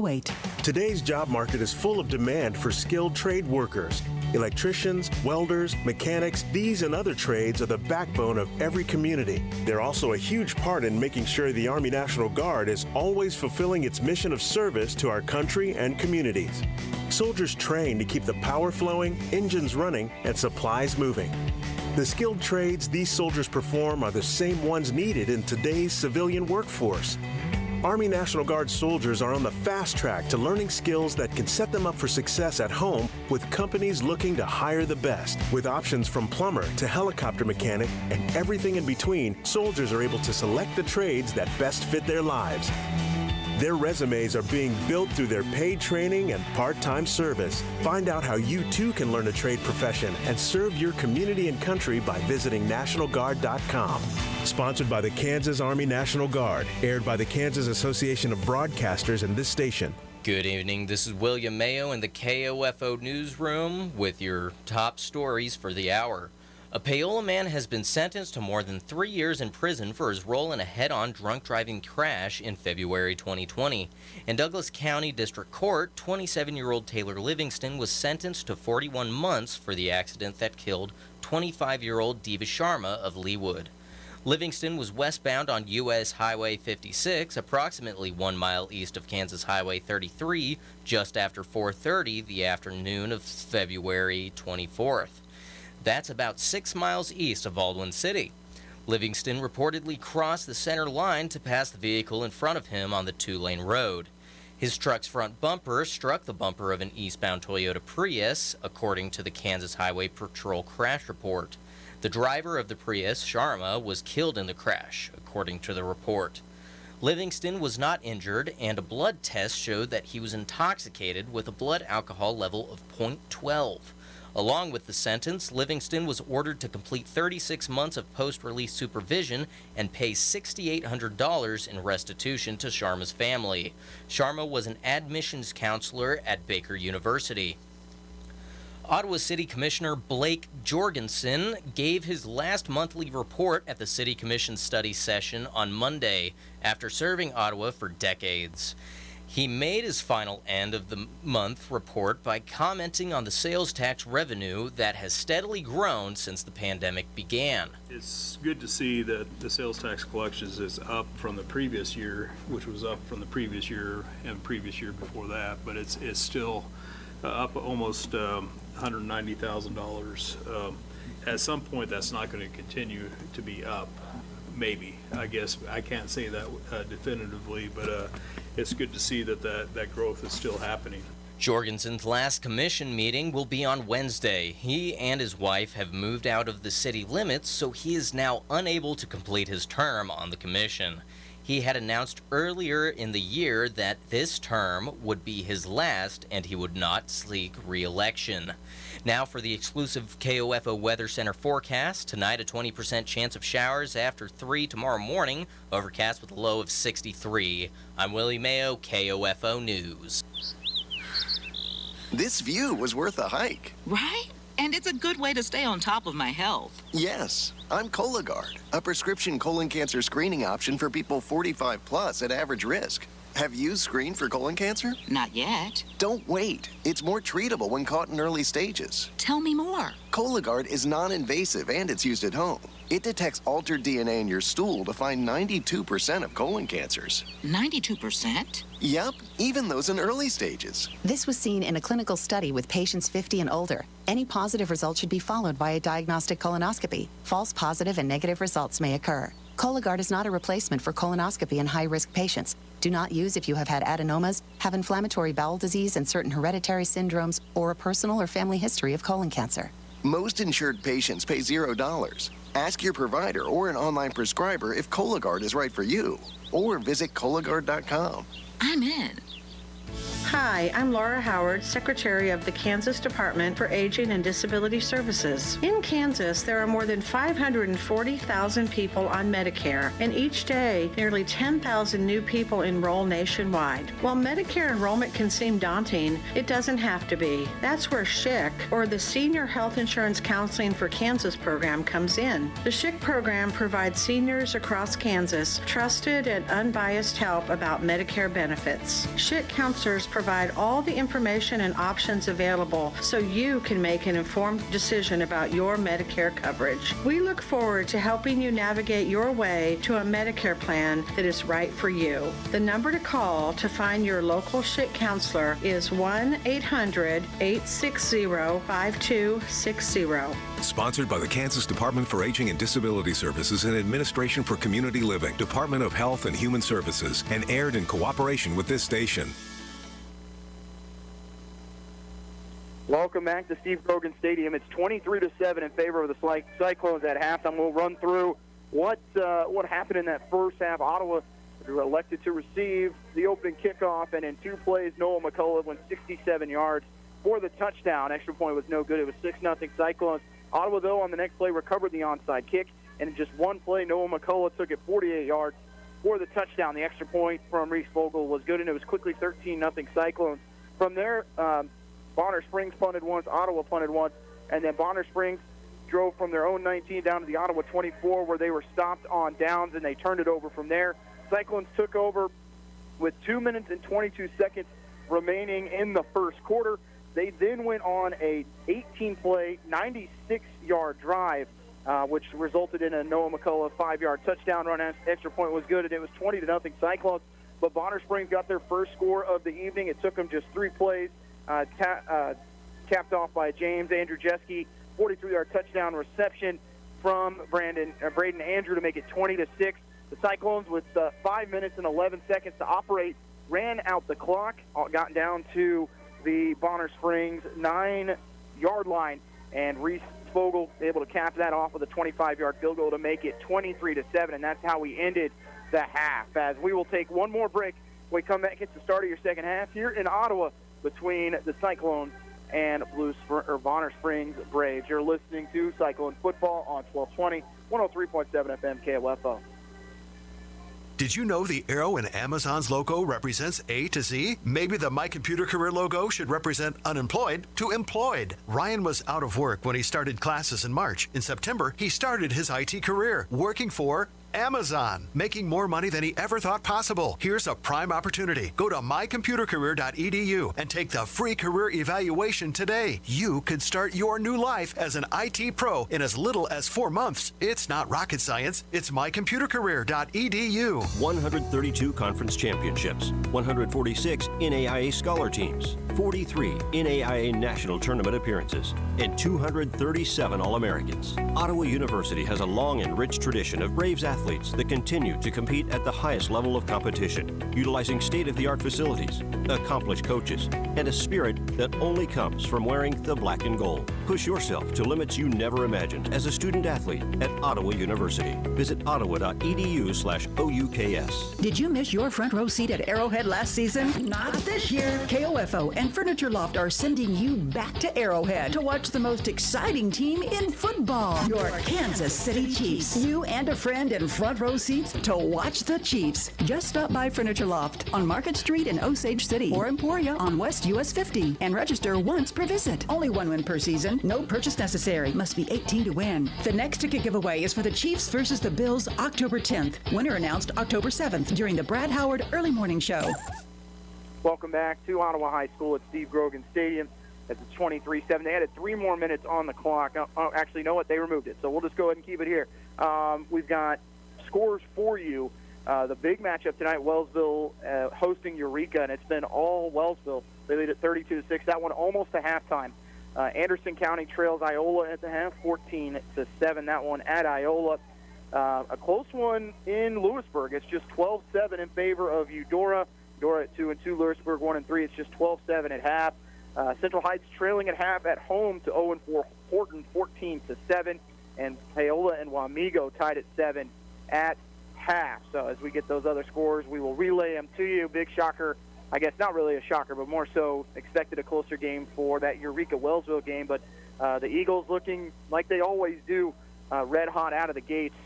Speaker 13: Today's job market is full of demand for skilled trade workers. Electricians, welders, mechanics, these and other trades are the backbone of every community. They're also a huge part in making sure the Army National Guard is always fulfilling its mission of service to our country and communities. Soldiers train to keep the power flowing, engines running, and supplies moving. The skilled trades these soldiers perform are the same ones needed in today's civilian workforce. Army National Guard soldiers are on the fast track to learning skills that can set them up for success at home with companies looking to hire the best. With options from plumber to helicopter mechanic and everything in between, soldiers are able to select the trades that best fit their lives. Their resumes are being built through their paid training and part-time service. Find out how you too can learn a trade profession and serve your community and country by visiting NationalGuard.com. Sponsored by the Kansas Army National Guard, aired by the Kansas Association of Broadcasters and this station.
Speaker 15: Good evening. This is William Mayo in the KOFO newsroom with your top stories for the hour. A Paola man has been sentenced to more than 3 years in prison for his role in a head-on drunk driving crash in February 2020. In Douglas County District Court, 27-year-old Taylor Livingston was sentenced to 41 months for the accident that killed 25-year-old Diva Sharma of Leawood. Livingston was westbound on U.S. Highway 56, approximately 1 mile east of Kansas Highway 33, just after 4:30 the afternoon of February 24th. That's about 6 miles east of Baldwin City. Livingston reportedly crossed the center line to pass the vehicle in front of him on the 2-lane road. His truck's front bumper struck the bumper of an eastbound Toyota Prius, according to the Kansas Highway Patrol crash report. The driver of the Prius, Sharma, was killed in the crash, according to the report. Livingston was not injured, and a blood test showed that he was intoxicated with a blood alcohol level of .12. Along with the sentence, Livingston was ordered to complete 36 months of post-release supervision and pay $6,800 in restitution to Sharma's family. Sharma was an admissions counselor at Baker University. Ottawa City Commissioner Blake Jorgensen gave his last monthly report at the City Commission study session on Monday after serving Ottawa for decades. He made his final end of the month report by commenting on the sales tax revenue that has steadily grown since the pandemic began.
Speaker 24: It's good to see that the sales tax collections is up from the previous year, which was up from the previous year and previous year before that, but it's still up almost $190,000. At some point, that's not going to continue to be up. Maybe. I guess I can't say that definitively, but it's good to see that growth is still happening.
Speaker 15: Jorgensen's last commission meeting will be on Wednesday. He and his wife have moved out of the city limits, so he is now unable to complete his term on the commission. He had announced earlier in the year that this term would be his last and he would not seek re-election. Now for the exclusive KOFO Weather Center forecast. Tonight, a 20% chance of showers after 3 tomorrow morning. Overcast with a low of 63. I'm Willie Mayo, KOFO News.
Speaker 18: This view was worth a hike.
Speaker 22: Right? And it's a good way to stay on top of my health.
Speaker 18: Yes, I'm Cologuard, a prescription colon cancer screening option for people 45 plus at average risk. Have you screened for colon cancer?
Speaker 22: Not yet.
Speaker 18: Don't wait. It's more treatable when caught in early stages.
Speaker 22: Tell me more.
Speaker 18: Cologuard is non-invasive and it's used at home. It detects altered DNA in your stool to find 92% of colon cancers.
Speaker 22: 92%?
Speaker 18: Yep, even those in early stages.
Speaker 23: This was seen in a clinical study with patients 50 and older. Any positive result should be followed by a diagnostic colonoscopy. False positive and negative results may occur. Cologuard is not a replacement for colonoscopy in high-risk patients. Do not use if you have had adenomas, have inflammatory bowel disease and certain hereditary syndromes, or a personal or family history of colon cancer.
Speaker 18: Most insured patients pay $0. Ask your provider or an online prescriber if Cologuard is right for you, or visit Cologuard.com.
Speaker 22: I'm in.
Speaker 4: Hi, I'm Laura Howard, Secretary of the Kansas Department for Aging and Disability Services. In Kansas, there are more than 540,000 people on Medicare, and each day, nearly 10,000 new people enroll nationwide. While Medicare enrollment can seem daunting, it doesn't have to be. That's where SHIC, or the Senior Health Insurance Counseling for Kansas program, comes in. The SHIC program provides seniors across Kansas trusted and unbiased help about Medicare benefits. SHIC counselors provide all the information and options available so you can make an informed decision about your Medicare coverage. We look forward to helping you navigate your way to a Medicare plan that is right for you. The number to call to find your local SHIC counselor is 1-800-860-5260.
Speaker 14: Sponsored by the Kansas Department for Aging and Disability Services and Administration for Community Living, Department of Health and Human Services, and aired in cooperation with this station.
Speaker 16: Welcome back to Steve Grogan Stadium. It's 23-7 in favor of the Cyclones at halftime. We'll run through what happened in that first half. Ottawa were elected to receive the opening kickoff, and in 2 plays, Noah McCullough went 67 yards for the touchdown. Extra point was no good. It was 6-0 Cyclones. Ottawa, though, on the next play recovered the onside kick, and in just 1 play, Noah McCullough took it 48 yards for the touchdown. The extra point from Reese Vogel was good, and it was quickly 13-0 Cyclones. From there, Bonner Springs punted once, Ottawa punted once, and then Bonner Springs drove from their own 19 down to the Ottawa 24 where they were stopped on downs, and they turned it over from there. Cyclones took over with 2 minutes and 22 seconds remaining in the first quarter. They then went on a 18-play, 96-yard drive, which resulted in a Noah McCullough 5-yard touchdown run. Extra point was good, and it was 20-0 Cyclones. But Bonner Springs got their first score of the evening. It took them just 3 plays. Capped off by James Andrzejewski, 43-yard touchdown reception from Braden Andrew to make it 20-6. The Cyclones, with 5 minutes and 11 seconds to operate, ran out the clock, got down to the Bonner Springs 9-yard line, and Reese Vogel able to cap that off with a 25-yard field goal to make it 23-7, and that's how we ended the half. As we will take one more break, we come back. It's the start of your second half here in Ottawa between the Cyclones and Bonner Springs Braves. You're listening to Cyclone Football on 1220, 103.7 FM KOFO.
Speaker 19: Did you know the arrow in Amazon's logo represents A to Z? Maybe the My Computer Career logo should represent unemployed to employed. Ryan was out of work when he started classes in March. In September, he started his IT career, working for Amazon, making more money than he ever thought possible. Here's a prime opportunity. Go to mycomputercareer.edu and take the free career evaluation today. You could start your new life as an IT pro in as little as 4 months. It's not rocket science. It's mycomputercareer.edu.
Speaker 3: 132 conference championships, 146 NAIA scholar teams, 43 NAIA national tournament appearances, and 237 All-Americans. Ottawa University has a long and rich tradition of Braves athletes that continue to compete at the highest level of competition, utilizing state-of-the-art facilities, accomplished coaches, and a spirit that only comes from wearing the black and gold. Push yourself to limits you never imagined as a student athlete at Ottawa University. Visit ottawa.edu/OUKS.
Speaker 11: Did you miss your front row seat at Arrowhead last season? Not this year. KOFO and Furniture Loft are sending you back to Arrowhead to watch the most exciting team in football, your Kansas City Chiefs. You and a friend and front row seats to watch the Chiefs. Just stop by Furniture Loft on Market Street in Osage City or Emporia on West US 50 and register once per visit. Only one win per season. No purchase necessary. Must be 18 to win. The next ticket giveaway is for the Chiefs versus the Bills October 10th. Winner announced October 7th during the Brad Howard Early Morning Show.
Speaker 16: Welcome back to Ottawa High School at Steve Grogan Stadium. It's 23-7. They added 3 more minutes on the clock. Actually, you know what? They removed it, so we'll just go ahead and keep it here. We've got scores for you. The big matchup tonight, Wellsville hosting Eureka, and it's been all Wellsville. They lead at 32-6. That one almost to halftime. Anderson County trails Iola at the half, 14-7. That one at Iola. A close one in Lewisburg. It's just 12-7 in favor of Eudora. Eudora at 2-2, Lewisburg 1-3. It's just 12-7 at half. Central Heights trailing at half at home to 0-4 Horton, 14-7. And Paola and Wamego tied at 7 at half. So as we get those other scores, we will relay them to you. Big shocker. I guess not really a shocker, but more so expected a closer game for that Eureka-Wellsville game. But the Eagles looking like they always do, red hot out of the gates,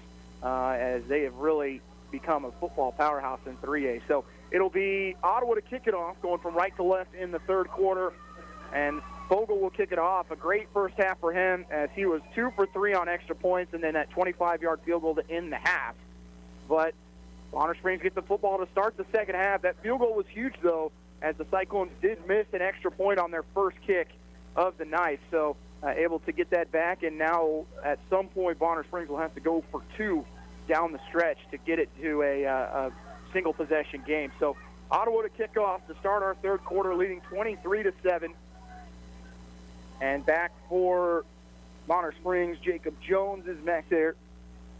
Speaker 16: as they have really become a football powerhouse in 3A. So it'll be Ottawa to kick it off, going from right to left in the third quarter. And Fogle will kick it off. A great first half for him, as he was 2 for 3 on extra points and then that 25-yard field goal to end the half. But Bonner Springs gets the football to start the second half. That field goal was huge, though, as the Cyclones did miss an extra point on their first kick of the night. So able to get that back, and now at some point Bonner Springs will have to go for 2 down the stretch to get it to a single-possession game. So Ottawa to kick off to start our third quarter, leading 23-7. And back for Bonner Springs, Jacob Jones is back there.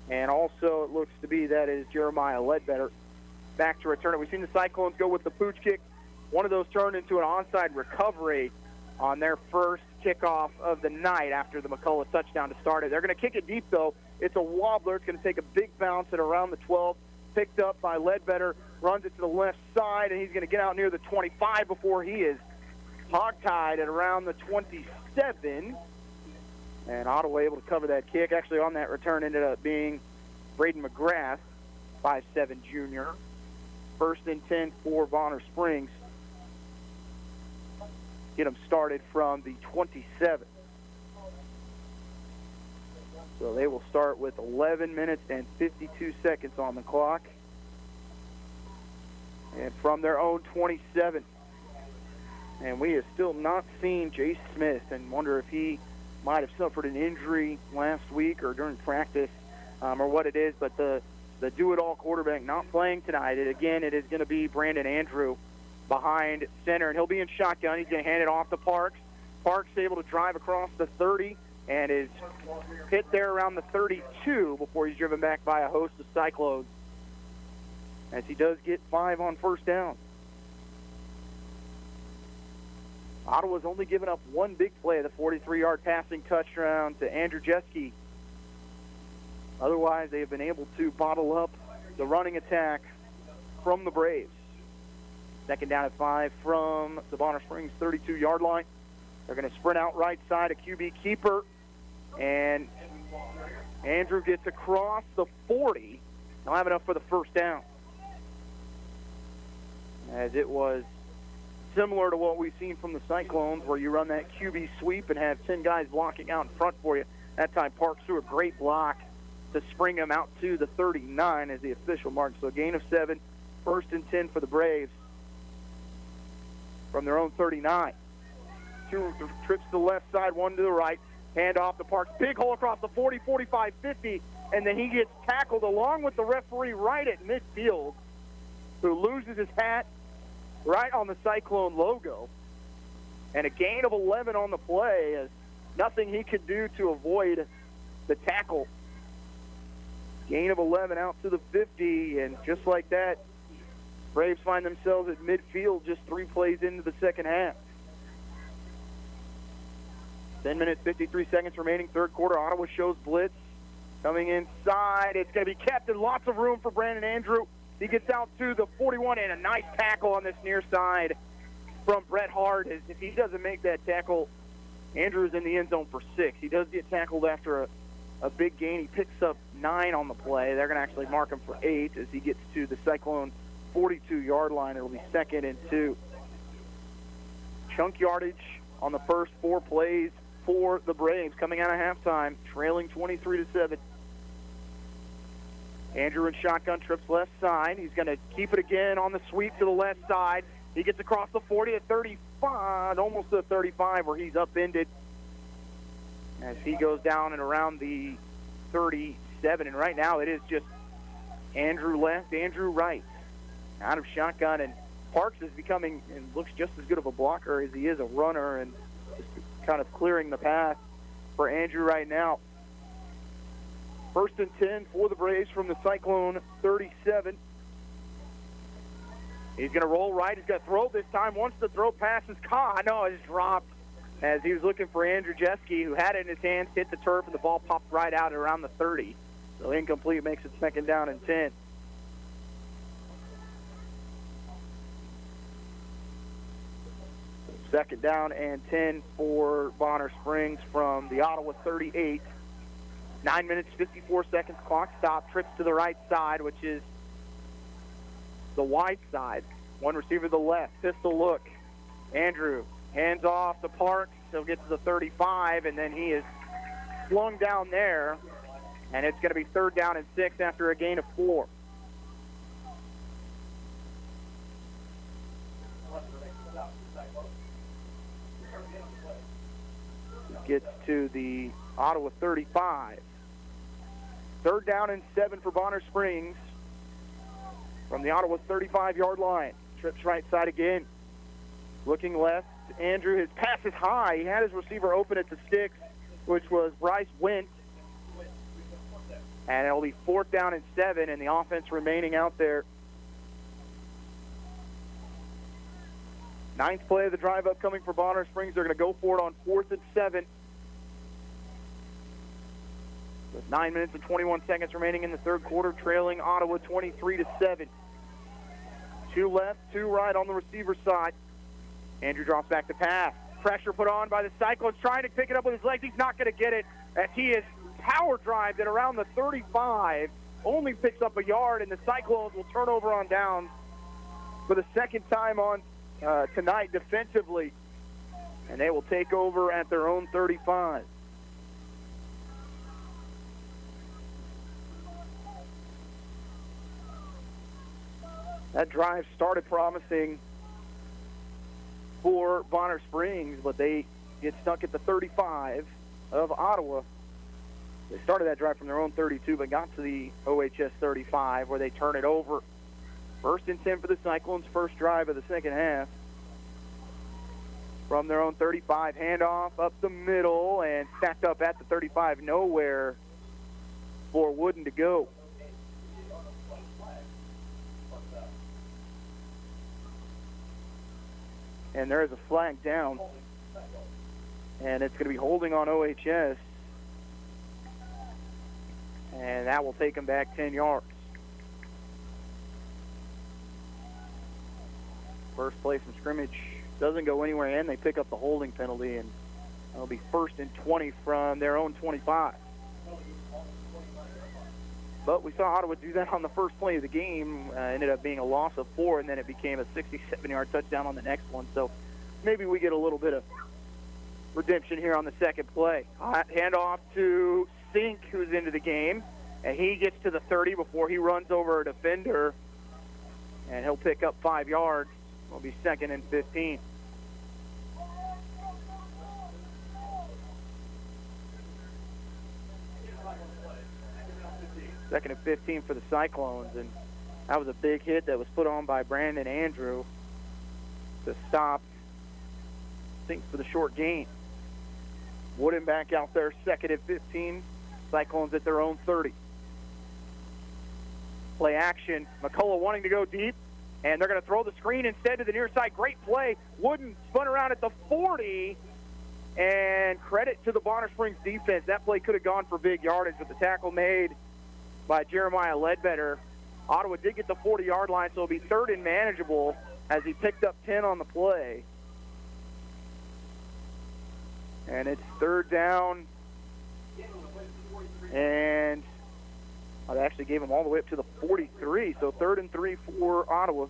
Speaker 16: And also it looks to be that is Jeremiah Ledbetter back to return it. We've seen the Cyclones go with the pooch kick. One of those turned into an onside recovery on their first kickoff of the night after the McCullough touchdown to start it. They're going to kick it deep, though. It's a wobbler. It's going to take a big bounce at around the 12. Picked up by Ledbetter, runs it to the left side, and he's going to get out near the 25 before he is hogtied at around the 27. And Ottawa able to cover that kick. Actually, on that return ended up being Braden McGrath, 5'7" junior. First and 10 for Bonner Springs. Get them started from the 27. So they will start with 11 minutes and 52 seconds on the clock. And from their own 27. And we have still not seen Jace Smith, and wonder if he might have suffered an injury last week or during practice, or what it is. But the do-it-all quarterback not playing tonight. It is going to be Brandon Andrew behind center, and he'll be in shotgun. He's going to hand it off to Parks. Parks able to drive across the 30 and is hit there around the 32 before he's driven back by a host of Cyclones, as he does get 5 on first down. Ottawa's only given up one big play, the 43-yard passing touchdown to Andrew Jeske. Otherwise, they have been able to bottle up the running attack from the Braves. Second down at 5 from the Bonner Springs 32-yard line. They're going to sprint out right side, a QB keeper, and Andrew gets across the 40. Don't have enough for the first down, as it was similar to what we've seen from the Cyclones, where you run that QB sweep and have 10 guys blocking out in front for you. That time Parks threw a great block to spring him out to the 39 as the official mark. So a gain of 7, first and 10 for the Braves from their own 39. 2 trips to the left side, 1 to the right. Hand off to Parks. Big hole across the 40, 45, 50, and then he gets tackled along with the referee right at midfield, who loses his hat right on the Cyclone logo. And a gain of 11 on the play, as nothing he could do to avoid the tackle. Gain of 11 out to the 50, and just like that, Braves find themselves at midfield just 3 plays into the second half. 10 minutes, 53 seconds remaining, third quarter. Ottawa shows blitz. Coming inside, it's going to be kept in lots of room for Brandon Andrew. He gets out to the 41, and a nice tackle on this near side from Brett Hart. As if he doesn't make that tackle, Andrew's in the end zone for 6. He does get tackled after a big gain. He picks up 9 on the play. They're going to actually mark him for 8 as he gets to the Cyclone 42-yard line. It'll be 2nd and 2. Chunk yardage on the first 4 plays for the Braves coming out of halftime, trailing 23-7. Andrew in shotgun, trips left side. He's going to keep it again on the sweep to the left side. He gets across the 40 to 35, almost to the 35 where he's upended as he goes down and around the 37. And right now it is just Andrew left, Andrew right. Out of shotgun, and Parks is becoming and looks just as good of a blocker as he is a runner, and just kind of clearing the path for Andrew right now. 1st and 10 for the Braves from the Cyclone 37. He's going to roll right. He's going to throw this time. Once the throw pass is caught. No, it's dropped as he was looking for Andrew Jeske, who had it in his hands, hit the turf, and the ball popped right out at around the 30. So incomplete, makes it 2nd down and 10. Second down and 10 for Bonner Springs from the Ottawa 38. 9 minutes, 54 seconds, clock stop. Trips to the right side, which is the wide side. One receiver to the left, pistol look. Andrew hands off to Parks. He'll get to the 35, and then he is flung down there, and it's going to be 3rd down and 6 after a gain of 4. Gets to the Ottawa 35. 3rd down and 7 for Bonner Springs from the Ottawa 35-yard line. Trips right side again. Looking left. Andrew, his pass is high. He had his receiver open at the sticks, which was Bryce Wint. And it'll be 4th down and 7, and the offense remaining out there. 9th play of the drive upcoming for Bonner Springs. They're going to go for it on 4th and 7. With 9 minutes and 21 seconds remaining in the 3rd quarter, trailing Ottawa 23-7. 2 left, 2 right on the receiver side. Andrew drops back to pass. Pressure put on by the Cyclones, trying to pick it up with his legs. He's not going to get it as he is power drived at around the 35. Only picks up a yard, and the Cyclones will turn over on downs for the 2nd time on tonight defensively. And they will take over at their own 35. That drive started promising for Bonner Springs, but they get stuck at the 35 of Ottawa. They started that drive from their own 32, but got to the OHS 35 where they turn it over. 1st and 10 for the Cyclones, first drive of the second half. From their own 35, handoff up the middle and stacked up at the 35. Nowhere for Wooden to go. And there is a flag down. And it's going to be holding on OHS. And that will take them back 10 yards. First play from scrimmage doesn't go anywhere, and they pick up the holding penalty, and it'll be 1st and 20 from their own 25. But we saw Ottawa do that on the first play of the game. Ended up being a loss of 4, and then it became a 67-yard touchdown on the next one. So maybe we get a little bit of redemption here on the second play. Handoff to Sink, who's into the game, and he gets to the 30 before he runs over a defender, and he'll pick up 5 yards. It'll be 2nd and 15. Second and 15 for the Cyclones, and that was a big hit that was put on by Brandon Andrew to stop, I think, for the short gain. Wooden back out there, 2nd and 15. Cyclones at their own 30. Play action. McCullough wanting to go deep, and they're going to throw the screen instead to the near side. Great play. Wooden spun around at the 40, and credit to the Bonner Springs defense. That play could have gone for big yardage, but the tackle made by Jeremiah Ledbetter. Ottawa did get the 40-yard line, so it'll be 3rd and manageable as he picked up 10 on the play. And it's 3rd down and They actually gave him all the way up to the 43, so 3rd and 3 for Ottawa.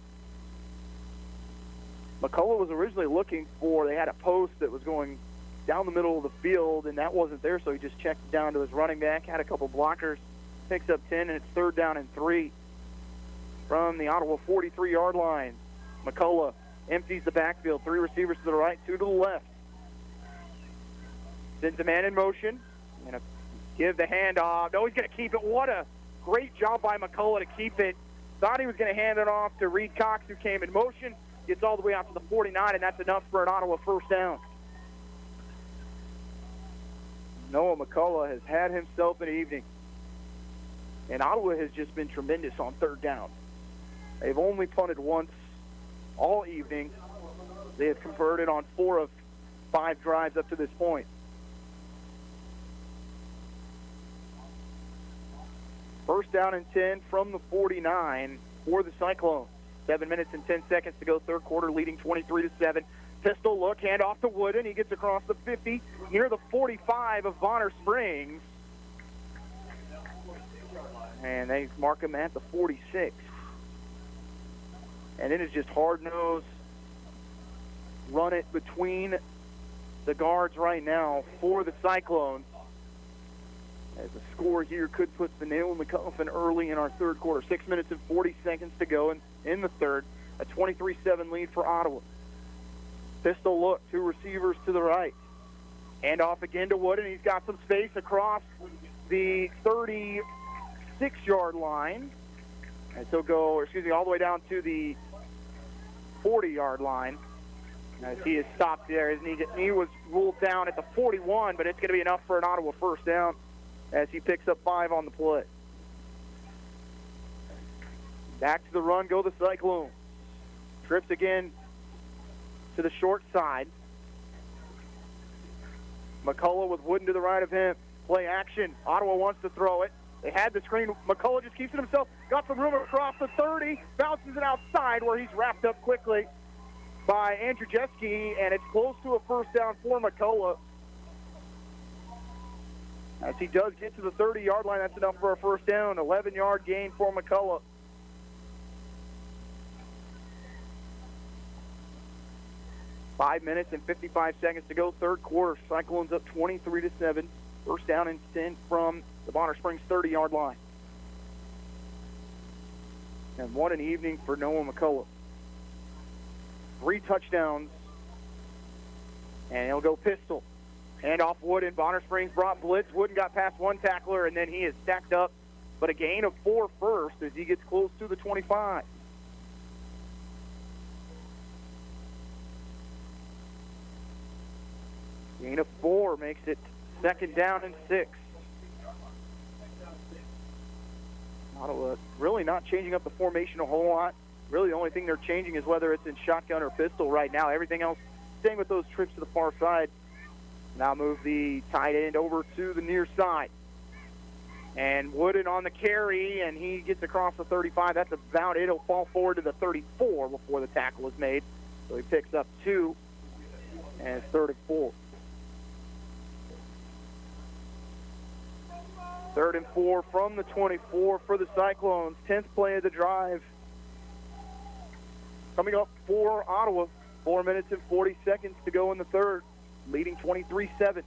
Speaker 16: McCullough was originally looking for, they had a post that was going down the middle of the field, and that wasn't there, so he just checked it down to his running back, had a couple blockers, picks up 10, and it's 3rd down and 3 from the Ottawa 43-yard line. McCullough empties the backfield, 3 receivers to the right, 2 to the left. Sends a man in motion. Going to give the handoff. No, he's going to keep it. What a great job by McCullough to keep it. Thought he was going to hand it off to Reed Cox, who came in motion. Gets all the way out to the 49, and that's enough for an Ottawa first down. Noah McCullough has had himself an evening. And Ottawa has just been tremendous on 3rd down. They've only punted once all evening. They have converted on 4 of 5 drives up to this point. First down and 10 from the 49 for the Cyclones. 7 minutes and 10 seconds to go, 3rd quarter, leading 23-7. Pistol look, hand off to Wooden. He gets across the 50, near the 45 of Bonner Springs. And they mark him at the 46. And it is just hard-nosed, run it between the guards right now for the Cyclones. As the score here could put the nail in the coffin early in our 3rd quarter. 6 minutes and 40 seconds to go in the 3rd. A 23-7 lead for Ottawa. Pistol look, 2 receivers to the right. Hand off again to Wooden. He's got some space across the 36-yard line. And so all the way down to the 40-yard line. As he is stopped there. His knee was ruled down at the 41, but it's going to be enough for an Ottawa first down as he picks up 5 on the play. Back to the run go the Cyclones. Trips again to the short side. McCullough with Wooden to the right of him. Play action. Ottawa wants to throw it. They had the screen. McCullough just keeps it himself. Got some room across the 30. Bounces it outside where he's wrapped up quickly by Andrew Jeske, and it's close to a first down for McCullough. As he does get to the 30-yard line, that's enough for a first down. 11-yard gain for McCullough. Five minutes and 55 seconds to go, 3rd quarter. Cyclones up 23-7. First down and 10 from the Bonner Springs 30-yard line. And what an evening for Noah McCullough. 3 touchdowns. And he'll go pistol. Hand off Wooden. Bonner Springs brought blitz. Wooden got past 1 tackler, and then he is stacked up. But a gain of 4 first as he gets close to the 25. Gain of 4 makes it 2nd down and 6. Ottawa really not changing up the formation a whole lot. Really the only thing they're changing is whether it's in shotgun or pistol right now. Everything else staying with those trips to the far side. Now move the tight end over to the near side. And Wooden on the carry, and he gets across the 35. That's about it. He'll fall forward to the 34 before the tackle is made. So he picks up 2, and it's 3rd and 4. 3rd and 4 from the 24 for the Cyclones. 10th play of the drive. Coming up for Ottawa. 4 minutes and 40 seconds to go in the 3rd. Leading 23-7.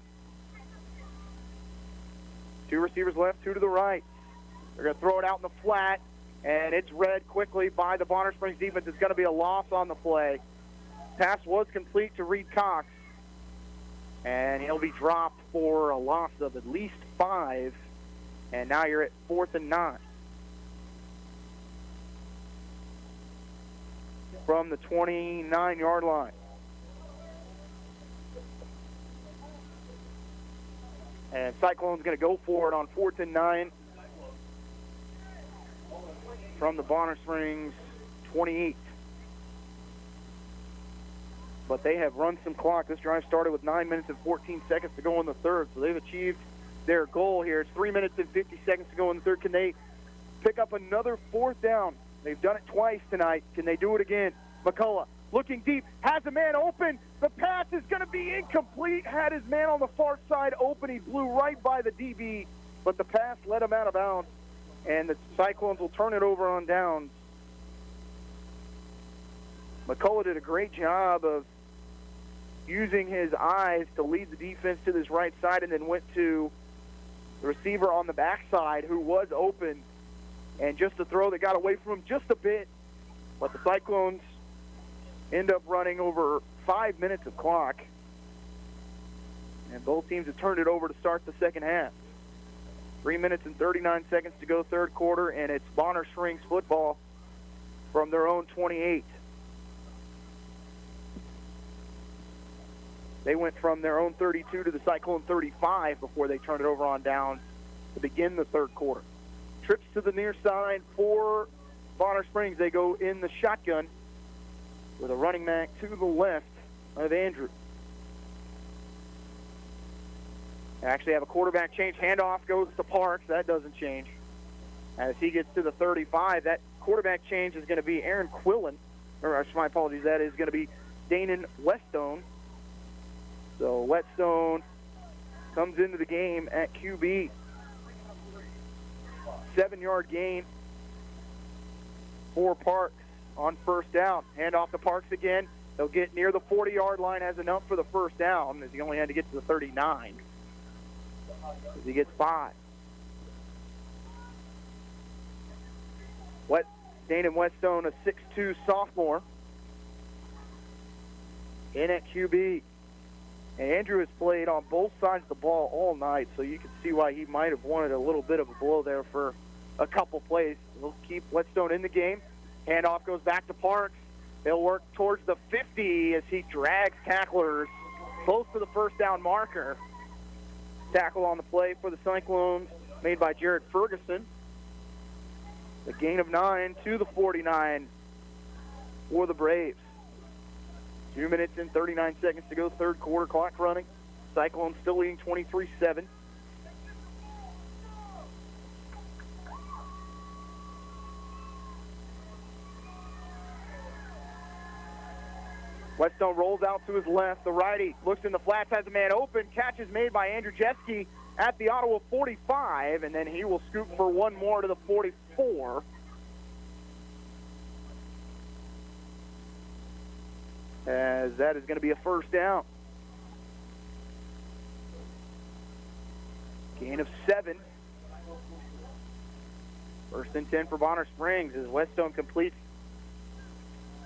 Speaker 16: 2 receivers left, 2 to the right. They're going to throw it out in the flat, and it's read quickly by the Bonner Springs defense. It's going to be a loss on the play. Pass was complete to Reed Cox, and he'll be dropped for a loss of at least 5. And now you're at 4th and 9. From the 29-yard line. And Cyclone's going to go for it on 4th and 9 from the Bonner Springs 28. But they have run some clock. This drive started with 9 minutes and 14 seconds to go in the 3rd, so they've achieved their goal here. It's 3 minutes and 50 seconds to go in the 3rd. Can they pick up another 4th down? They've done it twice tonight. Can they do it again? McCullough looking deep, has a man open. The pass is going to be incomplete. Had his man on the far side open. He blew right by the DB, but the pass led him out of bounds. and the Cyclones will turn it over on downs. McCullough did a great job of using his eyes to lead the defense to this right side, and then went to the receiver on the backside who was open, and just a throw that got away from him just a bit. But the Cyclones end up running over 5 minutes of clock, and both teams have turned it over to start the second half. 3 minutes and 39 seconds to go third quarter, and it's Bonner Springs football from their own 28. They went from their own 32 to the Cyclone 35 before they turned it over on downs to begin the third quarter. Trips to the near side for Bonner Springs. They go in the shotgun with a running back to the left of Andrew. They actually have a quarterback change. Handoff goes to Parks. That doesn't change. As he gets to the 35, that quarterback change is going to be Aaron Quillen. Or my apologies, that is going to be Danon Whetstone. So Whetstone comes into the game at QB. 7-yard gain for Parks on first down. Hand off to Parks again. They'll get near the 40-yard line, has enough for the first down, as he only had to get to the 39. As he gets 5. Danon Whetstone, a 6'2 sophomore, in at QB. And Andrew has played on both sides of the ball all night, so you can see why he might have wanted a little bit of a blow there for a couple plays. We'll keep Whetstone in the game. Handoff goes back to Parks. They'll work towards the 50 as he drags tacklers close to the first down marker. Tackle on the play for the Cyclones made by Jared Ferguson. The gain of 9 to the 49 for the Braves. 2 minutes and 39 seconds to go, third quarter, clock running. Cyclones still leading 23-7. Whetstone rolls out to his left. The righty looks in the flats, has a man open. Catch is made by Andrew Jeske at the Ottawa 45, and then he will scoop for one more to the 44. As that is going to be a first down. Gain of 7. First and 10 for Bonner Springs as Whetstone completes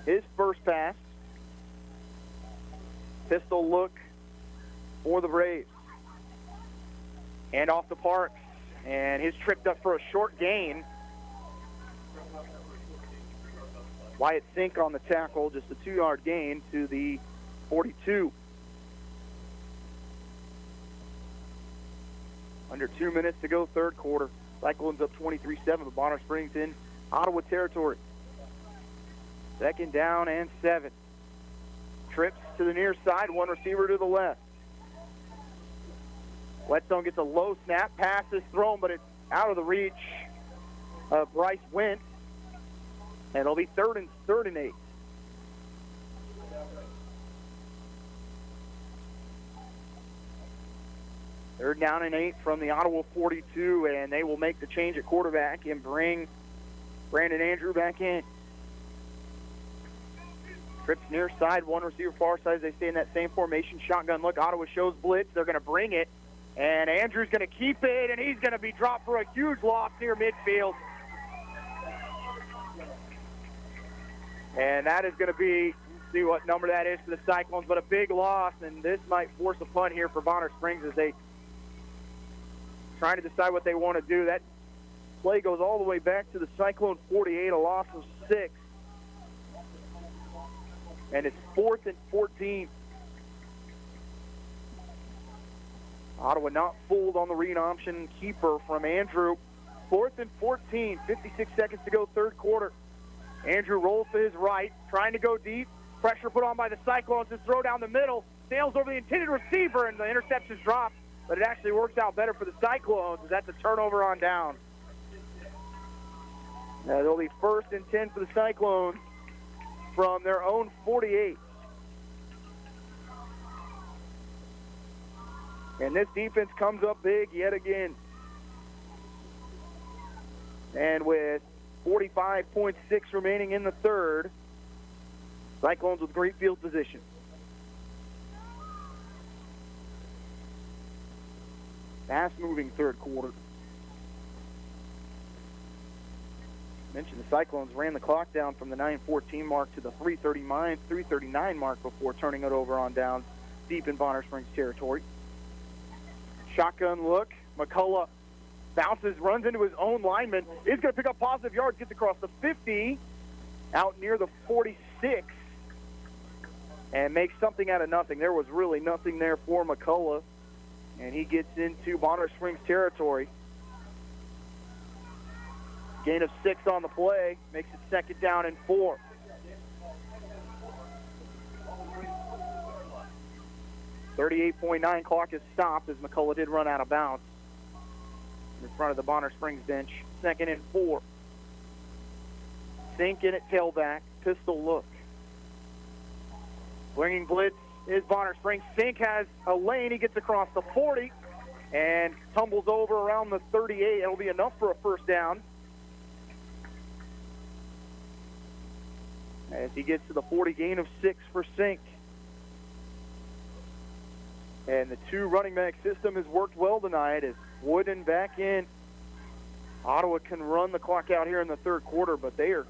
Speaker 16: his first pass. Pistol look for the Braves. Hand off to Parks, and he's tripped up for a short gain. Wyatt Sink on the tackle, just a 2-yard gain to the 42. Under 2 minutes to go, third quarter. Cyclones up 23-7 with Bonner Springs in Ottawa territory. Second down and 7. Trips to the near side, one receiver to the left. Whetstone gets a low snap, pass is thrown, but it's out of the reach of Bryce Wentz. And it'll be third and 8. Third down and 8 from the Ottawa 42, and they will make the change at quarterback and bring Brandon Andrew back in. Trips near side, one receiver far side as they stay in that same formation. Shotgun look, Ottawa shows blitz. They're going to bring it, and Andrew's going to keep it, and he's going to be dropped for a huge loss near midfield. And that is going to be, let's see what number that is for the Cyclones, but a big loss, and this might force a punt here for Bonner Springs as they trying to decide what they want to do. That play goes all the way back to the Cyclone 48, a loss of 6. And it's 4th and 14. Ottawa not fooled on the read option keeper from Andrew. 4th and 14, 56 seconds to go, third quarter. Andrew rolls to his right, trying to go deep. Pressure put on by the Cyclones. His throw down the middle. Sails over the intended receiver, and the interception's dropped. But it actually works out better for the Cyclones as that's a turnover on down. Now it'll be 1st and 10 for the Cyclones from their own 48. And this defense comes up big yet again. And with 45.6 remaining in the third, Cyclones with great field position. Fast-moving third quarter. Mentioned the Cyclones ran the clock down from the 9:14 mark to the 3:39 mark before turning it over on downs deep in Bonner Springs territory. Shotgun look. McCullough bounces, runs into his own lineman. Is going to pick up positive yards, gets across the 50, out near the 46, and makes something out of nothing. There was really nothing there for McCullough, and he gets into Bonner Springs territory. Gain of 6 on the play, makes it 2nd down and 4. .9 clock is stopped as McCullough did run out of bounds in front of the Bonner Springs bench. 2nd and 4. Sink in at tailback, pistol look. Bringing blitz is Bonner Springs. Sink has a lane. He gets across the 40 and tumbles over around the 38. It'll be enough for a first down. As he gets to the 40, gain of 6 for Sink. And the 2 running back system has worked well tonight as Wooden back in. Ottawa can run the clock out here in the third quarter, but they are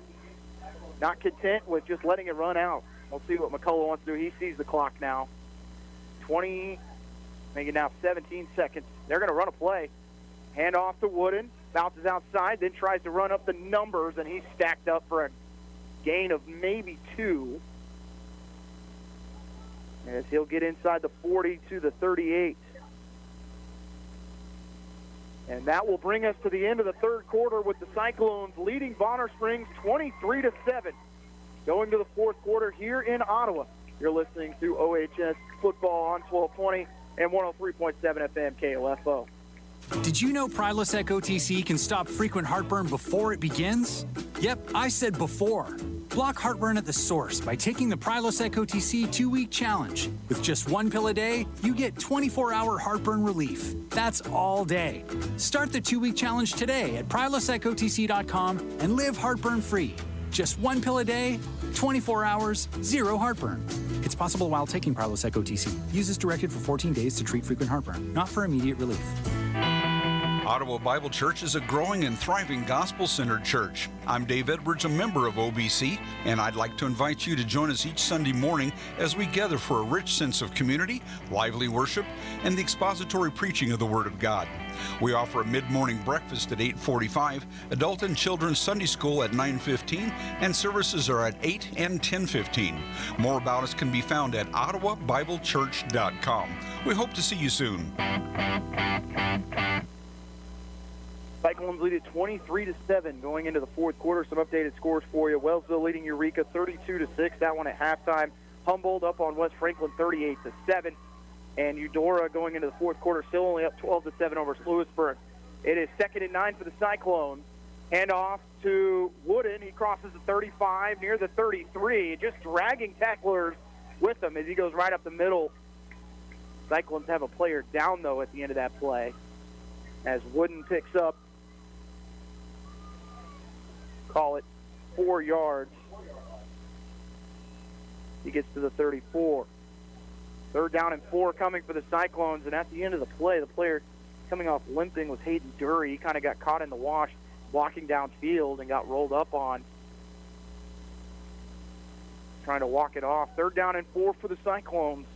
Speaker 16: not content with just letting it run out. We'll see what McCullough wants to do. He sees the clock now. 20, making now 17 seconds. They're going to run a play. Hand off to Wooden. Bounces outside, then tries to run up the numbers, and he's stacked up for a gain of maybe 2. As he'll get inside the 40 to the 38. And that will bring us to the end of the third quarter with the Cyclones leading Bonner Springs 23-7. Going to the fourth quarter here in Ottawa. You're listening to OHS Football on 1220 and 103.7 FM KOFO.
Speaker 2: Did you know Prilosec OTC can stop frequent heartburn before it begins? Yep, I said before. Block heartburn at the source by taking the Prilosec OTC 2-week challenge. With just 1 pill a day, you get 24-hour heartburn relief. That's all day. Start the 2-week challenge today at prilosecotc.com and live heartburn-free. Just 1 pill a day, 24 hours, 0 heartburn. It's possible while taking Prilosec OTC. Use as directed for 14 days to treat frequent heartburn, not for immediate relief.
Speaker 6: Ottawa Bible Church is a growing and thriving gospel-centered church. I'm Dave Edwards, a member of OBC, and I'd like to invite you to join us each Sunday morning as we gather for a rich sense of community, lively worship, and the expository preaching of the Word of God. We offer a mid-morning breakfast at 8:45, adult and children's Sunday school at 9:15, and services are at 8 and 10:15. More about us can be found at ottawabiblechurch.com. We hope to see you soon.
Speaker 16: Cyclones lead at 23-7 going into the fourth quarter. Some updated scores for you. Wellsville leading Eureka 32-6. That one at halftime. Humboldt up on West Franklin 38-7. And Eudora going into the fourth quarter still only up 12-7 over Lewisburg. It is 2nd and 9 for the Cyclones. Hand off to Wooden. He crosses the 35 near the 33. Just dragging tacklers with him as he goes right up the middle. Cyclones have a player down, though, at the end of that play as Wooden picks up, call it 4 yards. He gets to the 34. 3rd down and 4 coming for the Cyclones, and at the end of the play, the player coming off limping was Hayden Dury. He kind of got caught in the wash, blocking downfield, and got rolled up on, trying to walk it off. 3rd down and 4 for the Cyclones.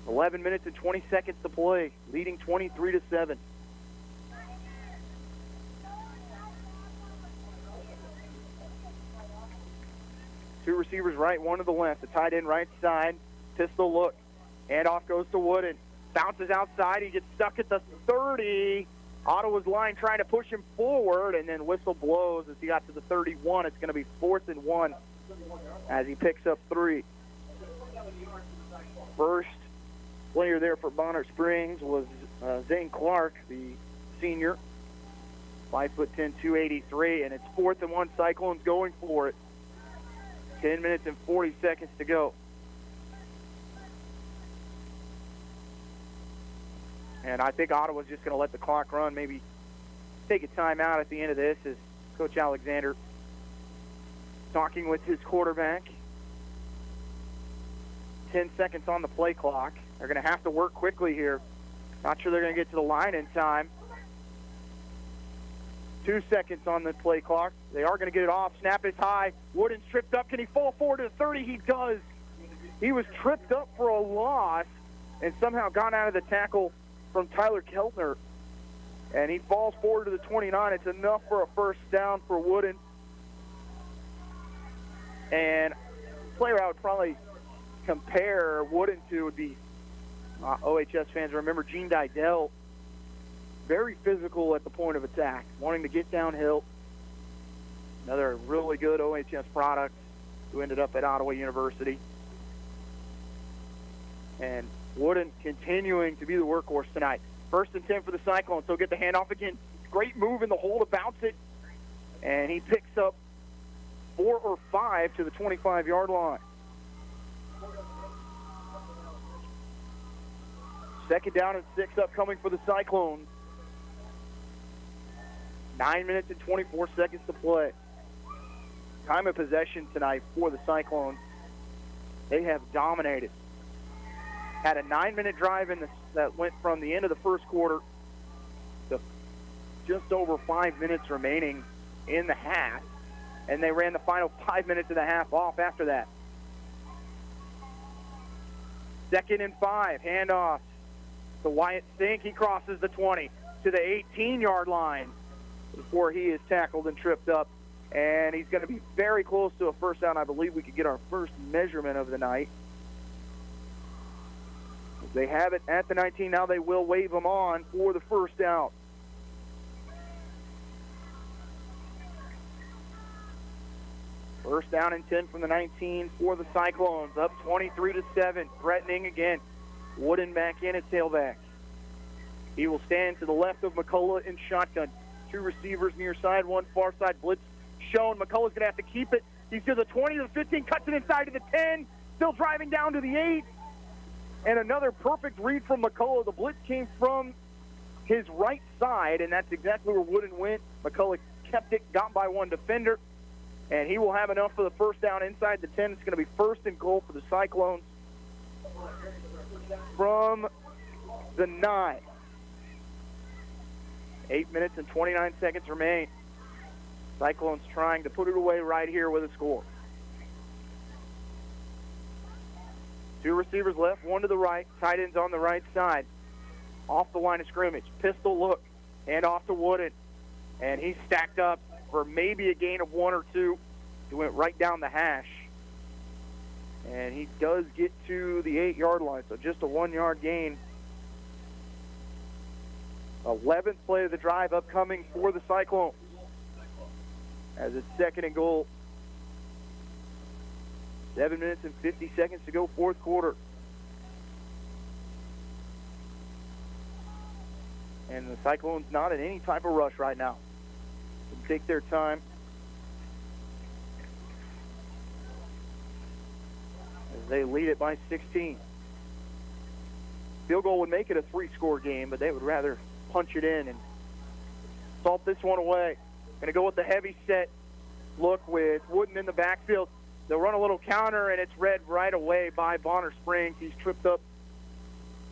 Speaker 16: 11 minutes and 20 seconds to play, leading 23-7. Two receivers right, one to the left. The tight end right side. Pistol look. Handoff goes to Wooden. Bounces outside. He gets stuck at the 30. Ottawa's line trying to push him forward, and then whistle blows as he got to the 31. It's going to be 4th and 1 as he picks up 3. First player there for Bonner Springs was Zane Clark, the senior. 5'10", 283, and it's 4th and 1. Cyclones going for it. 10 minutes and 40 seconds to go. And I think Ottawa's just going to let the clock run, maybe take a timeout at the end of this as Coach Alexander talking with his quarterback. 10 seconds on the play clock. They're going to have to work quickly here. Not sure they're going to get to the line in time. 2 seconds on the play clock. They are going to get it off. Snap is high. Wooden's tripped up. Can he fall forward to the 30? He does. He was tripped up for a loss and somehow got out of the tackle from Tyler Keltner. And he falls forward to the 29. It's enough for a first down for Wooden. And the player I would probably compare Wooden to would be OHS fans. Remember Gene Didell, very physical at the point of attack, wanting to get downhill. Another really good OHS product who ended up at Ottawa University. And Wooden continuing to be the workhorse tonight. 1st and 10 for the Cyclones. He'll get the handoff again. Great move in the hole to bounce it. And he picks up 4 or 5 to the 25-yard line. 2nd down and 6 upcoming for the Cyclones. 9 minutes and 24 seconds to play. Time of possession tonight for the Cyclones. They have dominated. Had a 9-minute drive that went from the end of the first quarter to just over 5 minutes remaining in the half. And they ran the final 5 minutes of the half off after that. 2nd and 5, handoff to Wyatt Stink. He crosses the 20 to the 18-yard line before he is tackled and tripped up. And he's going to be very close to a first down. I believe we could get our first measurement of the night. They have it at the 19. Now they will wave them on for the first down. First down and 10 from the 19 for the Cyclones. Up 23-7. Threatening again. Wooden back in at tailback. He will stand to the left of McCullough in shotgun. 2 receivers near side, 1 far side. Blitz shown. McCullough's going to have to keep it. He's to the 20 to the 15. Cuts it inside to the 10. Still driving down to the 8. And another perfect read from McCullough. The blitz came from his right side, and that's exactly where Wooden went. McCullough kept it, got by 1 defender, and he will have enough for the first down inside the 10. It's going to be 1st and goal for the Cyclones from the 9. 8 minutes and 29 seconds remain. Cyclones trying to put it away right here with a score. 2 receivers left, 1 to the right. Tight ends on the right side. Off the line of scrimmage. Pistol look. Hand off to Wooden. And he's stacked up for maybe a gain of 1 or 2. He went right down the hash. And he does get to the 8-yard line, so just a 1-yard gain. 11th play of the drive upcoming for the Cyclones. As it's 2nd and goal. 7 minutes and 50 seconds to go, 4th quarter. And the Cyclones not in any type of rush right now. They take their time. As they lead it by 16. Field goal would make it a 3-score game, but they would rather punch it in and salt this one away. Going to go with the heavy set look with Wooden in the backfield. They'll run a little counter, and it's read right away by Bonner Springs. He's tripped up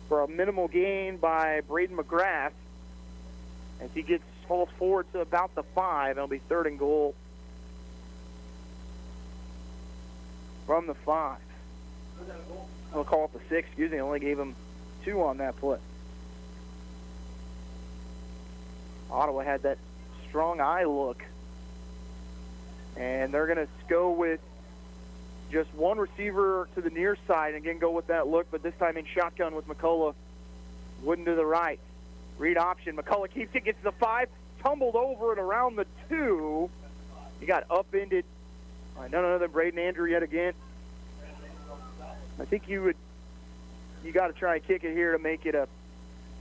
Speaker 16: for a minimal gain by Braden McGrath as he falls forward to about the 5. It'll be 3rd and goal from the 5. I'll call it the 6. Excuse me, I only gave him 2 on that play. Ottawa had that strong eye look, and they're going to go with just 1 receiver to the near side, and again go with that look, but this time in shotgun with McCullough. Wooden to the right. Read option. McCullough keeps it, gets to the 5, tumbled over and around the 2. He got upended by none other than Braden Andrew yet again. I think you got to try and kick it here to make it a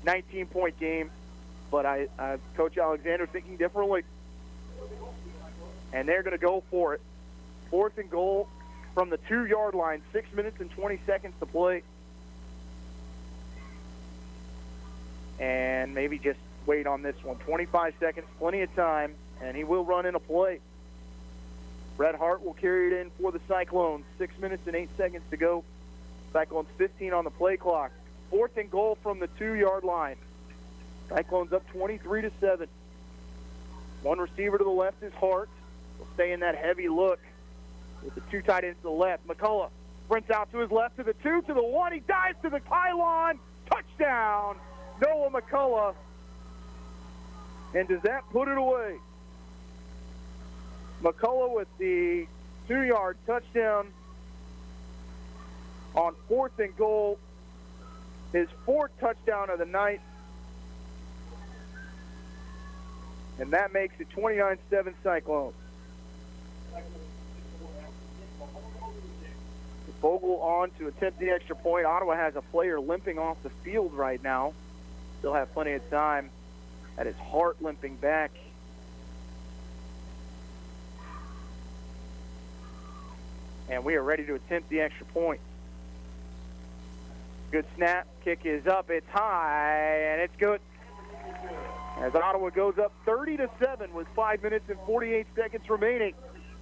Speaker 16: 19-point game, but I Coach Alexander thinking differently. And they're going to go for it. 4th and goal from the 2-yard line. 6 minutes and 20 seconds to play. And maybe just wait on this one. 25 seconds, plenty of time, and he will run in a play. Bret Hart will carry it in for the Cyclones. 6 minutes and 8 seconds to go. Cyclones 15 on the play clock. 4th and goal from the 2-yard line. Cyclones up 23-7. One receiver to the left is Hart. He'll stay in that heavy look with the 2 tight ends to the left. McCullough sprints out to his left to the 2, to the 1. He dives to the pylon. Touchdown, Noah McCullough. And does that put it away? McCullough with the 2-yard touchdown on 4th and goal. His 4th touchdown of the night. And that makes it 29-7 Cyclones. Vogel on to attempt the extra point. Ottawa has a player limping off the field right now. Still have plenty of time. That is Hart limping back. And we are ready to attempt the extra point. Good snap. Kick is up. It's high, and it's good. As Ottawa goes up 30-7 with 5 minutes and 48 seconds remaining.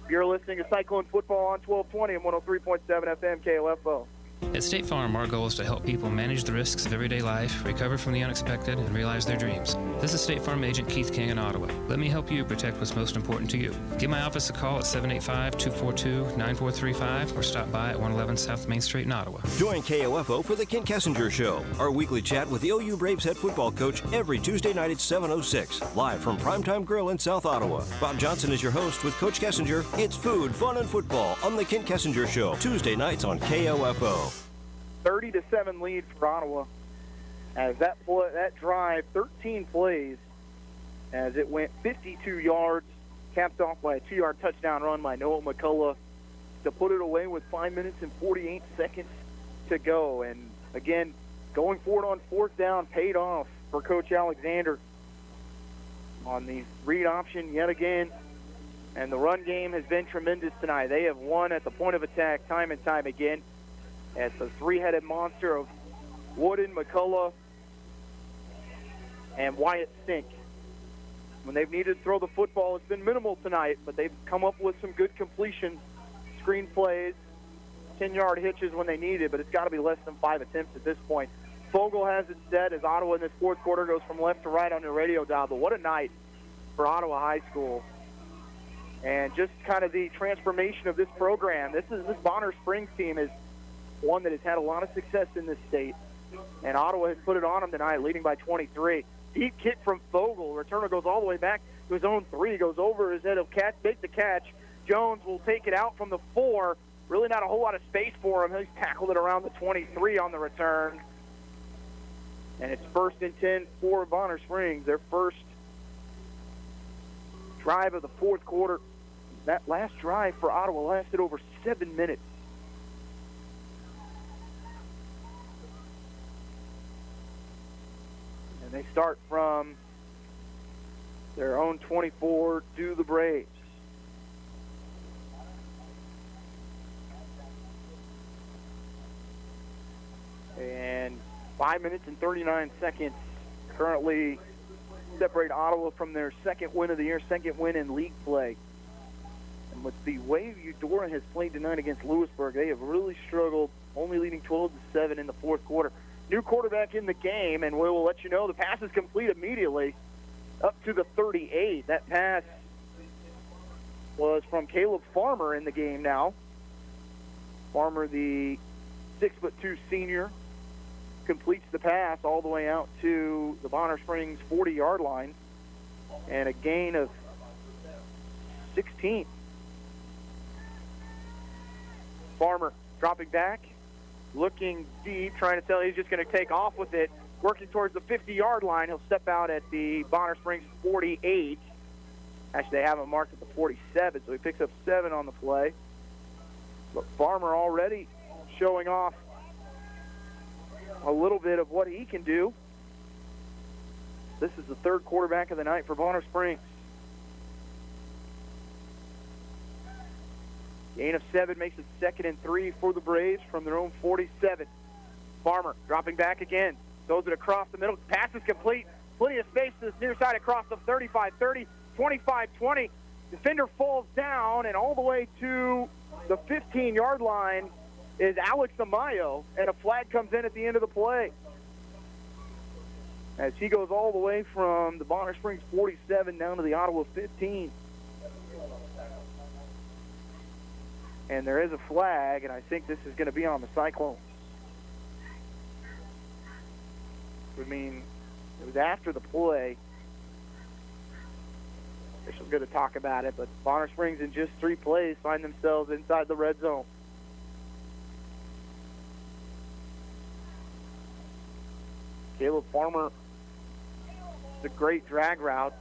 Speaker 16: You're listening to Cyclone Football on 1220 and 103.7 FM KOFO.
Speaker 8: At State Farm, our goal is to help people manage the risks of everyday life, recover from the unexpected, and realize their dreams. This is State Farm Agent Keith King in Ottawa. Let me help you protect what's most important to you. Give my office a call at 785-242-9435 or stop by at 111 South Main Street in Ottawa.
Speaker 3: Join KOFO for the Kent Kessinger Show, our weekly chat with the OU Braves head football coach every Tuesday night at 7:06, live from Primetime Grill in South Ottawa. Bob Johnson is your host with Coach Kessinger. It's food, fun, and football on the Kent Kessinger Show, Tuesday nights on KOFO.
Speaker 16: 30-7 lead for Ottawa as that drive, 13 plays, as it went 52 yards, capped off by a 2-yard touchdown run by Noah McCullough to put it away with 5 minutes and 48 seconds to go. And again, going forward on 4th down paid off for Coach Alexander on the read option yet again. And the run game has been tremendous tonight. They have won at the point of attack time and time again. As the 3-headed monster of Wooden, McCullough, and Wyatt Stink. When they've needed to throw the football, it's been minimal tonight, but they've come up with some good completion, screen plays, 10-yard hitches when they need it, but it's got to be less than 5 attempts at this point. Vogel has it set as Ottawa in this 4th quarter goes from left to right on the radio dial, but what a night for Ottawa High School. And just kind of the transformation of this program. This Bonner Springs team is one that has had a lot of success in this state, and Ottawa has put it on them tonight, leading by 23. Deep kick from Vogel. Returner goes all the way back to his own 3, goes over his head. He'll make the catch. Jones will take it out from the 4. Really not a whole lot of space for him. He's tackled it around the 23 on the return. And it's 1st and 10 for Bonner Springs, their first drive of the 4th quarter. That last drive for Ottawa lasted over 7 minutes. They start from their own 24 to the Braves. And 5 minutes and 39 seconds currently separate Ottawa from their 2nd win of the year, 2nd win in league play. And with the way Eudora has played tonight against Lewisburg, they have really struggled, only leading 12-7 in the 4th quarter. New quarterback in the game, and we will let you know the pass is complete immediately up to the 38. That pass was from Caleb Farmer in the game now. Farmer, the 6'2" senior, completes the pass all the way out to the Bonner Springs 40-yard line, and a gain of 16. Farmer dropping back, looking deep, trying to tell he's just going to take off with it, working towards the 50-yard line. He'll step out at the Bonner Springs 48. Actually, they have him marked at the 47, so he picks up 7 on the play. But Farmer already showing off a little bit of what he can do. This is the 3rd quarterback of the night for Bonner Springs. Gain of 7 makes it 2nd and 3 for the Braves from their own 47. Farmer dropping back again. Throws it across the middle. Pass is complete. Plenty of space to this near side across the 35-30, 25-20. Defender falls down, and all the way to the 15-yard line is Alex Amayo, and a flag comes in at the end of the play. As he goes all the way from the Bonner Springs 47 down to the Ottawa 15. And there is a flag, and I think this is going to be on the Cyclones. I mean, it was after the play. Officials going to talk about it, but Bonner Springs in just 3 plays find themselves inside the red zone. Caleb Farmer, it's a great drag route,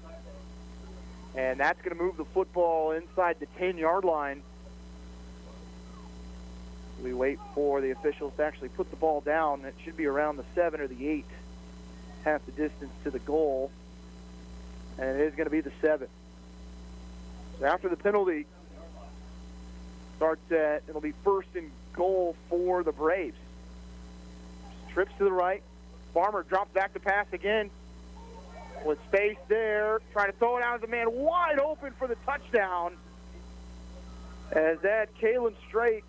Speaker 16: and that's going to move the football inside the 10-yard line. We wait for the officials to actually put the ball down. It should be around the 7 or the 8, half the distance to the goal, and it is going to be the 7. So after the penalty starts it'll be 1st and goal for the Braves. Trips to the right. Farmer drops back to pass again. With space there, trying to throw it out as a man wide open for the touchdown. As that Kalen Straight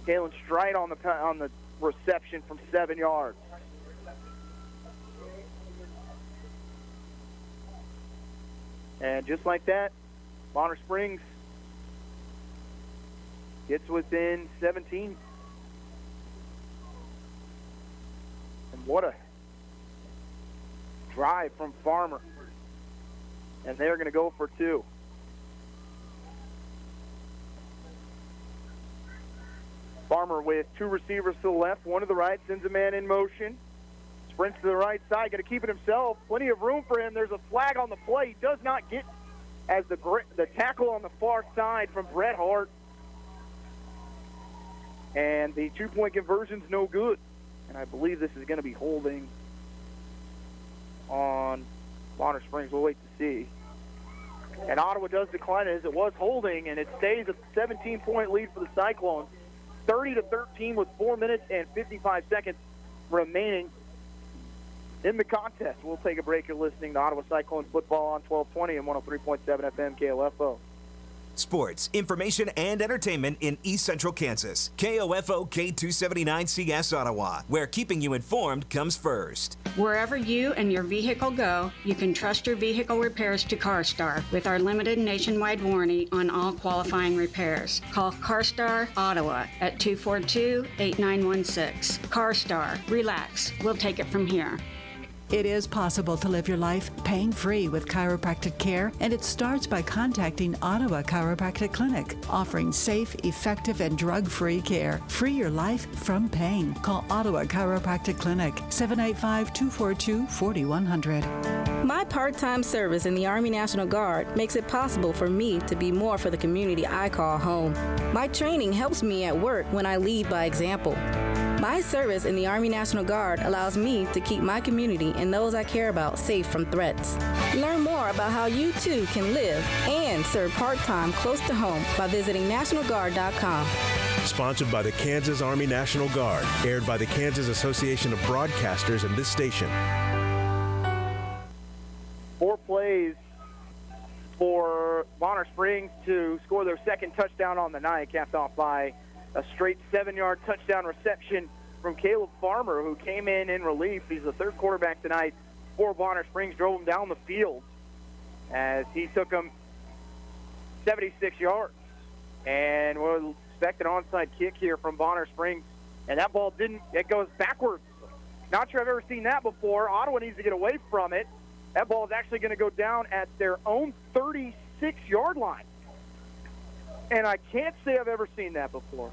Speaker 16: on the reception from 7 yards. And just like that, Bonner Springs gets within 17. And what a drive from Farmer. And they're going to go for 2. Farmer with 2 receivers to the left, 1 to the right, sends a man in motion. Sprints to the right side, going to keep it himself. Plenty of room for him. There's a flag on the play. He does not get as the tackle on the far side from Bret Hart. And the 2-point conversion's no good. And I believe this is going to be holding on Bonner Springs. We'll wait to see. And Ottawa does decline it as it was holding, and it stays a 17-point lead for the Cyclones. 30-13 with 4 minutes and 55 seconds remaining in the contest. We'll take a break. You're listening to Ottawa Cyclone football on 1220 and 103.7 FM KOFO.
Speaker 20: Sports, information, and entertainment in East Central Kansas. KOFO K279CS Ottawa, where keeping you informed comes first.
Speaker 7: Wherever you and your vehicle go, you can trust your vehicle repairs to CarStar with our limited nationwide warranty on all qualifying repairs. Call CarStar Ottawa at 242-8916. CarStar, relax. We'll take it from here.
Speaker 11: It is possible to live your life pain-free with chiropractic care, and it starts by contacting Ottawa Chiropractic Clinic, offering safe, effective, and drug-free care. Free your life from pain. Call Ottawa Chiropractic Clinic, 785-242-4100.
Speaker 10: My part-time service in the Army National Guard makes it possible for me to be more for the community I call home. My training helps me at work when I lead by example. My service in the Army National Guard allows me to keep my community and those I care about safe from threats. Learn more about how you too can live and serve part-time close to home by visiting nationalguard.com.
Speaker 13: Sponsored by the Kansas Army National Guard. Aired by the Kansas Association of Broadcasters and this station.
Speaker 16: 4 plays for Bonner Springs to score their 2nd touchdown on the night, capped off by a straight 7-yard touchdown reception from Caleb Farmer, who came in relief. He's the 3rd quarterback tonight for Bonner Springs, drove him down the field as he took him 76 yards. And we'll expect an onside kick here from Bonner Springs. And that ball it goes backwards. Not sure I've ever seen that before. Ottawa needs to get away from it. That ball is actually going to go down at their own 36-yard line. And I can't say I've ever seen that before.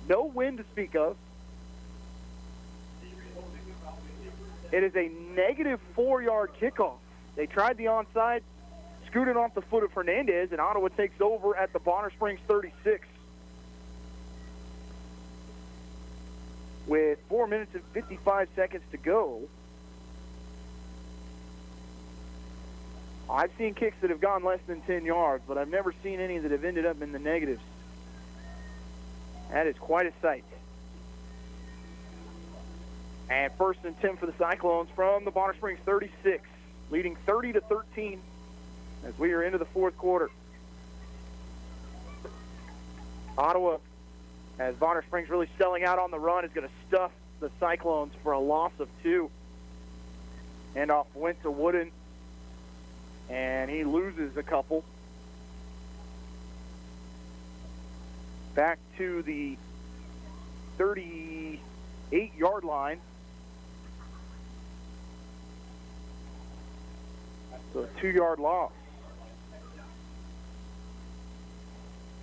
Speaker 16: No wind to speak of. It is a negative 4-yard kickoff. They tried the onside, scooted off the foot of Hernandez, and Ottawa takes over at the Bonner Springs 36. With 4 minutes and 55 seconds to go, I've seen kicks that have gone less than 10 yards, but I've never seen any that have ended up in the negatives. That is quite a sight. And 1st and 10 for the Cyclones from the Bonner Springs 36, leading 30-13 as we are into the fourth quarter. Ottawa, as Bonner Springs really selling out on the run, is going to stuff the Cyclones for a loss of 2. Handoff went to Wooden, and he loses a couple. Back to the 38-yard line. So a 2-yard loss.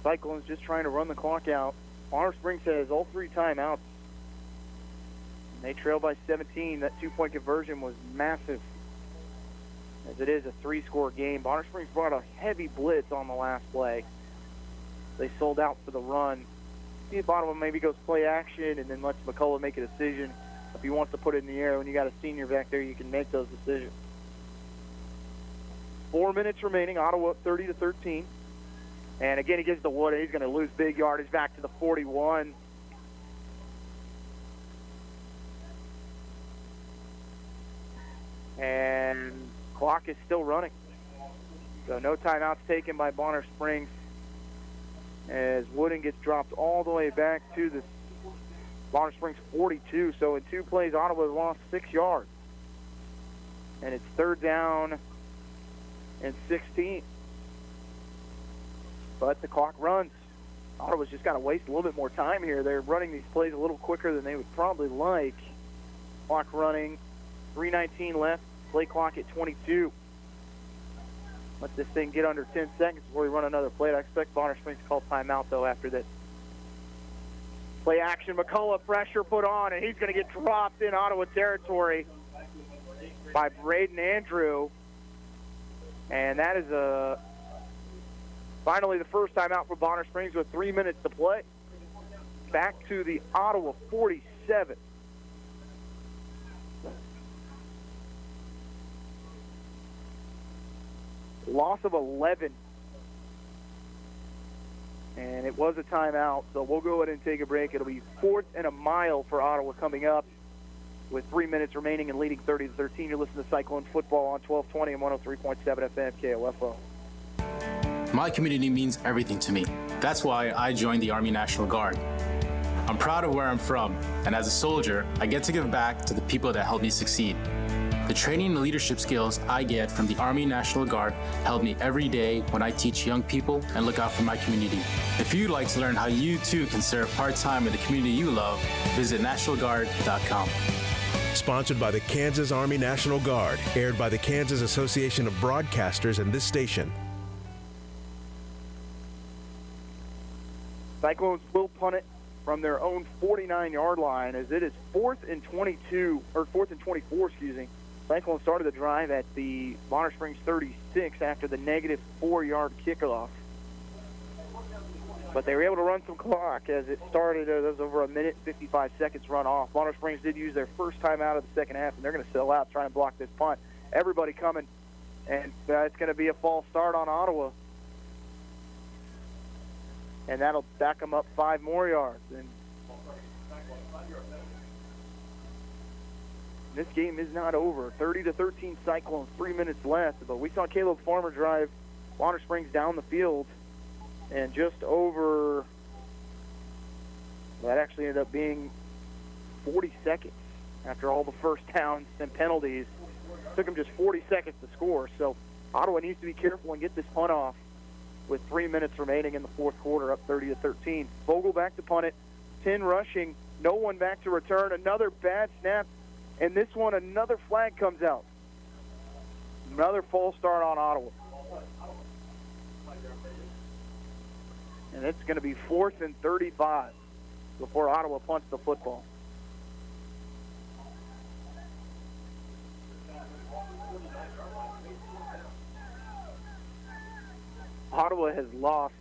Speaker 16: Cyclones just trying to run the clock out. Bonner Springs has all 3 timeouts. They trail by 17. That 2-point conversion was massive, as it is a 3-score game. Bonner Springs brought a heavy blitz on the last play. They sold out for the run. See if Ottawa maybe goes play action and then lets McCullough make a decision. If he wants to put it in the air, when you got a senior back there, you can make those decisions. 4 minutes remaining. Ottawa up 30-13. And again, he gives the Wood. He's going to lose big yardage back to the 41. And clock is still running. So no timeouts taken by Bonner Springs, as Wooden gets dropped all the way back to the Bonner Springs 42. So in 2 plays, Ottawa lost 6 yards. And it's 3rd down and 16. But the clock runs. Ottawa's just got to waste a little bit more time here. They're running these plays a little quicker than they would probably like. Clock running. 3:19 left. Play clock at 22. Let this thing get under 10 seconds before we run another play. I expect Bonner Springs to call timeout, though, after this. Play action. McCullough, pressure put on, and he's going to get dropped in Ottawa territory by Braden Andrew. And that is finally the first time out for Bonner Springs with 3 minutes to play. Back to the Ottawa 47. Loss of 11. And it was a timeout, so we'll go ahead and take a break. It'll be 4th and a mile for Ottawa coming up with 3 minutes remaining and leading 30-13. You're listening to Cyclone Football on 1220 and 103.7 FM KOFO.
Speaker 1: My community means everything to me. That's why I joined the Army National Guard. I'm proud of where I'm from, and as a soldier, I get to give back to the people that helped me succeed. The training and leadership skills I get from the Army National Guard help me every day when I teach young people and look out for my community. If you'd like to learn how you too can serve part-time in the community you love, visit nationalguard.com.
Speaker 13: Sponsored by the Kansas Army National Guard, aired by the Kansas Association of Broadcasters and this station.
Speaker 16: Cyclones will punt it from their own 49-yard line, as it is 4th and 24, excuse me. Cyclones started the drive at the Bonner Springs 36 after the negative 4-yard kickoff. But they were able to run some clock as it started. There was over 1 minute, 55 seconds run off. Bonner Springs did use their first time out of the second half, and they're going to sell out, try and block this punt. Everybody coming, and it's going to be a false start on Ottawa. And that'll back them up 5 more yards. And this game is not over. 30-13 Cyclones, 3 minutes left. But we saw Caleb Farmer drive Bonner Springs down the field, and just over, that actually ended up being 40 seconds after all the first downs and penalties. It took him just 40 seconds to score. So Ottawa needs to be careful and get this punt off with 3 minutes remaining in the fourth quarter, up 30-13. Vogel back to punt it. 10 rushing. No one back to return. Another bad snap. And this one, another flag comes out. Another false start on Ottawa. And it's going to be 4th and 35 before Ottawa punts the football. Ottawa has lost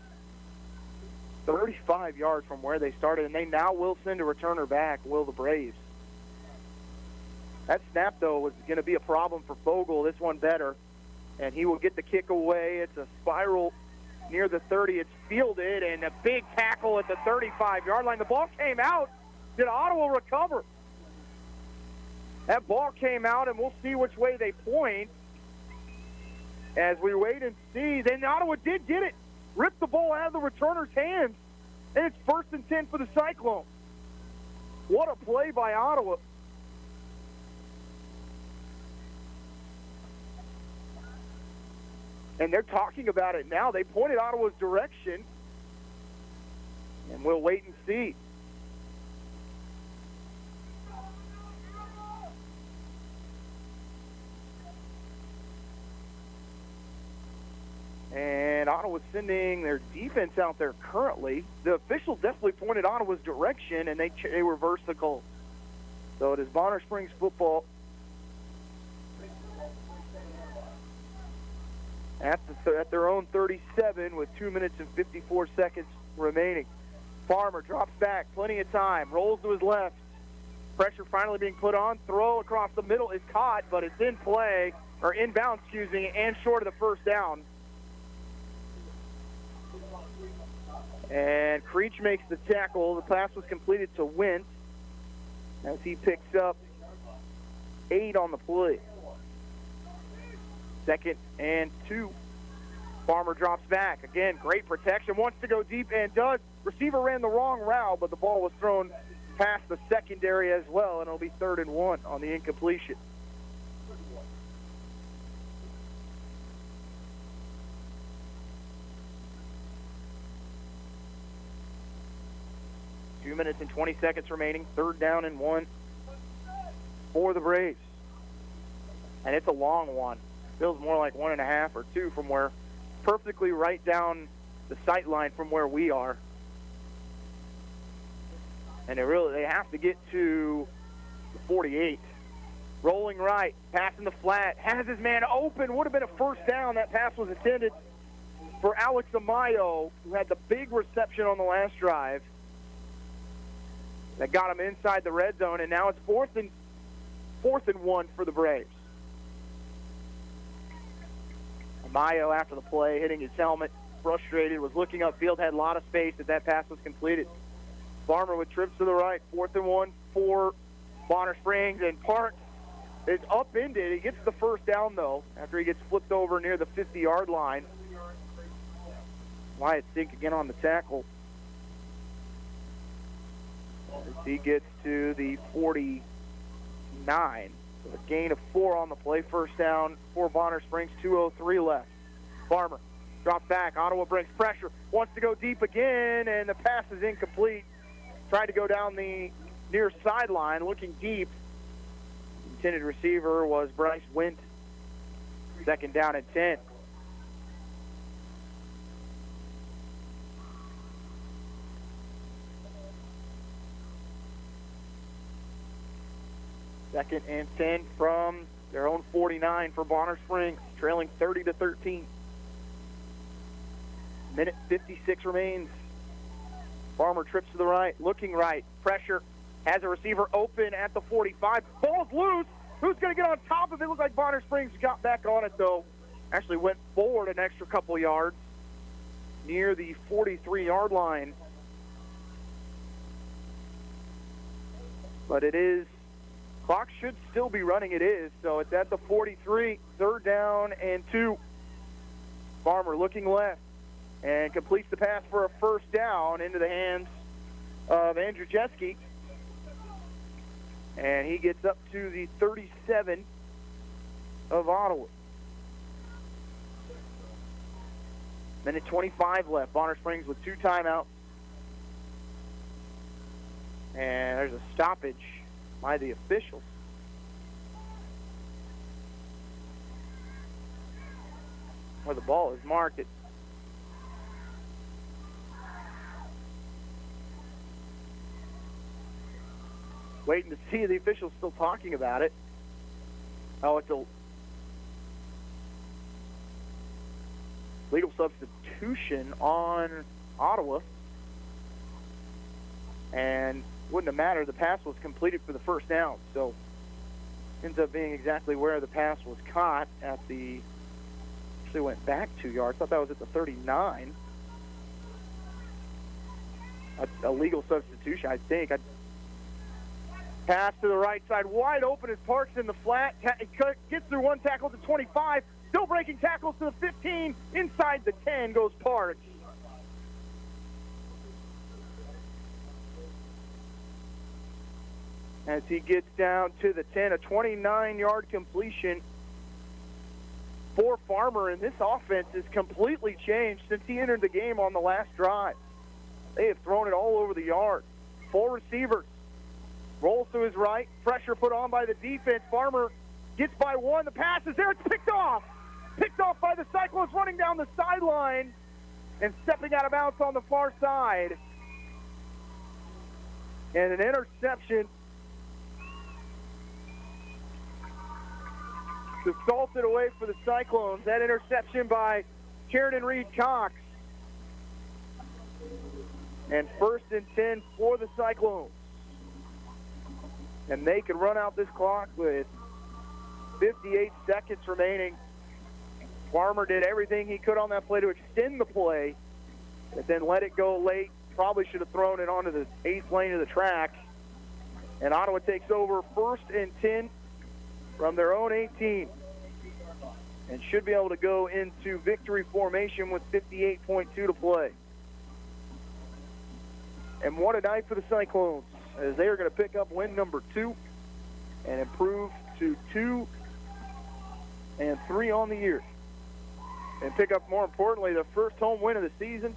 Speaker 16: 35 yards from where they started, and they now will send a returner back, will the Braves. That snap, though, was going to be a problem for Vogel. This one better, and he will get the kick away. It's a spiral near the 30. It's fielded, and a big tackle at the 35-yard line. The ball came out. Did Ottawa recover? That ball came out, and we'll see which way they point as we wait and see. Then Ottawa did get it. Ripped the ball out of the returner's hands, and it's 1st and 10 for the Cyclones. What a play by Ottawa. And they're talking about it now. They pointed Ottawa's direction, and we'll wait and see. And Ottawa's sending their defense out there currently. The official definitely pointed Ottawa's direction, and they reversed the call. So it is Bonner Springs football at their own 37 with 2 minutes and 54 seconds remaining. Farmer drops back, plenty of time, rolls to his left. Pressure finally being put on. Throw across the middle is caught, but it's in play, or inbound, and short of the first down. And Creech makes the tackle. The pass was completed to Wentz as he picks up 8 on the play. 2nd and 2. Farmer drops back. Again, great protection. Wants to go deep and does. Receiver ran the wrong route, but the ball was thrown past the secondary as well, and it'll be 3rd and 1 on the incompletion. Two minutes and 20 seconds remaining. 3rd down and 1 for the Braves. And it's a long one. Feels more like 1.5 or 2 from where, perfectly right down the sight line from where we are. And they have to get to the 48. Rolling right, passing the flat, has his man open, would have been a first down. That pass was intended for Alex Amayo, who had the big reception on the last drive. That got him inside the red zone, and now it's 4th and 1 for the Braves. Amayo, after the play, hitting his helmet, frustrated, was looking upfield, had a lot of space as that pass was completed. Farmer with trips to the right, 4th and 1 for Bonner Springs, and Parks is upended. He gets the first down, though, after he gets flipped over near the 50-yard line. Wyatt Sink again on the tackle. As he gets to the 49. So a gain of 4 on the play. First down for Bonner Springs, 2:03 left. Farmer drops back. Ottawa brings pressure. Wants to go deep again, and the pass is incomplete. Tried to go down the near sideline, looking deep. Intended receiver was Bryce Wint. 2nd down and 10. Second and 10 from their own 49 for Bonner Springs, trailing 30-13. Minute 56 remains. Farmer trips to the right, looking right, pressure, has a receiver open at the 45. Ball's loose. Who's going to get on top of it? Looks like Bonner Springs got back on it, though. Actually went forward an extra couple yards near the 43-yard line. But it is, clock should still be running. It is, so it's at the 43, 3rd down and 2. Farmer looking left and completes the pass for a first down into the hands of Andrew Jeske. And he gets up to the 37 of Ottawa. Minute 25 left. Bonner Springs with 2 timeouts. And there's a stoppage by the officials. Where the ball is marked at waiting to see. The officials still talking about it. Oh, it's a legal substitution on Ottawa. And wouldn't have mattered. The pass was completed for the first down. So ends up being exactly where the pass was caught at the, actually went back 2 yards. Thought that was at the 39. A legal substitution, I think. Pass to the right side, wide open as Parks in the flat. Gets through one tackle to 25. Still breaking tackles to the 15. Inside the 10 goes Parks. As he gets down to the 10, a 29-yard completion for Farmer, and this offense has completely changed since he entered the game on the last drive. They have thrown it all over the yard. 4 receivers. Rolls to his right. Pressure put on by the defense. Farmer gets by 1. The pass is there. It's picked off. Picked off by the Cyclones, running down the sideline and stepping out of bounds on the far side. And an interception. Salted away for the Cyclones. That interception by Kieran Reed Cox. And 1st and 10 for the Cyclones. And they can run out this clock with 58 seconds remaining. Farmer did everything he could on that play to extend the play, but then let it go late. Probably should have thrown it onto the 8th lane of the track. And Ottawa takes over 1st and 10 from their own 18 and should be able to go into victory formation with 58.2 to play. And what a night for the Cyclones, as they are going to pick up win number 2 and improve to 2-3 on the year. And pick up, more importantly, their first home win of the season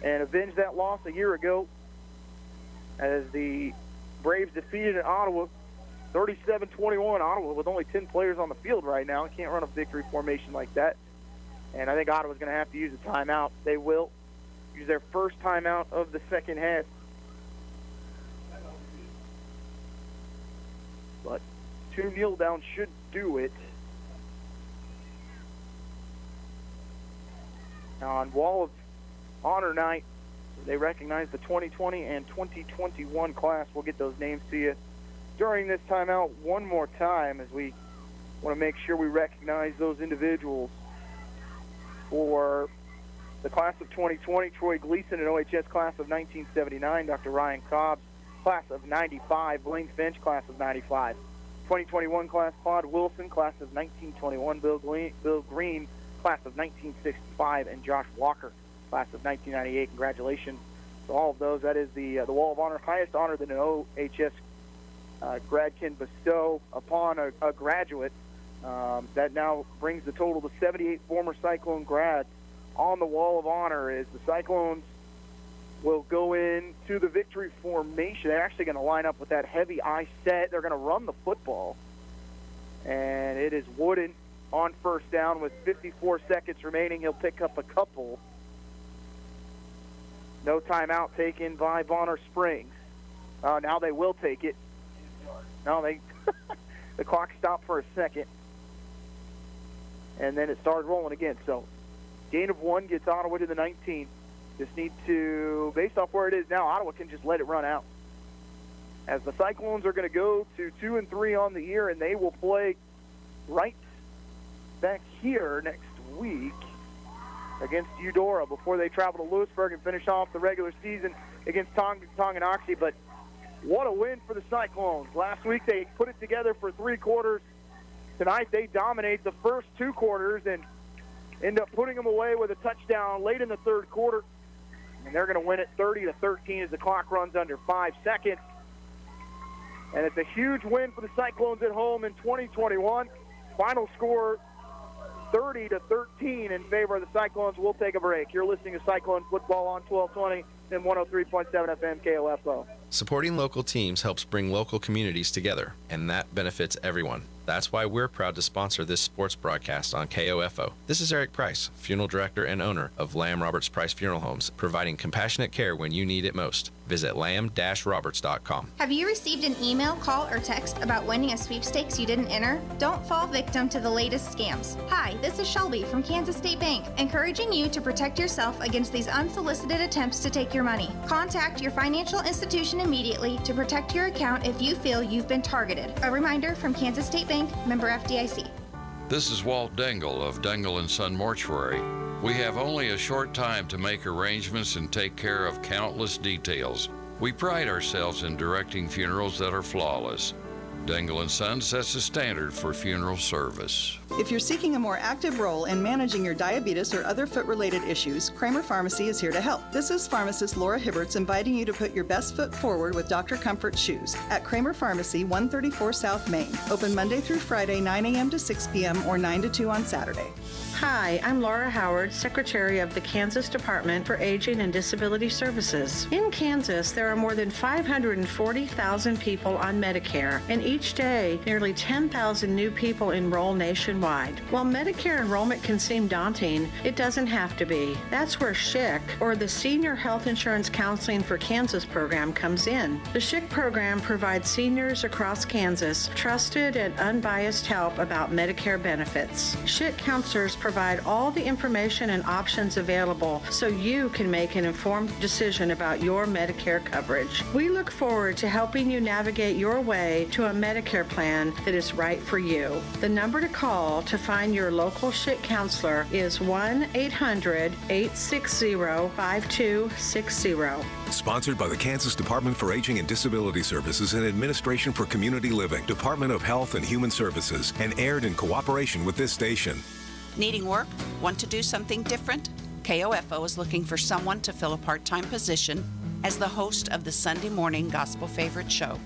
Speaker 16: and avenge that loss a year ago as the Braves defeated Ottawa 37-21. Ottawa with only 10 players on the field right now. Can't run a victory formation like that. And I think Ottawa's going to have to use a timeout. They will use their first timeout of the second half. But 2 kneel downs should do it. Now on Wall of Honor night, they recognize the 2020 and 2021 class. We'll get those names to you during this timeout one more time, as we want to make sure we recognize those individuals. For the class of 2020, Troy Gleason, an OHS class of 1979, Dr. Ryan Cobbs, class of 95, Blaine Finch, class of 95. 2021 class, Claude Wilson, class of 1921, Bill Green, class of 1965, and Josh Walker, class of 1998. Congratulations to all of those. That is the Wall of Honor, highest honor that an OHS grad can bestow upon a graduate. That now brings the total to 78 former Cyclone grads on the Wall of Honor, as the Cyclones will go into the victory formation. They're actually going to line up with that heavy I set. They're going to run the football. And it is Wooden on first down with 54 seconds remaining. He'll pick up a couple. No timeout taken by Bonner Springs. Now they will take it. No, the clock stopped for a second. And then it started rolling again. So gain of 1 gets Ottawa to the 19. Just need to, based off where it is now, Ottawa can just let it run out. As the Cyclones are going to go to 2-3 on the year, and they will play right back here next week against Eudora before they travel to Lewisburg and finish off the regular season against Tonganoxie. But what a win for the Cyclones. Last week they put it together for 3 quarters. Tonight they dominate the first 2 quarters and end up putting them away with a touchdown late in the 3rd quarter. And they're going to win it 30-13 as the clock runs under 5 seconds. And it's a huge win for the Cyclones at home in 2021. Final score 30-13 in favor of the Cyclones. We'll take a break. You're listening to Cyclone Football on 1220 and 103.7 FM KOFO.
Speaker 5: Supporting local teams helps bring local communities together, and that benefits everyone. That's why we're proud to sponsor this sports broadcast on KOFO. This is Eric Price, funeral director and owner of Lamb Roberts Price Funeral Homes, providing compassionate care when you need it most. Visit lamb-roberts.com.
Speaker 9: Have you received an email, call, or text about winning a sweepstakes you didn't enter? Don't fall victim to the latest scams. Hi, this is Shelby from Kansas State Bank, encouraging you to protect yourself against these unsolicited attempts to take your money. Contact your financial institution immediately to protect your account if you feel you've been targeted. A reminder from Kansas State Bank, member FDIC.
Speaker 17: This is Walt Dengel of Dengel & Son Mortuary. We have only a short time to make arrangements and take care of countless details. We pride ourselves in directing funerals that are flawless. Dangle & Son sets the standard for funeral service.
Speaker 12: If you're seeking a more active role in managing your diabetes or other foot-related issues, Kramer Pharmacy is here to help. This is pharmacist Laura Hibberts inviting you to put your best foot forward with Dr. Comfort shoes at Kramer Pharmacy, 134 South Main. Open Monday through Friday, 9 a.m. to 6 p.m. or 9 to 2 on Saturday.
Speaker 4: Hi, I'm Laura Howard, Secretary of the Kansas Department for Aging and Disability Services. In Kansas, there are more than 540,000 people on Medicare, and each day, nearly 10,000 new people enroll nationwide. While Medicare enrollment can seem daunting, it doesn't have to be. That's where SHIC, or the Senior Health Insurance Counseling for Kansas program, comes in. The SHIC program provides seniors across Kansas trusted and unbiased help about Medicare benefits. SHIC counselors provide all the information and options available so you can make an informed decision about your Medicare coverage. We look forward to helping you navigate your way to a Medicare plan that is right for you. The number to call to find your local SHIC counselor is 1-800-860-5260.
Speaker 14: Sponsored by the Kansas Department for Aging and Disability Services and Administration for Community Living, Department of Health and Human Services, and aired in cooperation with this station.
Speaker 15: Needing work? Want to do something different? KOFO is looking for someone to fill a part-time position as the host of the Sunday morning gospel favorite show.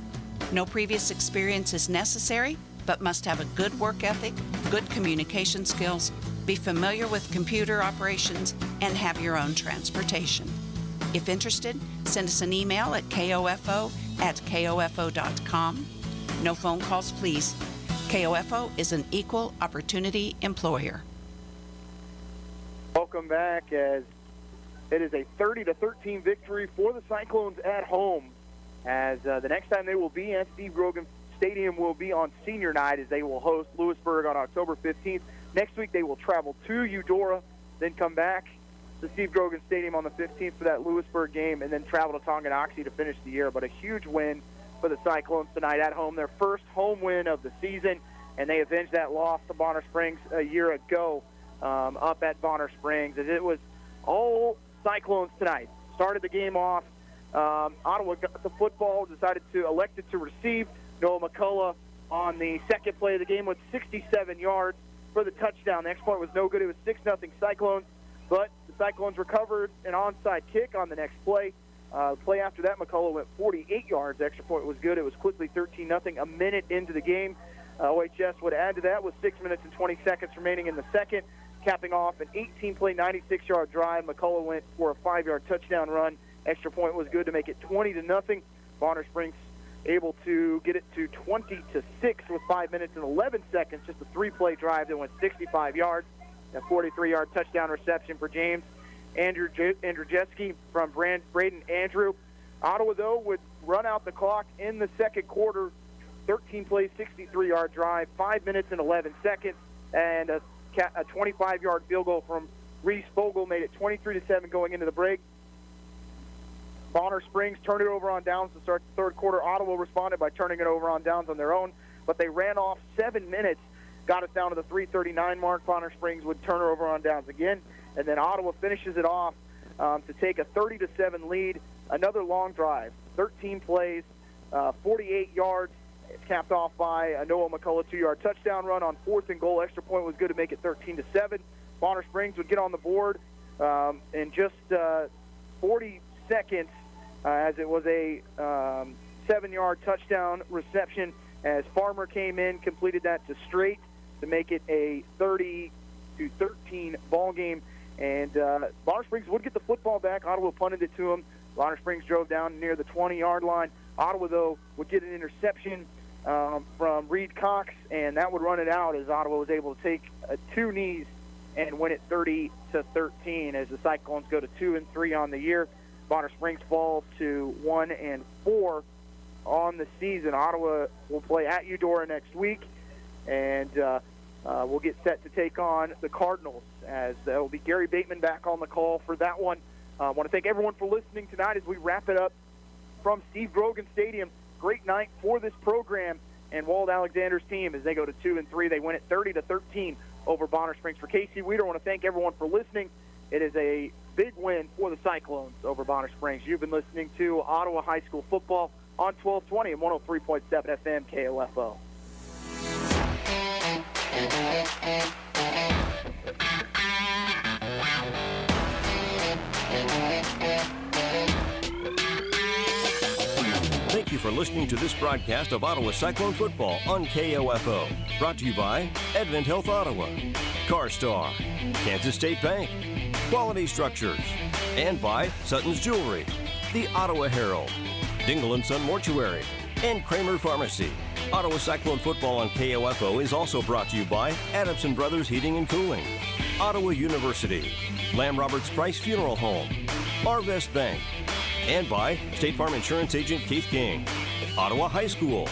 Speaker 15: No previous experience is necessary, but must have a good work ethic, good communication skills, be familiar with computer operations, and have your own transportation. If interested, send us an email at kofo@kofo.com. No phone calls, please. KOFO is an equal opportunity employer.
Speaker 16: Welcome back, as it is a 30-13 victory for the Cyclones at home, as the next time they will be at Steve Grogan Stadium will be on senior night, as they will host Lewisburg on October 15th. Next week they will travel to Eudora, then come back to Steve Grogan Stadium on the 15th for that Lewisburg game, and then travel to Tonganoxie to finish the year. But a huge win for the Cyclones tonight at home, their first home win of the season, and they avenged that loss to Bonner Springs a year ago up at Bonner Springs. As it was all Cyclones tonight. Started the game off. Ottawa got the football, elected to receive. Noah McCullough on the second play of the game with 67 yards for the touchdown. The next point was no good. It was 6-0 Cyclones, but the Cyclones recovered an onside kick on the next play. Play after that, McCullough went 48 yards. The extra point was good. It was quickly 13-0 a minute into the game. OHS would add to that with 6 minutes and 20 seconds remaining in the second, capping off an 18-play, 96-yard drive. McCullough went for a 5-yard touchdown run. Extra point was good to make it 20-0. Bonner Springs able to get it to 20-6 with 5 minutes and 11 seconds. Just a 3-play drive that went 65 yards. A 43-yard touchdown reception for James Andrzejewski from Braden Andrew. Ottawa, though, would run out the clock in the second quarter. 13 plays, 63-yard drive, 5 minutes and 11 seconds, and a 25-yard field goal from Reese Fogel made it 23-7 going into the break. Bonner Springs turned it over on downs to start the third quarter. Ottawa responded by turning it over on downs on their own, but they ran off 7 minutes, got us down to the 3:39 mark. Bonner Springs would turn it over on downs again, and then Ottawa finishes it off to take a 30-7 lead. Another long drive, 13 plays, 48 yards. It's capped off by a Noah McCullough 2-yard touchdown run on 4th and goal. Extra point was good to make it 13-7. Bonner Springs would get on the board in just 40 seconds as it was a 7-yard touchdown reception as Farmer came in, completed that to Straight to make it a 30-13 ball game. And Bonner Springs would get the football back. Ottawa punted it to them. Bonner Springs drove down near the 20-yard line. Ottawa, though, would get an interception from Reed Cox, and that would run it out as Ottawa was able to take 2 knees and win it 30-13 as the Cyclones go to 2-3 on the year. Bonner Springs falls to 1-4 on the season. Ottawa will play at Eudora next week, and we'll get set to take on the Cardinals, as there will be Gary Bateman back on the call for that one. I want to thank everyone for listening tonight as we wrap it up from Steve Grogan Stadium. Great night for this program and Wald Alexander's team as they go to 2-3. They win it 30-13 over Bonner Springs. For Casey Weeder, I want to thank everyone for listening. It is a big win for the Cyclones over Bonner Springs. You've been listening to Ottawa High School football on 1220 and 103.7 FM KOFO.
Speaker 3: Thank you for listening to this broadcast of Ottawa Cyclone football on KOFO. Brought to you by Advent Health Ottawa, CarStar, Kansas State Bank, Quality Structures, and by Sutton's Jewelry, the Ottawa Herald, Dingle & Son Mortuary, and Kramer Pharmacy. Ottawa Cyclone football on KOFO is also brought to you by Adamson Brothers Heating and Cooling, Ottawa University, Lamb Roberts Price Funeral Home, Arvest Bank, and by State Farm Insurance Agent Keith King, Ottawa High School,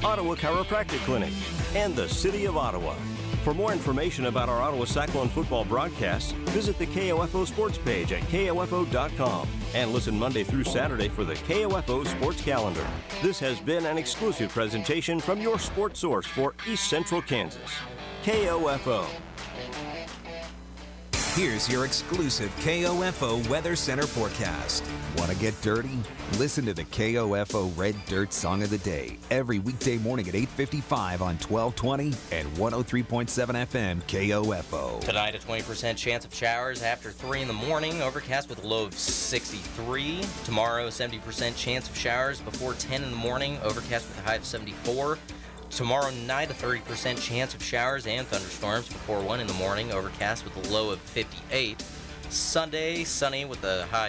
Speaker 3: Ottawa Chiropractic Clinic, and the City of Ottawa. For more information about our Ottawa Cyclone football broadcasts, visit the KOFO sports page at KOFO.com and listen Monday through Saturday for the KOFO sports calendar. This has been an exclusive presentation from your sports source for East Central Kansas, KOFO.
Speaker 20: Here's your exclusive KOFO Weather Center forecast.
Speaker 18: Want to get dirty? Listen to the KOFO Red Dirt Song of the Day every weekday morning at 8:55 on 1220 and 103.7 FM KOFO.
Speaker 21: Tonight, a 20% chance of showers after 3 in the morning, overcast with a low of 63. Tomorrow, 70% chance of showers before 10 in the morning, overcast with a high of 74. Tomorrow night, a 30% chance of showers and thunderstorms before 1 in the morning, overcast with a low of 58. Sunday, sunny with a high